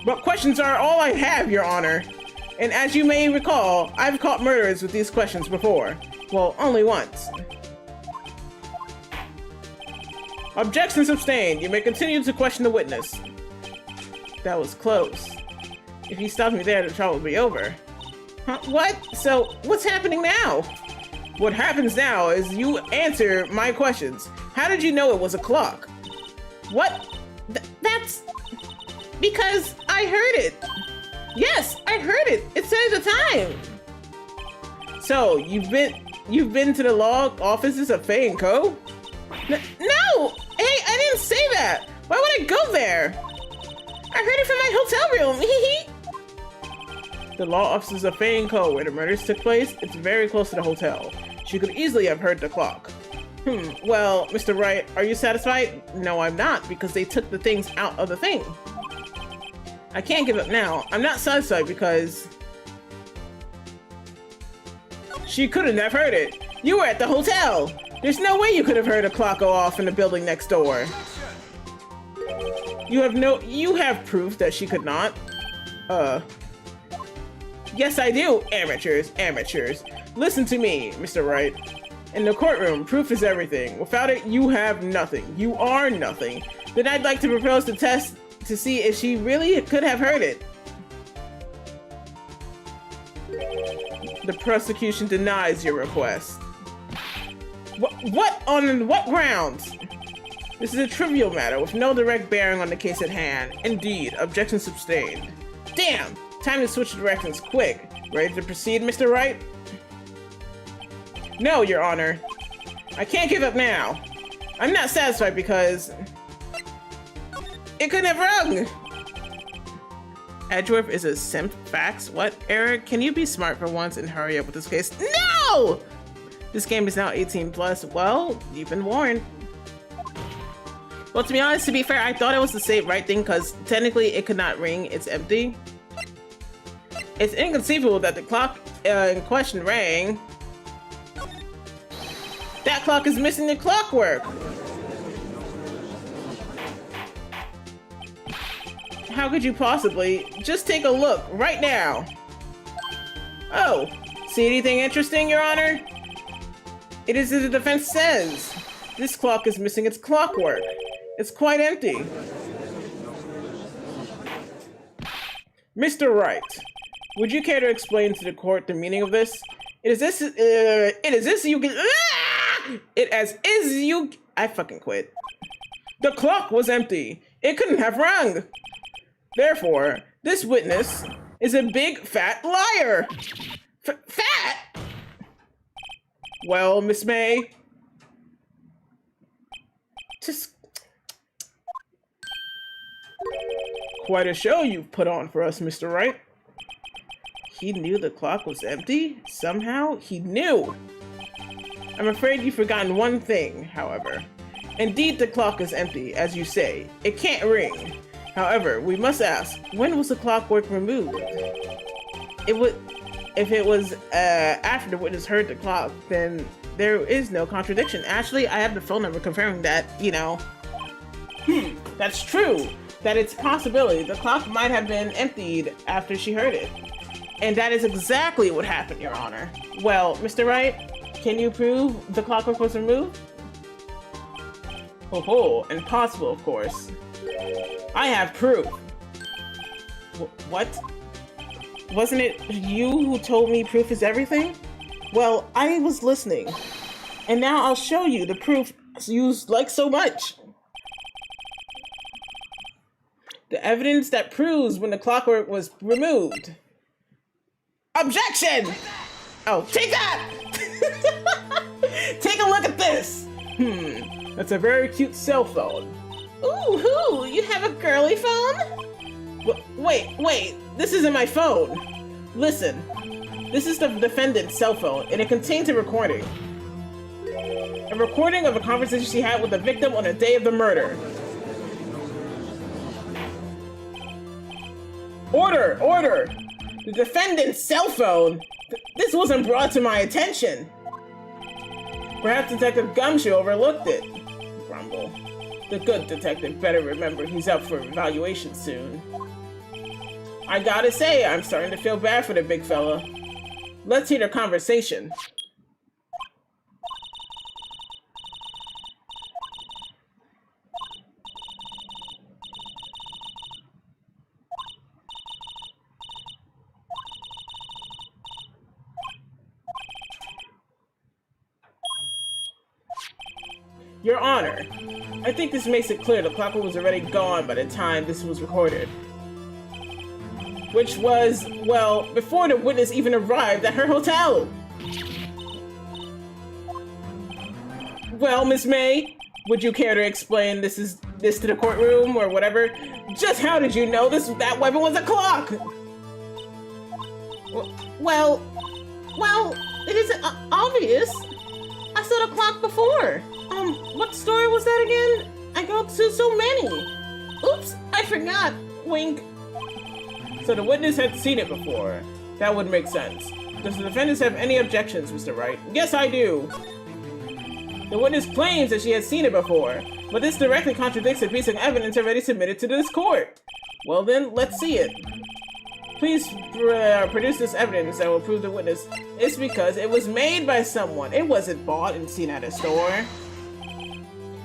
But questions are all I have, Your Honor. And as you may recall, I've caught murderers with these questions before. Well, only once. Objection sustained. You may continue to question the witness. That was close. If you stopped me there, the trial would be over. Huh? What? So, what's happening now? What happens now is you answer my questions. How did you know it was a clock? What? That's... because I heard it. Yes, I heard it. It says the time. So, you've been to the law offices of Faye & Co.? No! Hey, I didn't say that. Why would I go there? I heard it from my hotel room. The law offices of Fane Code where the murders took place. It's very close to the hotel. She could easily have heard the clock. Well, Mr. Wright, are you satisfied? No, I'm not, because they took the things out of the thing. I can't give up now. I'm not satisfied because... She couldn't have heard it. You were at the hotel. There's no way you could have heard a clock go off in the building next door. You have proof that she could not. Yes, I do. Amateurs. Listen to me, Mr. Wright. In the courtroom, proof is everything. Without it, you have nothing. You are nothing. Then I'd like to propose the test to see if she really could have heard it. The prosecution denies your request. What? On what grounds? This is a trivial matter with no direct bearing on the case at hand. Indeed, objection sustained. Damn! Time to switch directions quick. Ready to proceed, Mr. Wright? No, Your Honor. I can't give up now. I'm not satisfied because... it couldn't have rung! Edgeworth is a simp. Facts? What? Eric, can you be smart for once and hurry up with this case? No! This game is now 18 plus. Well, you've been warned. Well, to be honest, to be fair, I thought it was the same right thing because technically it could not ring. It's empty. It's inconceivable that the clock in question rang. That clock is missing the clockwork. How could you possibly? Just take a look right now. Oh, see anything interesting, Your Honor? It is as the defense says. This clock is missing its clockwork. It's quite empty. Mr. Wright, would you care to explain to the court the meaning of this? I fucking quit. The clock was empty. It couldn't have rung. Therefore, this witness is a big fat liar. Fat? Well, Miss May. Just... Quite a show you've put on for us, Mr. Wright. He knew the clock was empty? Somehow, he knew. I'm afraid you've forgotten one thing, however. Indeed, the clock is empty, as you say. It can't ring. However, we must ask, when was the clockwork removed? If it was after the witness heard the clock, then there is no contradiction. Actually, I have the phone number confirming that, you know. That's true. That it's a possibility. The clock might have been emptied after she heard it. And that is exactly what happened, Your Honor. Well, Mr. Wright, can you prove the clockwork was removed? Oh, impossible, of course. I have proof. What? Wasn't it you who told me proof is everything? Well, I was listening. And now I'll show you the proof you like so much. The evidence that proves when the clockwork was removed. Objection! Oh, take that! Take a look at this! That's a very cute cell phone. Ooh, you have a girly phone? Wait, this isn't my phone. Listen, this is the defendant's cell phone, and it contains a recording. A recording of a conversation she had with the victim on the day of the murder. Order! The defendant's cell phone? This wasn't brought to my attention. Perhaps Detective Gumshoe overlooked it. Grumble. The good detective better remember he's up for evaluation soon. I gotta say, I'm starting to feel bad for the big fella. Let's hear their conversation. Your Honor, I think this makes it clear the clockwork was already gone by the time this was recorded. Which was, well, before the witness even arrived at her hotel. Well, Miss May, Would you care to explain this to the courtroom or whatever? Just how did you know that weapon was a clock? Well, it isn't obvious. I saw the clock before. What story was that again? I go to so many. Oops, I forgot. Wink. So the witness had seen it before. That would make sense. Does the defendant have any objections, Mr. Wright? Yes, I do. The witness claims that she has seen it before, but this directly contradicts a piece of evidence already submitted to this court. Well then, let's see it. Please produce this evidence that will prove the witness is because it was made by someone. It wasn't bought and seen at a store.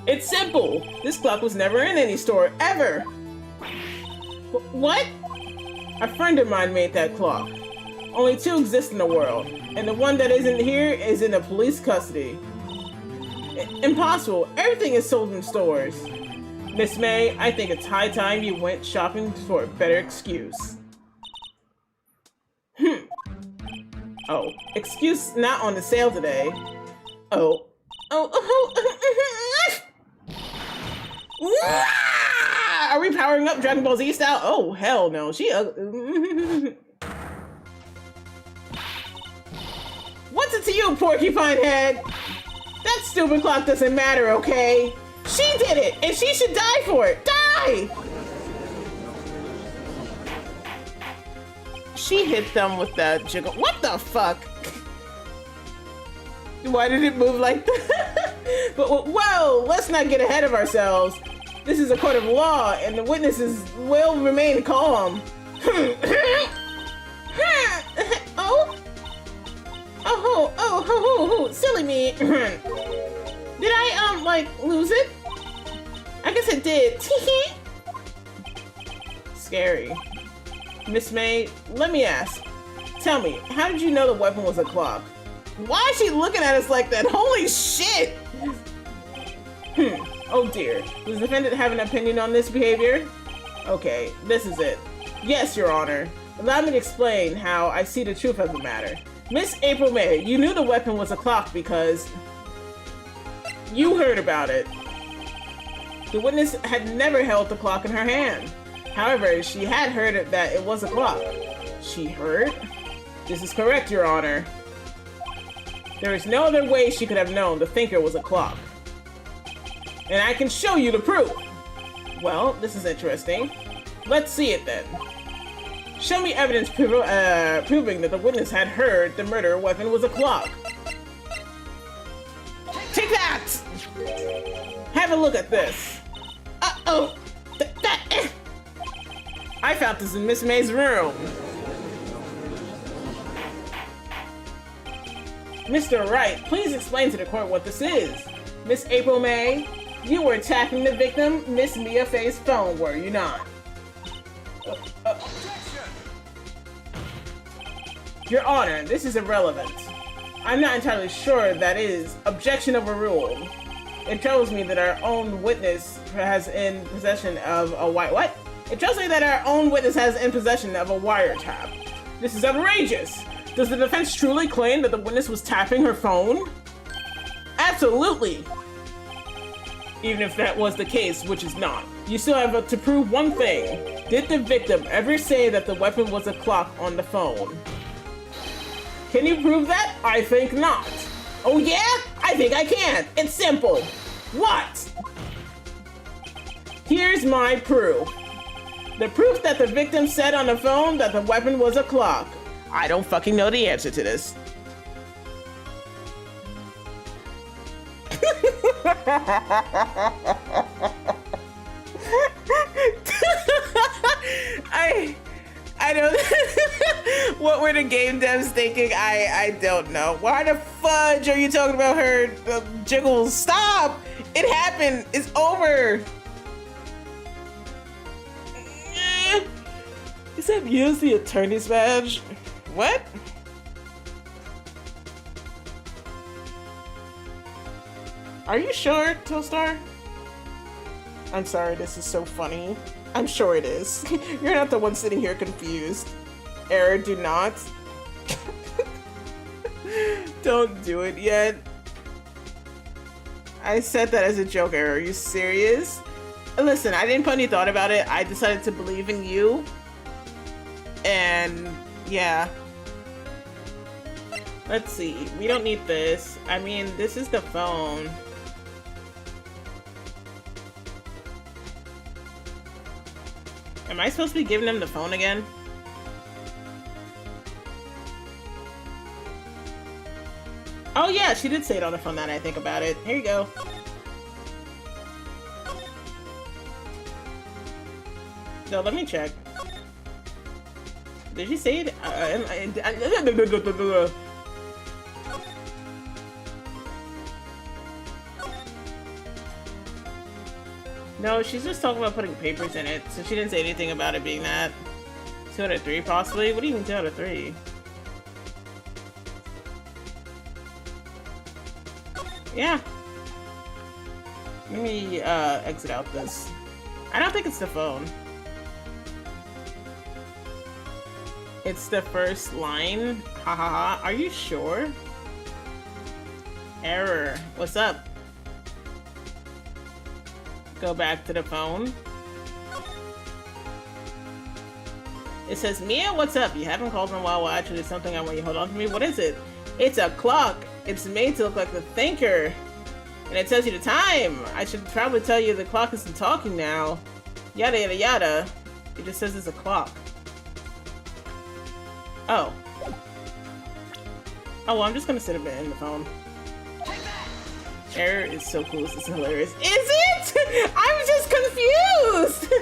It's simple. This clock was never in any store, ever. What? A friend of mine made that clock. Only two exist in the world, and the one that isn't here is in the police custody. Impossible. Everything is sold in stores. Miss May, I think it's high time you went shopping for a better excuse. Oh, excuse not on the sale today. Oh. Are we powering up Dragon Ball Z style? Oh, hell no. What's it to you, porcupine head? That stupid clock doesn't matter, okay? She did it, and she should die for it. Die! She hit them with that jiggle. What the fuck? Why did it move like that? But, whoa, let's not get ahead of ourselves. This is a court of law, and the witnesses will remain calm. Oh, silly me. Did I, lose it? I guess I did. Scary. Miss May, let me ask. Tell me, how did you know the weapon was a clock? Why is she looking at us like that? Holy shit! Oh dear. Does the defendant have an opinion on this behavior? Okay, this is it. Yes, Your Honor. Allow me to explain how I see the truth of the matter. Miss April May, you knew the weapon was a clock because you heard about it. The witness had never held the clock in her hand. However, she had heard that it was a clock. She heard? This is correct, Your Honor. There is no other way she could have known the thinker was a clock. And I can show you the proof. Well, this is interesting. Let's see it then. Show me evidence proving that the witness had heard the murder weapon was a clock. Take that! Have a look at this. Uh-oh. I found this in Miss May's room. Mr. Wright, please explain to the court what this is. Miss April May, you were attacking the victim, Miss Mia Faye's phone, were you not? Your Honor, this is irrelevant. I'm not entirely sure that is. Objection overruled. It tells me that our own witness has in possession of a what? It tells me that our own witness has in possession of a wiretap. This is outrageous. Does the defense truly claim that the witness was tapping her phone? Absolutely. Even if that was the case, which is not. You still have to prove one thing. Did the victim ever say that the weapon was a clock on the phone? Can you prove that? I think not. Oh yeah? I think I can. It's simple. What? Here's my proof. The proof that the victim said on the phone that the weapon was a clock. I don't fucking know the answer to this. I don't. What were the game devs thinking? I don't know. Why the fudge are you talking about her jiggles? Stop! It happened. It's over. He said use the attorney's badge. What? Are you sure, Toastar? I'm sorry, this is so funny. I'm sure it is. You're not the one sitting here confused. Error, do not. Don't do it yet. I said that as a joke, Error. Are you serious? Listen, I didn't put any thought about it. I decided to believe in you. And yeah. Let's see. We don't need this. I mean, this is the phone. Am I supposed to be giving him the phone again? Oh yeah, she did say it on the phone now that I think about it. Here you go. So let me check. Did she say it? No, she's just talking about putting papers in it, so she didn't say anything about it being that. 2 out of 3 possibly? What do you mean 2 out of 3? Yeah. Let me exit out this. I don't think it's the phone. It's the first line. Ha ha ha. Are you sure? Error. What's up? Go back to the phone. It says, Mia, what's up? You haven't called in a while. Well, actually, there's something I want you to hold on to me. What is it? It's a clock. It's made to look like the thinker. And it tells you the time. I should probably tell you the clock isn't talking now. Yada, yada, yada. It just says it's a clock. Oh. Oh, well, I'm just gonna sit a bit in the phone. Error is so cool. This is hilarious. Is it? I'm just confused.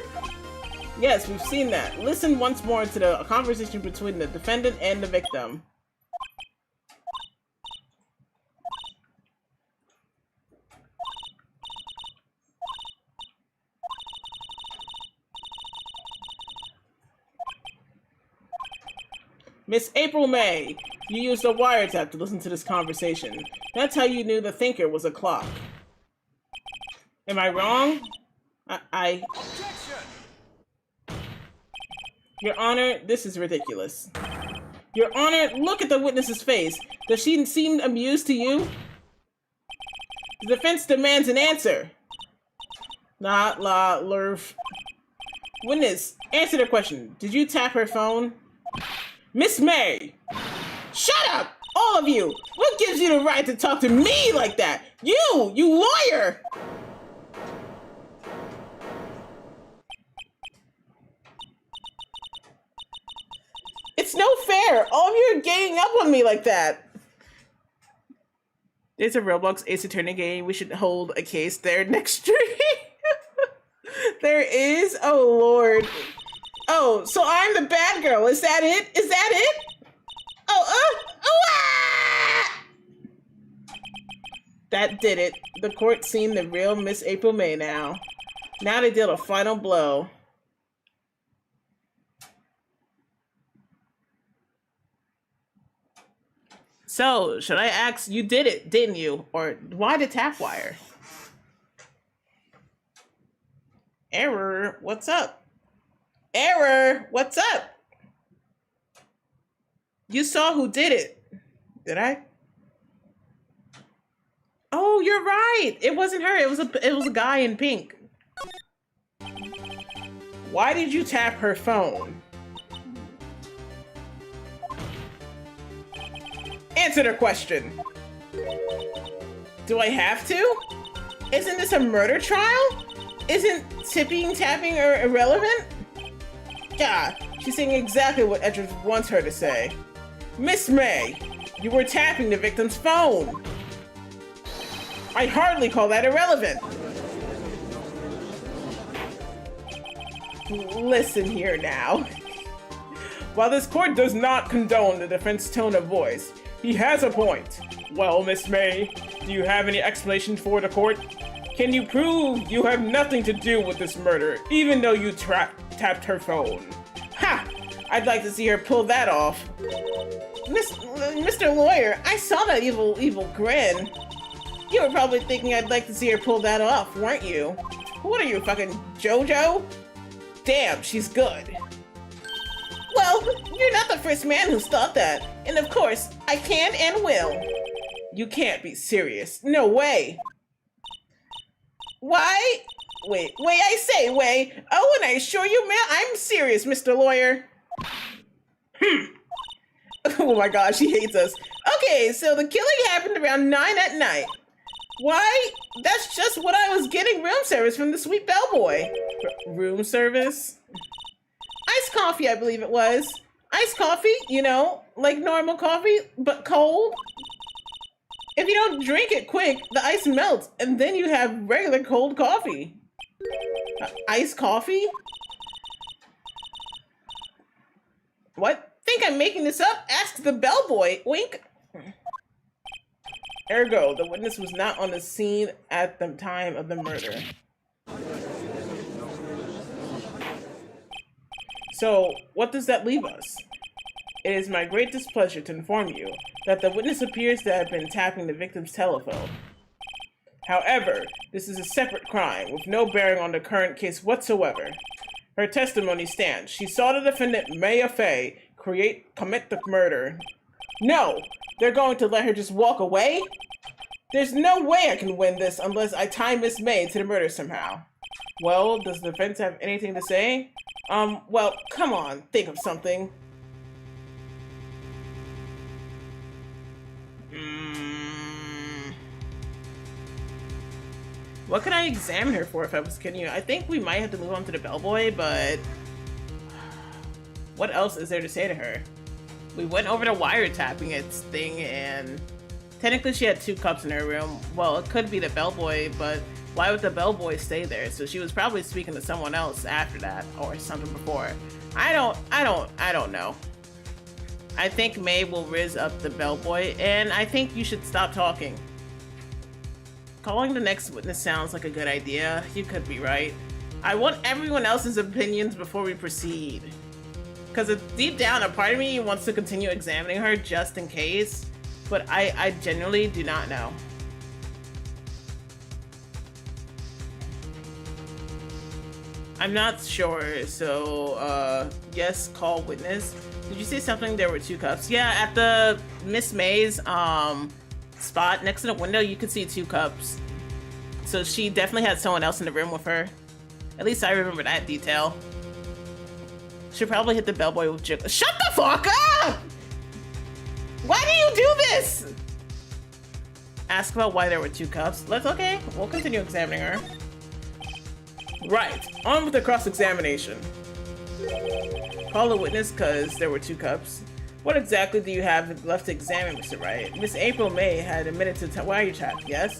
Yes, we've seen that. Listen once more to the conversation between the defendant and the victim. Miss April May, you used a wiretap to listen to this conversation. That's how you knew the thinker was a clock. Am I wrong? I... Your Honor, this is ridiculous. Your Honor, look at the witness's face. Does she seem amused to you? The defense demands an answer. Nah, la, lurf. Witness, answer the question. Did you tap her phone? Miss May! Shut up! All of you! What gives you the right to talk to me like that? You lawyer! It's no fair! All of you are ganging up on me like that! There's a Roblox Ace Attorney game. We should hold a case there next stream. There is? Oh, Lord. Oh, so I'm the bad girl. Is that it? Is that it? Oh, ah! That did it. The court's seen the real Miss April May now. Now they deal a final blow. So, should I ask, you did it, didn't you? Or why the tap wire? Error, what's up? Error, what's up? You saw who did it. Did I? Oh, you're right. It wasn't her. It was a guy in pink. Why did you tap her phone? Answer the question. Do I have to? Isn't this a murder trial? Isn't tapping irrelevant? Yeah, she's saying exactly what Edwards wants her to say. Miss May, you were tapping the victim's phone. I'd hardly call that irrelevant. Listen here now. While this court does not condone the defense's tone of voice, he has a point. Well, Miss May, do you have any explanation for the court? Can you prove you have nothing to do with this murder, even though you tapped her phone? Ha! I'd like to see her pull that off. Mr. Lawyer, I saw that evil grin. You were probably thinking I'd like to see her pull that off, weren't you? What are you, fucking JoJo? Damn, she's good. Well, you're not the first man who's thought that. And of course, I can and will. You can't be serious. No way. Why? Wait, I say, wait. Oh, and I assure you, man, I'm serious, Mr. Lawyer. Oh my gosh, he hates us. Okay, so the killing happened around 9 at night. Why? That's just what I was getting room service from the sweet bellboy. Room service? Iced coffee, I believe it was. Iced coffee, you know, like normal coffee, but cold. If you don't drink it quick, the ice melts, and then you have regular cold coffee. Iced coffee? What? Think I'm making this up? Ask the bellboy. Wink. Ergo, the witness was not on the scene at the time of the murder. So, what does that leave us? It is my great displeasure to inform you that the witness appears to have been tapping the victim's telephone. However, this is a separate crime with no bearing on the current case whatsoever. Her testimony stands. She saw the defendant, Maya Fey, commit the murder. No! They're going to let her just walk away? There's no way I can win this unless I tie Miss May to the murder somehow. Well, does the defense have anything to say? Well, come on, think of something. What could I examine her for if I was kidding you? I think we might have to move on to the bellboy, but what else is there to say to her? We went over the wiretapping its thing, and technically she had 2 cups in her room. Well, it could be the bellboy, but why would the bellboy stay there? So she was probably speaking to someone else after that, or something before. I don't know. I think May will riz up the bellboy, and I think you should stop talking. Calling the next witness sounds like a good idea. You could be right. I want everyone else's opinions before we proceed. Because deep down, a part of me wants to continue examining her just in case, but I genuinely do not know. I'm not sure, so yes, call witness. Did you say something? There were 2 cups? Yeah, at the Miss May's spot next to the window, you could see 2 cups. So she definitely had someone else in the room with her. At least I remember that detail. She probably hit the bellboy with jig. Shut the fuck up! Why do you do this? Ask about why there were 2 cups. Okay, we'll continue examining her. Right, on with the cross-examination. Call the witness because there were 2 cups. What exactly do you have left to examine, Mr. Wright? Miss April May had admitted to wiretap, yes?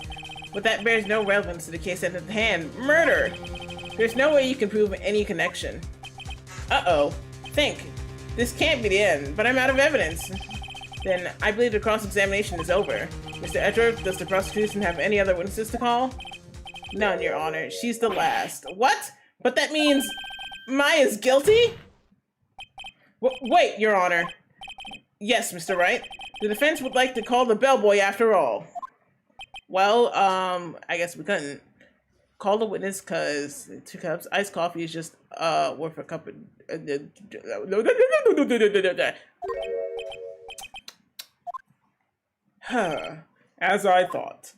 But that bears no relevance to the case at hand. Murder! There's no way you can prove any connection. Uh-oh. Think. This can't be the end, but I'm out of evidence. Then I believe the cross-examination is over. Mr. Edgeworth, does the prosecution have any other witnesses to call? None, Your Honor. She's the last. What? But that means Maya's guilty? Wait, Your Honor. Yes, Mr. Wright. The defense would like to call the bellboy after all. Well, I guess we couldn't. Call the witness because 2 cups. Iced coffee is just worth a cup of... As I thought.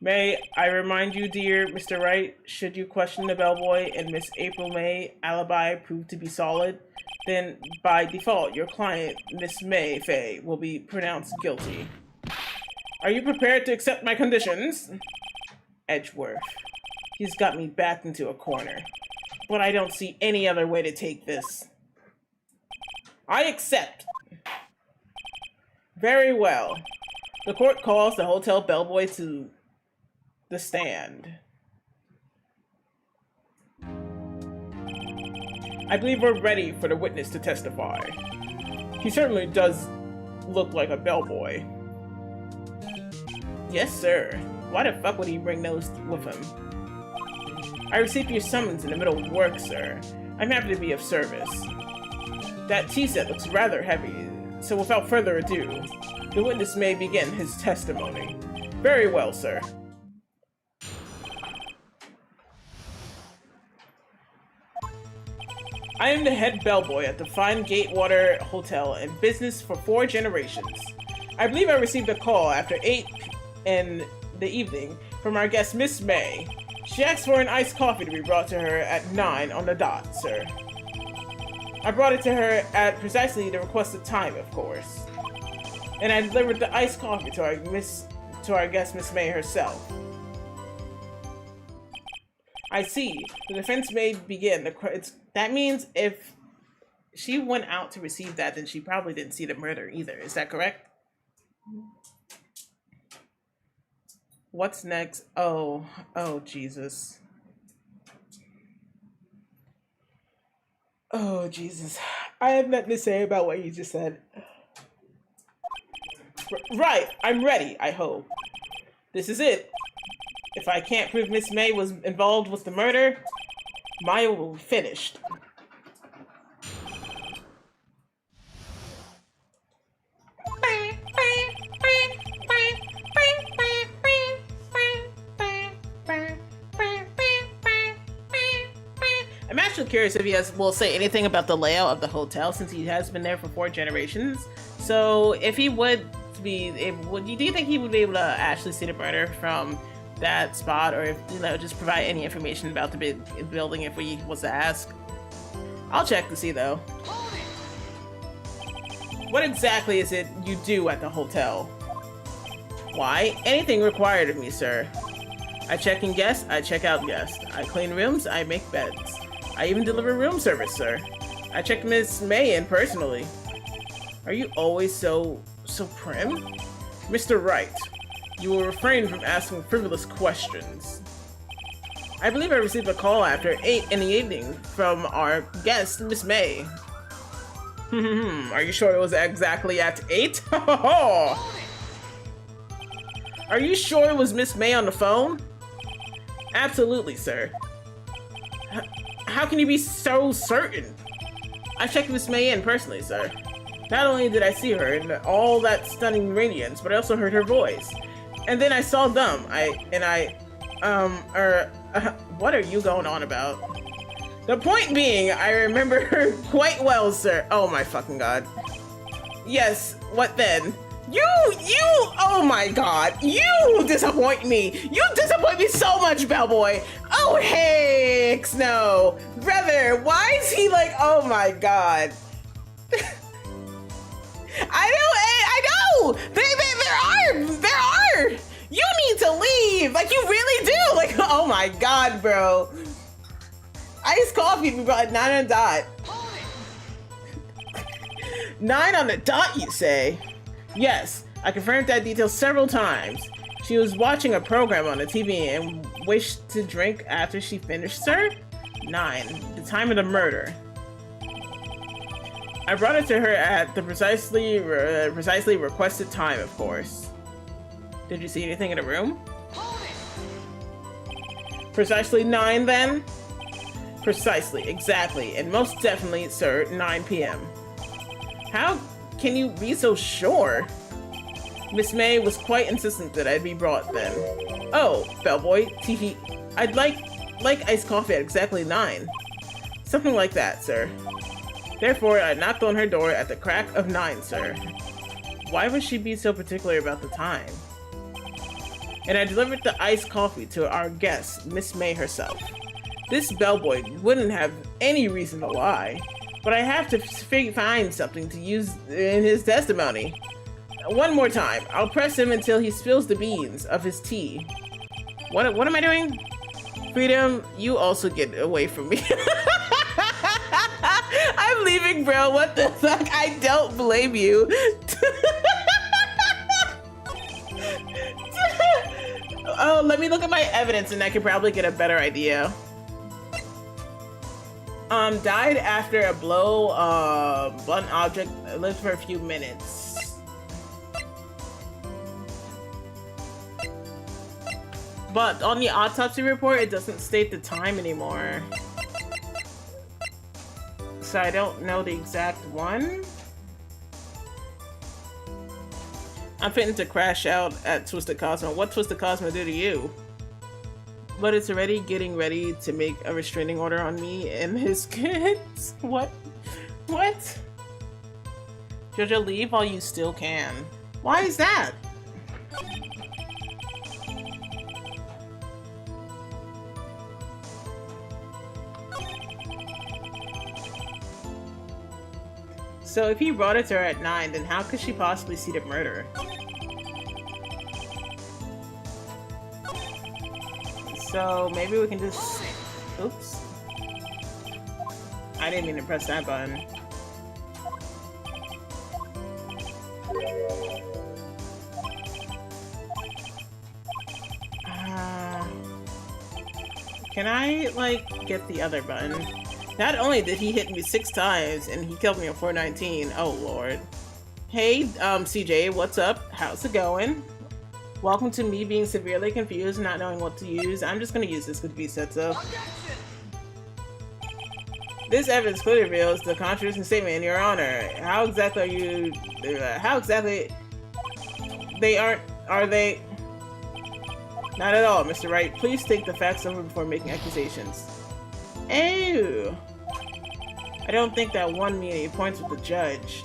May I remind you, dear Mr. Wright, should you question the bellboy and Miss April May alibi prove to be solid, then by default, your client, Miss May Fey, will be pronounced guilty. Are you prepared to accept my conditions? Edgeworth. He's got me backed into a corner, but I don't see any other way to take this. I accept. Very well. The court calls the hotel bellboy to the stand. I believe we're ready for the witness to testify. He certainly does look like a bellboy. Yes, sir. Why the fuck would he bring those with him? I received your summons in the middle of work, sir. I'm happy to be of service. That tea set looks rather heavy, so without further ado, the witness may begin his testimony. Very well, sir. I am the head bellboy at the fine Gatewater Hotel in business for 4 generations. I believe I received a call after 8 and the evening from our guest Miss May. She asked for an iced coffee to be brought to her at 9 on the dot, sir. I brought it to her at precisely the requested time, of course. And I delivered the iced coffee to our guest Miss May herself. I see. The defense may begin. That means if she went out to receive that, then she probably didn't see the murder either. Is that correct? What's next? Oh, Jesus. Oh, Jesus. I have nothing to say about what you just said. Right, I'm ready, I hope. This is it. If I can't prove Miss May was involved with the murder, Maya will be finished. I'm actually curious if he will say anything about the layout of the hotel, since he has been there for 4 generations. So if he would be, do you think he would be able to actually see the murder from that spot, or if, you know, just provide any information about the building if we was to ask? I'll check to see though. What exactly is it you do at the hotel? Why, anything required of me, sir. I check in guests, I check out guests. I clean rooms, I make beds. I even deliver room service, sir. I check Miss May in personally. Are you always so prim? Mr. Wright, you will refrain from asking frivolous questions. I believe I received a call after 8 in the evening from our guest, Miss May. Are you sure it was exactly at 8? Are you sure it was Miss May on the phone? Absolutely, sir. How can you be so certain? I checked Miss May in personally, sir. Not only did I see her in all that stunning radiance, but I also heard her voice. And then I saw them. What are you going on about? The point being, I remember her quite well, sir. Oh my fucking god. Yes, what then? Oh my god, you disappoint me. You disappoint me so much, bellboy. Oh, heck no. Brother, why is he like, oh my god. I know. There are. You need to leave. Like, you really do. Like, oh my god, bro. Iced coffee we brought 9 on the dot. 9 on the dot, you say? Yes, I confirmed that detail several times. She was watching a program on the TV and wished to drink after she finished, sir? 9, the time of the murder. I brought it to her at the precisely requested time, of course. Did you see anything in the room? Precisely 9 then? Precisely, exactly, and most definitely, sir, 9 p.m. How can you be so sure? Miss May was quite insistent that I'd be brought then. Oh, bellboy, teehee. I'd like iced coffee at exactly 9. Something like that, sir. Therefore, I knocked on her door at the crack of 9, sir. Why would she be so particular about the time? And I delivered the iced coffee to our guest, Miss May herself. This bellboy wouldn't have any reason to lie, but I have to find something to use in his testimony. One more time, I'll press him until he spills the beans of his tea. What am I doing? Freedom, you also get away from me. I'm leaving, bro. What the fuck? I don't blame you. Oh, let me look at my evidence and I can probably get a better idea. Died after a blow, blunt object, lived for a few minutes. But on the autopsy report, it doesn't state the time anymore. So I don't know the exact one. I'm fitting to crash out at Twisted Cosmo. What Twisted Cosmo do to you? But it's already getting ready to make a restraining order on me and his kids. What? What? Jojo, leave while you still can. Why is that? So if he brought it to her at 9, then how could she possibly see the murder? So maybe we can just... Oops. I didn't mean to press that button. Can I, like, get the other button? Not only did he hit me 6 times and he killed me on 419. Oh, Lord. Hey, CJ, what's up? How's it going? Welcome to me being severely confused and not knowing what to use. I'm just gonna use this because B said so. This evidence clearly reveals the contradicting statement in your honor. How exactly are you... How exactly... Are they... Not at all, Mr. Wright. Please take the facts over before making accusations. Ew. I don't think that won me any points with the judge.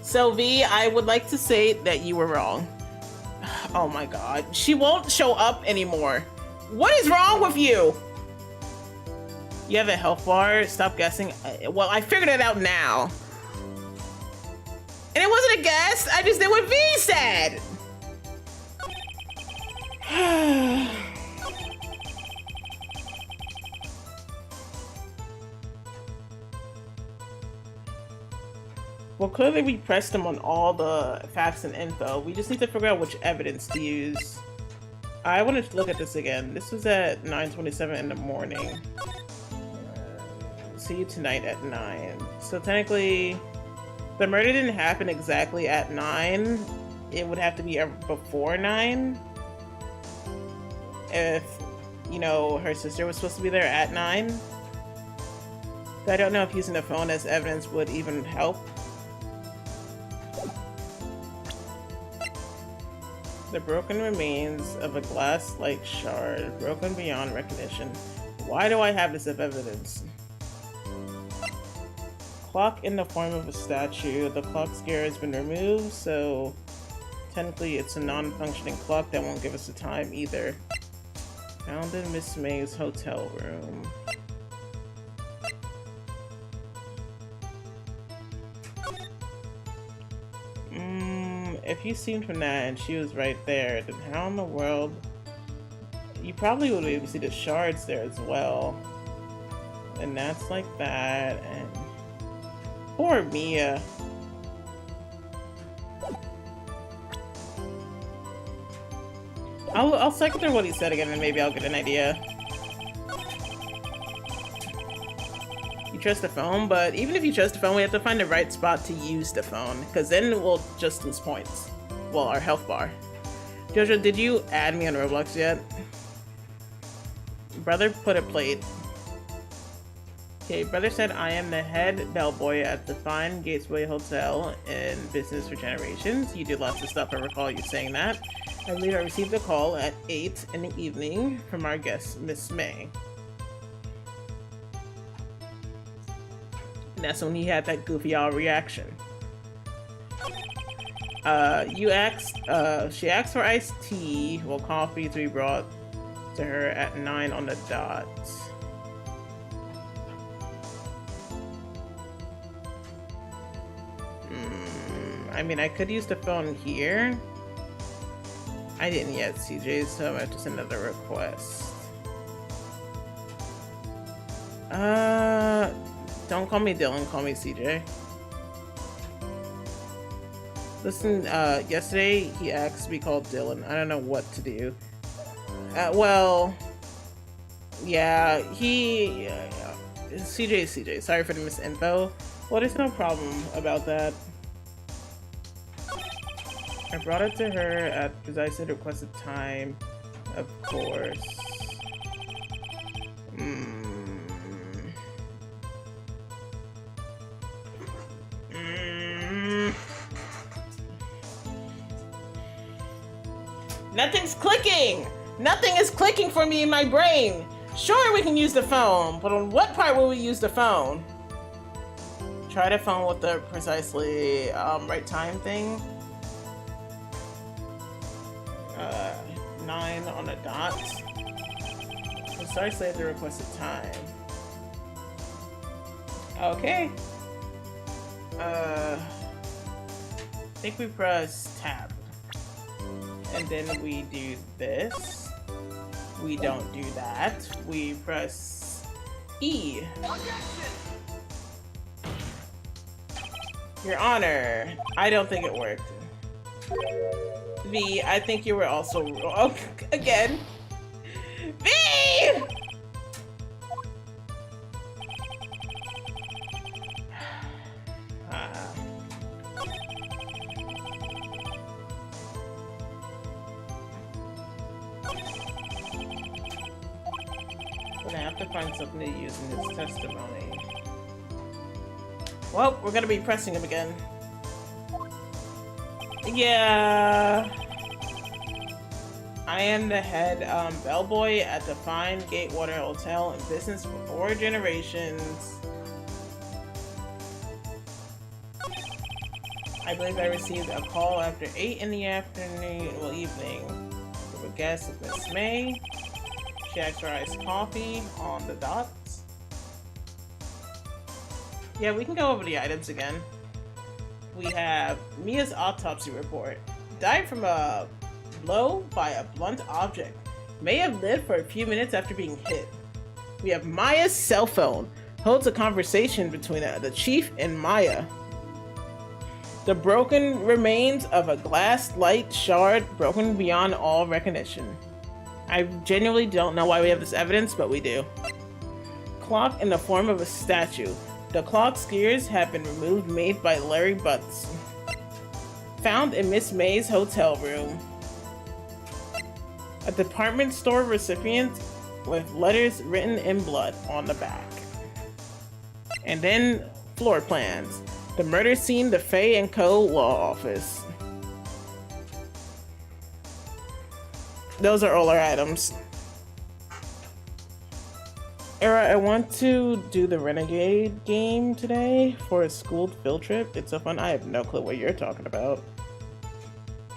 So V, I would like to say that you were wrong. Oh my god. She won't show up anymore. What is wrong with you? You have a health bar? Stop guessing. Well, I figured it out now. And it wasn't a guess. I just did what V said. Well, clearly we pressed him on all the facts and info. We just need to figure out which evidence to use. I want to look at this again. This was at 9:27 in the morning. See you tonight at 9. So technically, the murder didn't happen exactly at 9. It would have to be before 9. If, you know, her sister was supposed to be there at 9. But I don't know if using the phone as evidence would even help. The broken remains of a glass-like shard, broken beyond recognition. Why do I have this as evidence? Clock in the form of a statue. The clock's gear has been removed, so technically it's a non-functioning clock that won't give us the time either. Found in Miss May's hotel room. If you seen from that and she was right there, then how in the world... You probably would be able to see the shards there as well. And that's like that, and... Poor Mia. I'll cycle through what he said again and maybe I'll get an idea. You trust the phone, but even if you trust the phone, we have to find the right spot to use the phone, because then we'll just lose points. Well, our health bar. Jojo, did you add me on Roblox yet? Brother put a plate. Okay, brother said I am the head bellboy at the fine Gateway Hotel in business for generations. You do lots of stuff, I recall you saying that. I believe I received a call at 8 in the evening from our guest, Miss May. And that's when he had that goofy owl reaction. She asked for iced tea, well, coffee to be brought to her at 9 on the dot. I mean, I could use the phone here. I didn't yet, CJ, so I have to send another request. Don't call me Dylan, call me CJ. Listen, yesterday he asked to be called Dylan. I don't know what to do. Well, yeah, CJ, sorry for the misinfo. Well, there's no problem about that. I brought it to her at, because I said requested time, of course. Nothing's clicking! Nothing is clicking for me in my brain! Sure, we can use the phone, but on what part will we use the phone? Try the phone with the precisely right time thing. 9 on a dot. sorry, say the requested time. Okay. I think we press tab. And then we do this. We don't do that. We press E. Your Honor, I don't think it worked. V, I think you were also wrong. Again. V! Gonna have to find something to use in his testimony. Well, we're gonna be pressing him again. Yeah. I am the head bellboy at the fine Gatewater Hotel in business for 4 generations. I believe I received a call after 8 in the afternoon, well, evening, from a guest of Miss May. She asked for iced coffee on the dot. Yeah, we can go over the items again. We have Mia's autopsy report. Died from a blow by a blunt object. May have lived for a few minutes after being hit. We have Maya's cell phone. Holds a conversation between the chief and Maya. The broken remains of a glass light shard broken beyond all recognition. I genuinely don't know why we have this evidence, but we do. Clock in the form of a statue. The clock's gears have been removed, made by Larry Butts. Found in Miss May's hotel room. A department store recipient with letters written in blood on the back. And then floor plans. The murder scene, the Fay & Co. law office. Those are all our items. Era, I want to do the Renegade game today for a school field trip. It's so fun. I have no clue what you're talking about.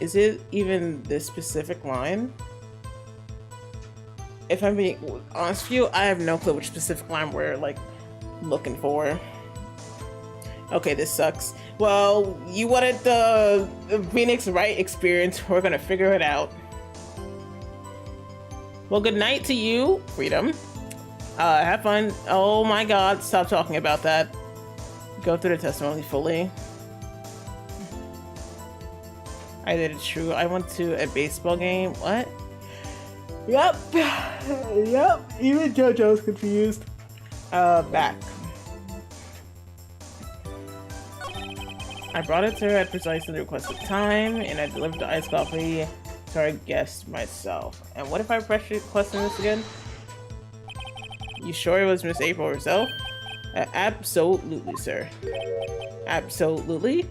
Is it even this specific line? If I'm being honest with you, I have no clue which specific line we're like looking for. Okay, this sucks. Well, you wanted the Phoenix Wright experience. We're gonna figure it out. Well, good night to you, Freedom. Have fun. Oh my god, stop talking about that. Go through the testimony fully. I did it true. I went to a baseball game. What? Yep. Yep. Even JoJo's confused. Back. I brought it to her at precisely the requested time, and I delivered the iced coffee to our guest myself. And what if I press requesting this again? You sure it was Miss April herself? Absolutely, sir. Absolutely?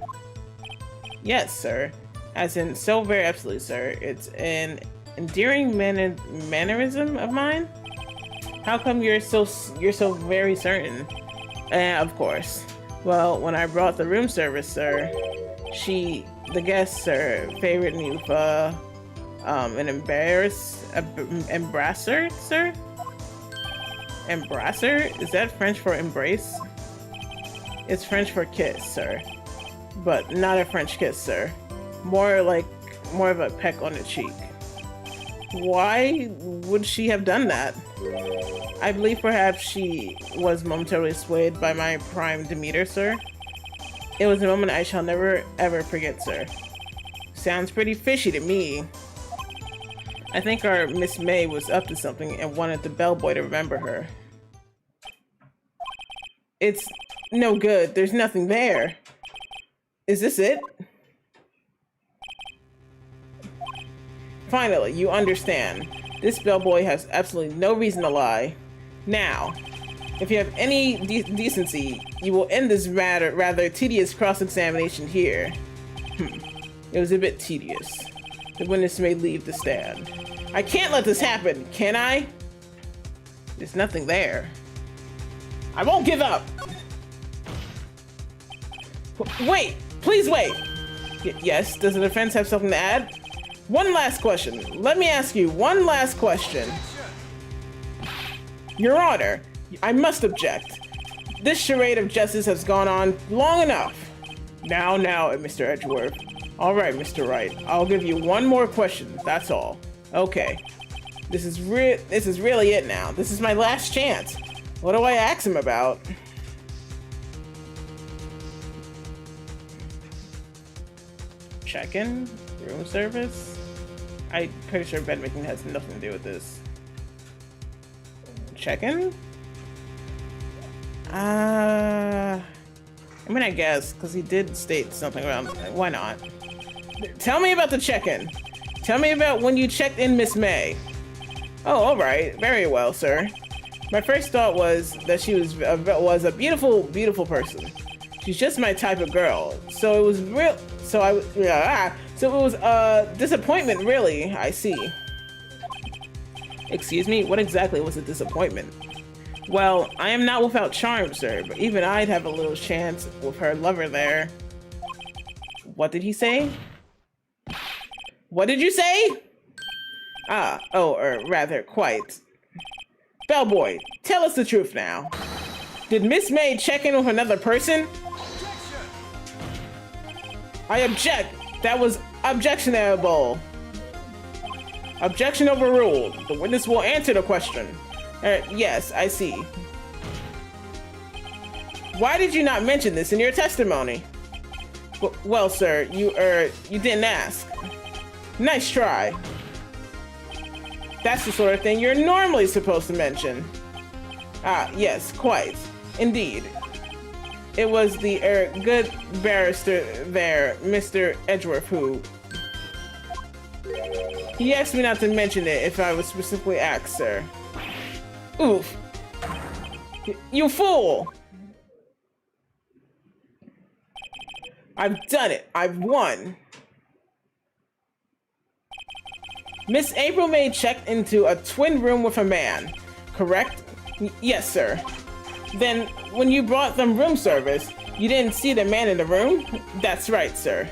Yes, sir. As in, so very absolutely, sir. It's an endearing mannerism of mine? How come you're so very certain? Of course. Well, when I brought the room service, sir, the guest, sir, favored me with an embrasser, sir? Embrasser? Is that French for embrace? It's French for kiss, sir. But not a French kiss, sir. More of a peck on the cheek. Why would she have done that? I believe perhaps she was momentarily swayed by my prime demeanor, sir. It was a moment I shall never ever forget, sir. Sounds pretty fishy to me. I think our Miss May was up to something and wanted the bellboy to remember her. It's no good. There's nothing there. Is this it? Finally, you understand. This bellboy has absolutely no reason to lie. Now, if you have any decency, you will end this rather tedious cross-examination here. It was a bit tedious. The witness may leave the stand. I can't let this happen, can I? There's nothing there. I won't give up! Wait! Please wait! Yes, does the defense have something to add? One last question. Let me ask you one last question. Your Honor, I must object. This charade of justice has gone on long enough. Now, Mr. Edgeworth. All right, Mr. Wright. I'll give you one more question. That's all. Okay. This is really it now. This is my last chance. What do I ask him about? Check-in? Room service? I'm pretty sure bed making has nothing to do with this. Check-in? I mean, I guess, because he did state something around. Why not? Tell me about the check-in. Tell me about when you checked in Miss May. Oh, all right. Very well, sir. My first thought was that she was a beautiful, beautiful person. She's just my type of girl. So it was real. So it was a disappointment, really. I see. Excuse me. What exactly was a disappointment? Well, I am not without charm, sir, but even I'd have a little chance with her lover there. What did he say? What did you say? Or rather, quite. Bellboy, tell us the truth now. Did Miss May check in with another person? I object. That was objectionable. Objection overruled. The witness will answer the question. Yes, I see. Why did you not mention this in your testimony? Well, sir, you didn't ask. Nice try. That's the sort of thing you're normally supposed to mention. Yes, quite. Indeed. It was the, good barrister there, Mr. Edgeworth, who... He asked me not to mention it if I was specifically asked, sir. Oof. You fool! I've done it. I've won. Miss April May checked into a twin room with a man, correct? Yes, sir. Then, when you brought them room service, you didn't see the man in the room? That's right, sir.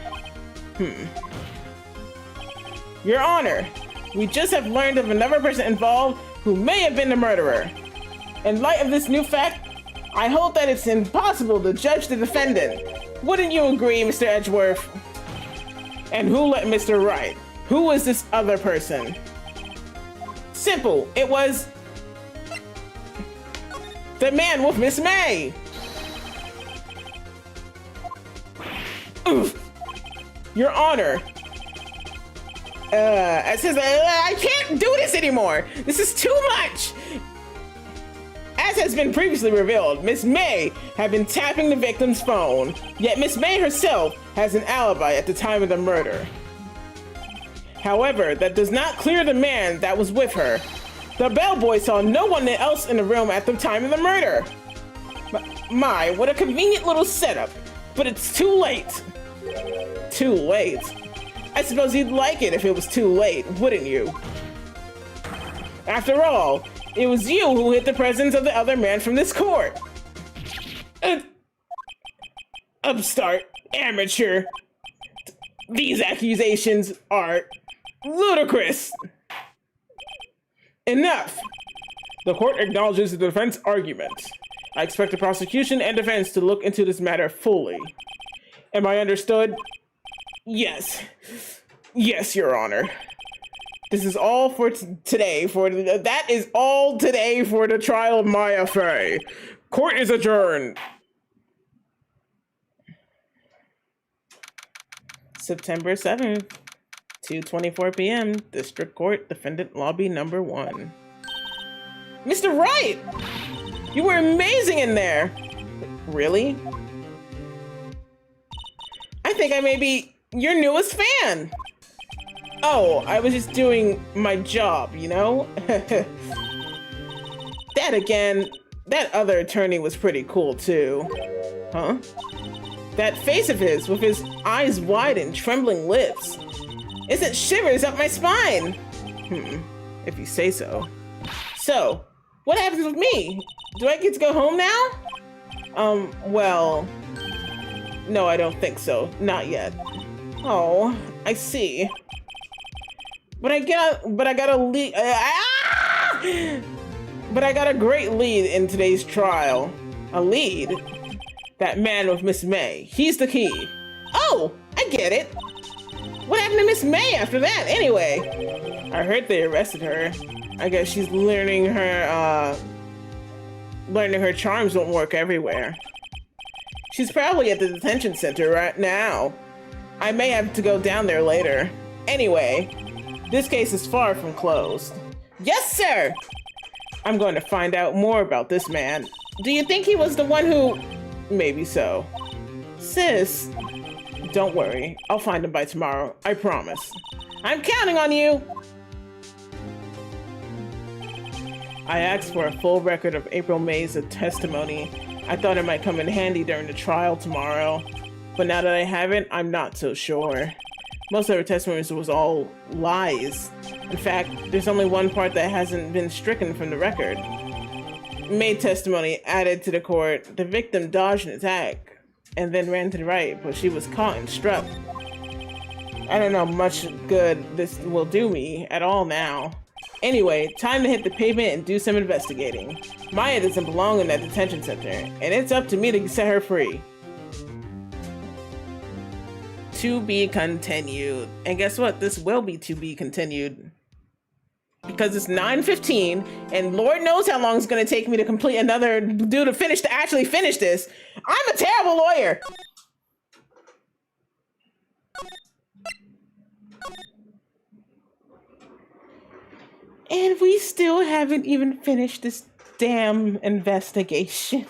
Your Honor, we just have learned of another person involved who may have been the murderer. In light of this new fact, I hold that it's impossible to judge the defendant. Wouldn't you agree, Mr. Edgeworth? And who let Mr. Wright? Who was this other person? Simple. It was the man with Miss May. Oof. Your Honor. I can't do this anymore. This is too much. As has been previously revealed, Miss May had been tapping the victim's phone, yet Miss May herself has an alibi at the time of the murder. However, that does not clear the man that was with her. The bellboy saw no one else in the room at the time of the murder. My, what a convenient little setup. But it's too late. Too late? I suppose you'd like it if it was too late, wouldn't you? After all, it was you who hid the presence of the other man from this court. Upstart, amateur. These accusations are ludicrous. Enough. The court acknowledges the defense argument. I expect the prosecution and defense to look into this matter fully. Am I understood? Yes. Yes, Your Honor. This is all for today. That is all today for the trial of Maya Fey. Court is adjourned. September 7th, 2:24 p.m. District Court, Defendant Lobby Number 1. Mr. Wright! You were amazing in there! Really? I think I may be your newest fan! Oh, I was just doing my job, you know? That again, that other attorney was pretty cool too. Huh? That face of his, with his eyes wide and trembling lips. It sent shivers up my spine. If you say so. So, what happens with me? Do I get to go home now? Well, no, I don't think so. Not yet. Oh, I see. But I gotta leave. But I got a great lead in today's trial. A lead? That man with Miss May. He's the key. Oh, I get it. What happened to Miss May after that, anyway? I heard they arrested her. I guess she's learning her charms won't work everywhere. She's probably at the detention center right now. I may have to go down there later. Anyway, this case is far from closed. Yes, sir! I'm going to find out more about this man. Do you think he was the one who... Maybe so. Sis, don't worry. I'll find him by tomorrow. I promise. I'm counting on you! I asked for a full record of April May's testimony. I thought it might come in handy during the trial tomorrow. But now that I have it, I'm not so sure. Most of her testimony was all lies. In fact, there's only one part that hasn't been stricken from the record. May testimony added to the court. The victim dodged an attack and then ran to the right, but she was caught and struck. I don't know much good this will do me at all now. Anyway, time to hit the pavement and do some investigating. Maya doesn't belong in that detention center, and it's up to me to set her free. To be continued. And guess what? This will be to be continued. Because it's 9:15, and Lord knows how long it's gonna take me to complete another to actually finish this. I'm a terrible lawyer. And we still haven't even finished this damn investigation.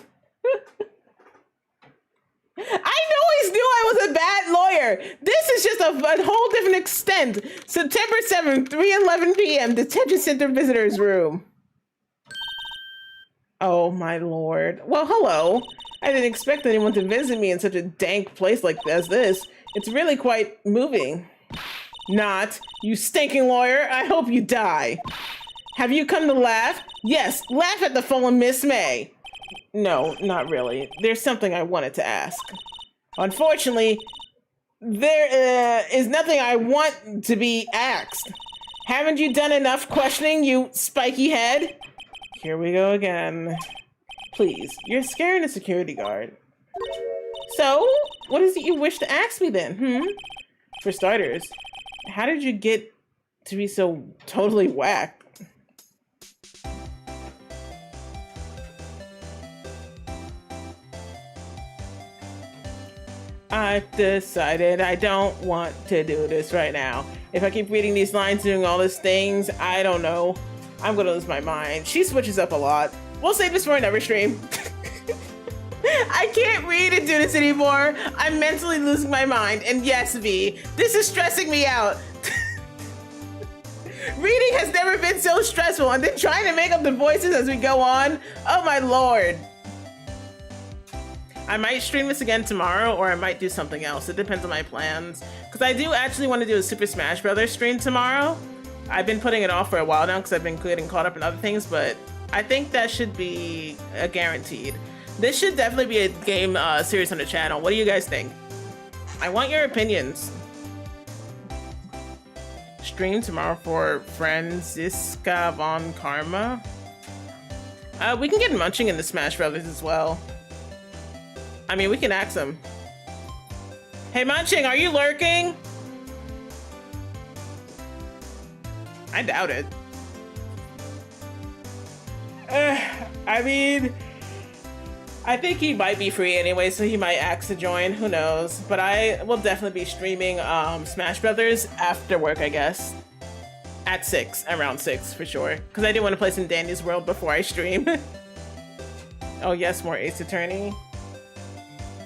I always knew I was a bad lawyer. This is just a whole different extent. September 7th, 3:11 p.m. Detention Center Visitors Room. Oh my lord. Well, hello. I didn't expect anyone to visit me in such a dank place like this. It's really quite moving. Not. You stinking lawyer. I hope you die. Have you come to laugh? Yes, laugh at the fallen Miss May. No, not really. There's something I wanted to ask. Unfortunately, there is nothing I want to be asked. Haven't you done enough questioning, you spiky head? Here we go again. Please, you're scaring a security guard. So, what is it you wish to ask me then, For starters, how did you get to be so totally whacked? I've decided I don't want to do this right now. If I keep reading these lines, doing all these things, I don't know. I'm gonna lose my mind. She switches up a lot. We'll save this for another stream. I can't read and do this anymore. I'm mentally losing my mind. And yes, V, this is stressing me out. Reading has never been so stressful, and then trying to make up the voices as we go on. Oh my lord. I might stream this again tomorrow, or I might do something else. It depends on my plans. Because I do actually want to do a Super Smash Brothers stream tomorrow. I've been putting it off for a while now because I've been getting caught up in other things, but I think that should be guaranteed. This should definitely be a game series on the channel. What do you guys think? I want your opinions. Stream tomorrow for Franziska von Karma. We can get Munching in the Smash Brothers as well. I mean, we can ask him. Hey, Munching, are you lurking? I doubt it. I mean, I think he might be free anyway, so he might ask to join. Who knows? But I will definitely be streaming Smash Brothers after work, I guess. At 6, around 6 for sure. Because I do want to play some Danny's World before I stream. Oh yes, more Ace Attorney.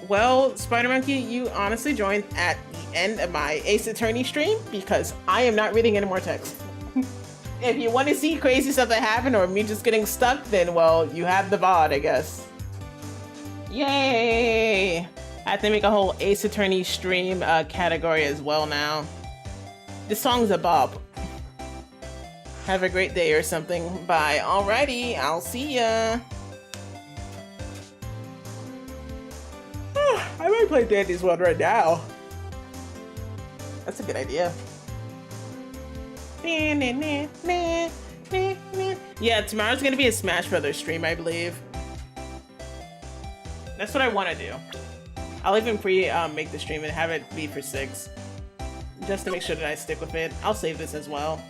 Well, Spider Monkey, you honestly joined at the end of my Ace Attorney stream because I am not reading any more text. If you want to see crazy stuff that happened or me just getting stuck, then, well, you have the VOD, I guess. Yay! I have to make a whole Ace Attorney stream category as well now. This song's a bop. Have a great day or something. Bye. Alrighty, I'll see ya. I might play Dandy's World right now. That's a good idea. Yeah, tomorrow's gonna be a Smash Brothers stream, I believe. That's what I want to do. I'll even make the stream and have it be for 6. Just to make sure that I stick with it. I'll save this as well.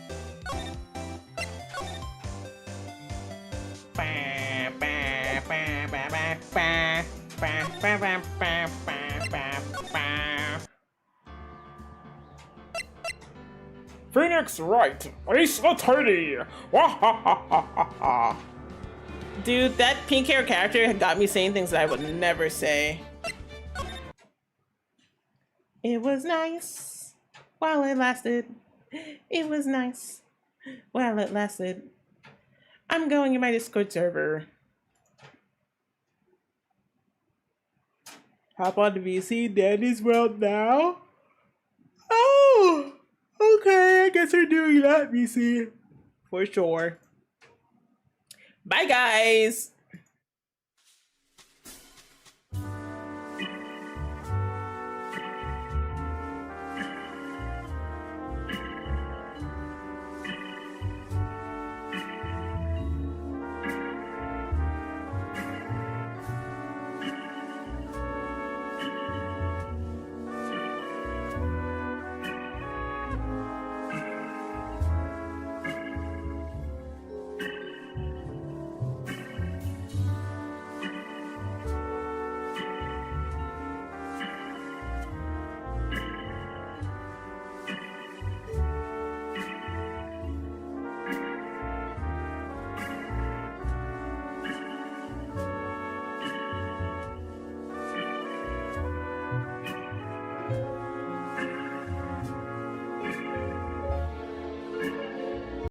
Phoenix right, Ace attorney. Dude, that pink hair character got me saying things that I would never say. It was nice while it lasted. It was nice while it lasted. I'm going in my Discord server. Hop on the VC Danny's World now? Oh! Okay, I guess we're doing that, VC. For sure. Bye, guys!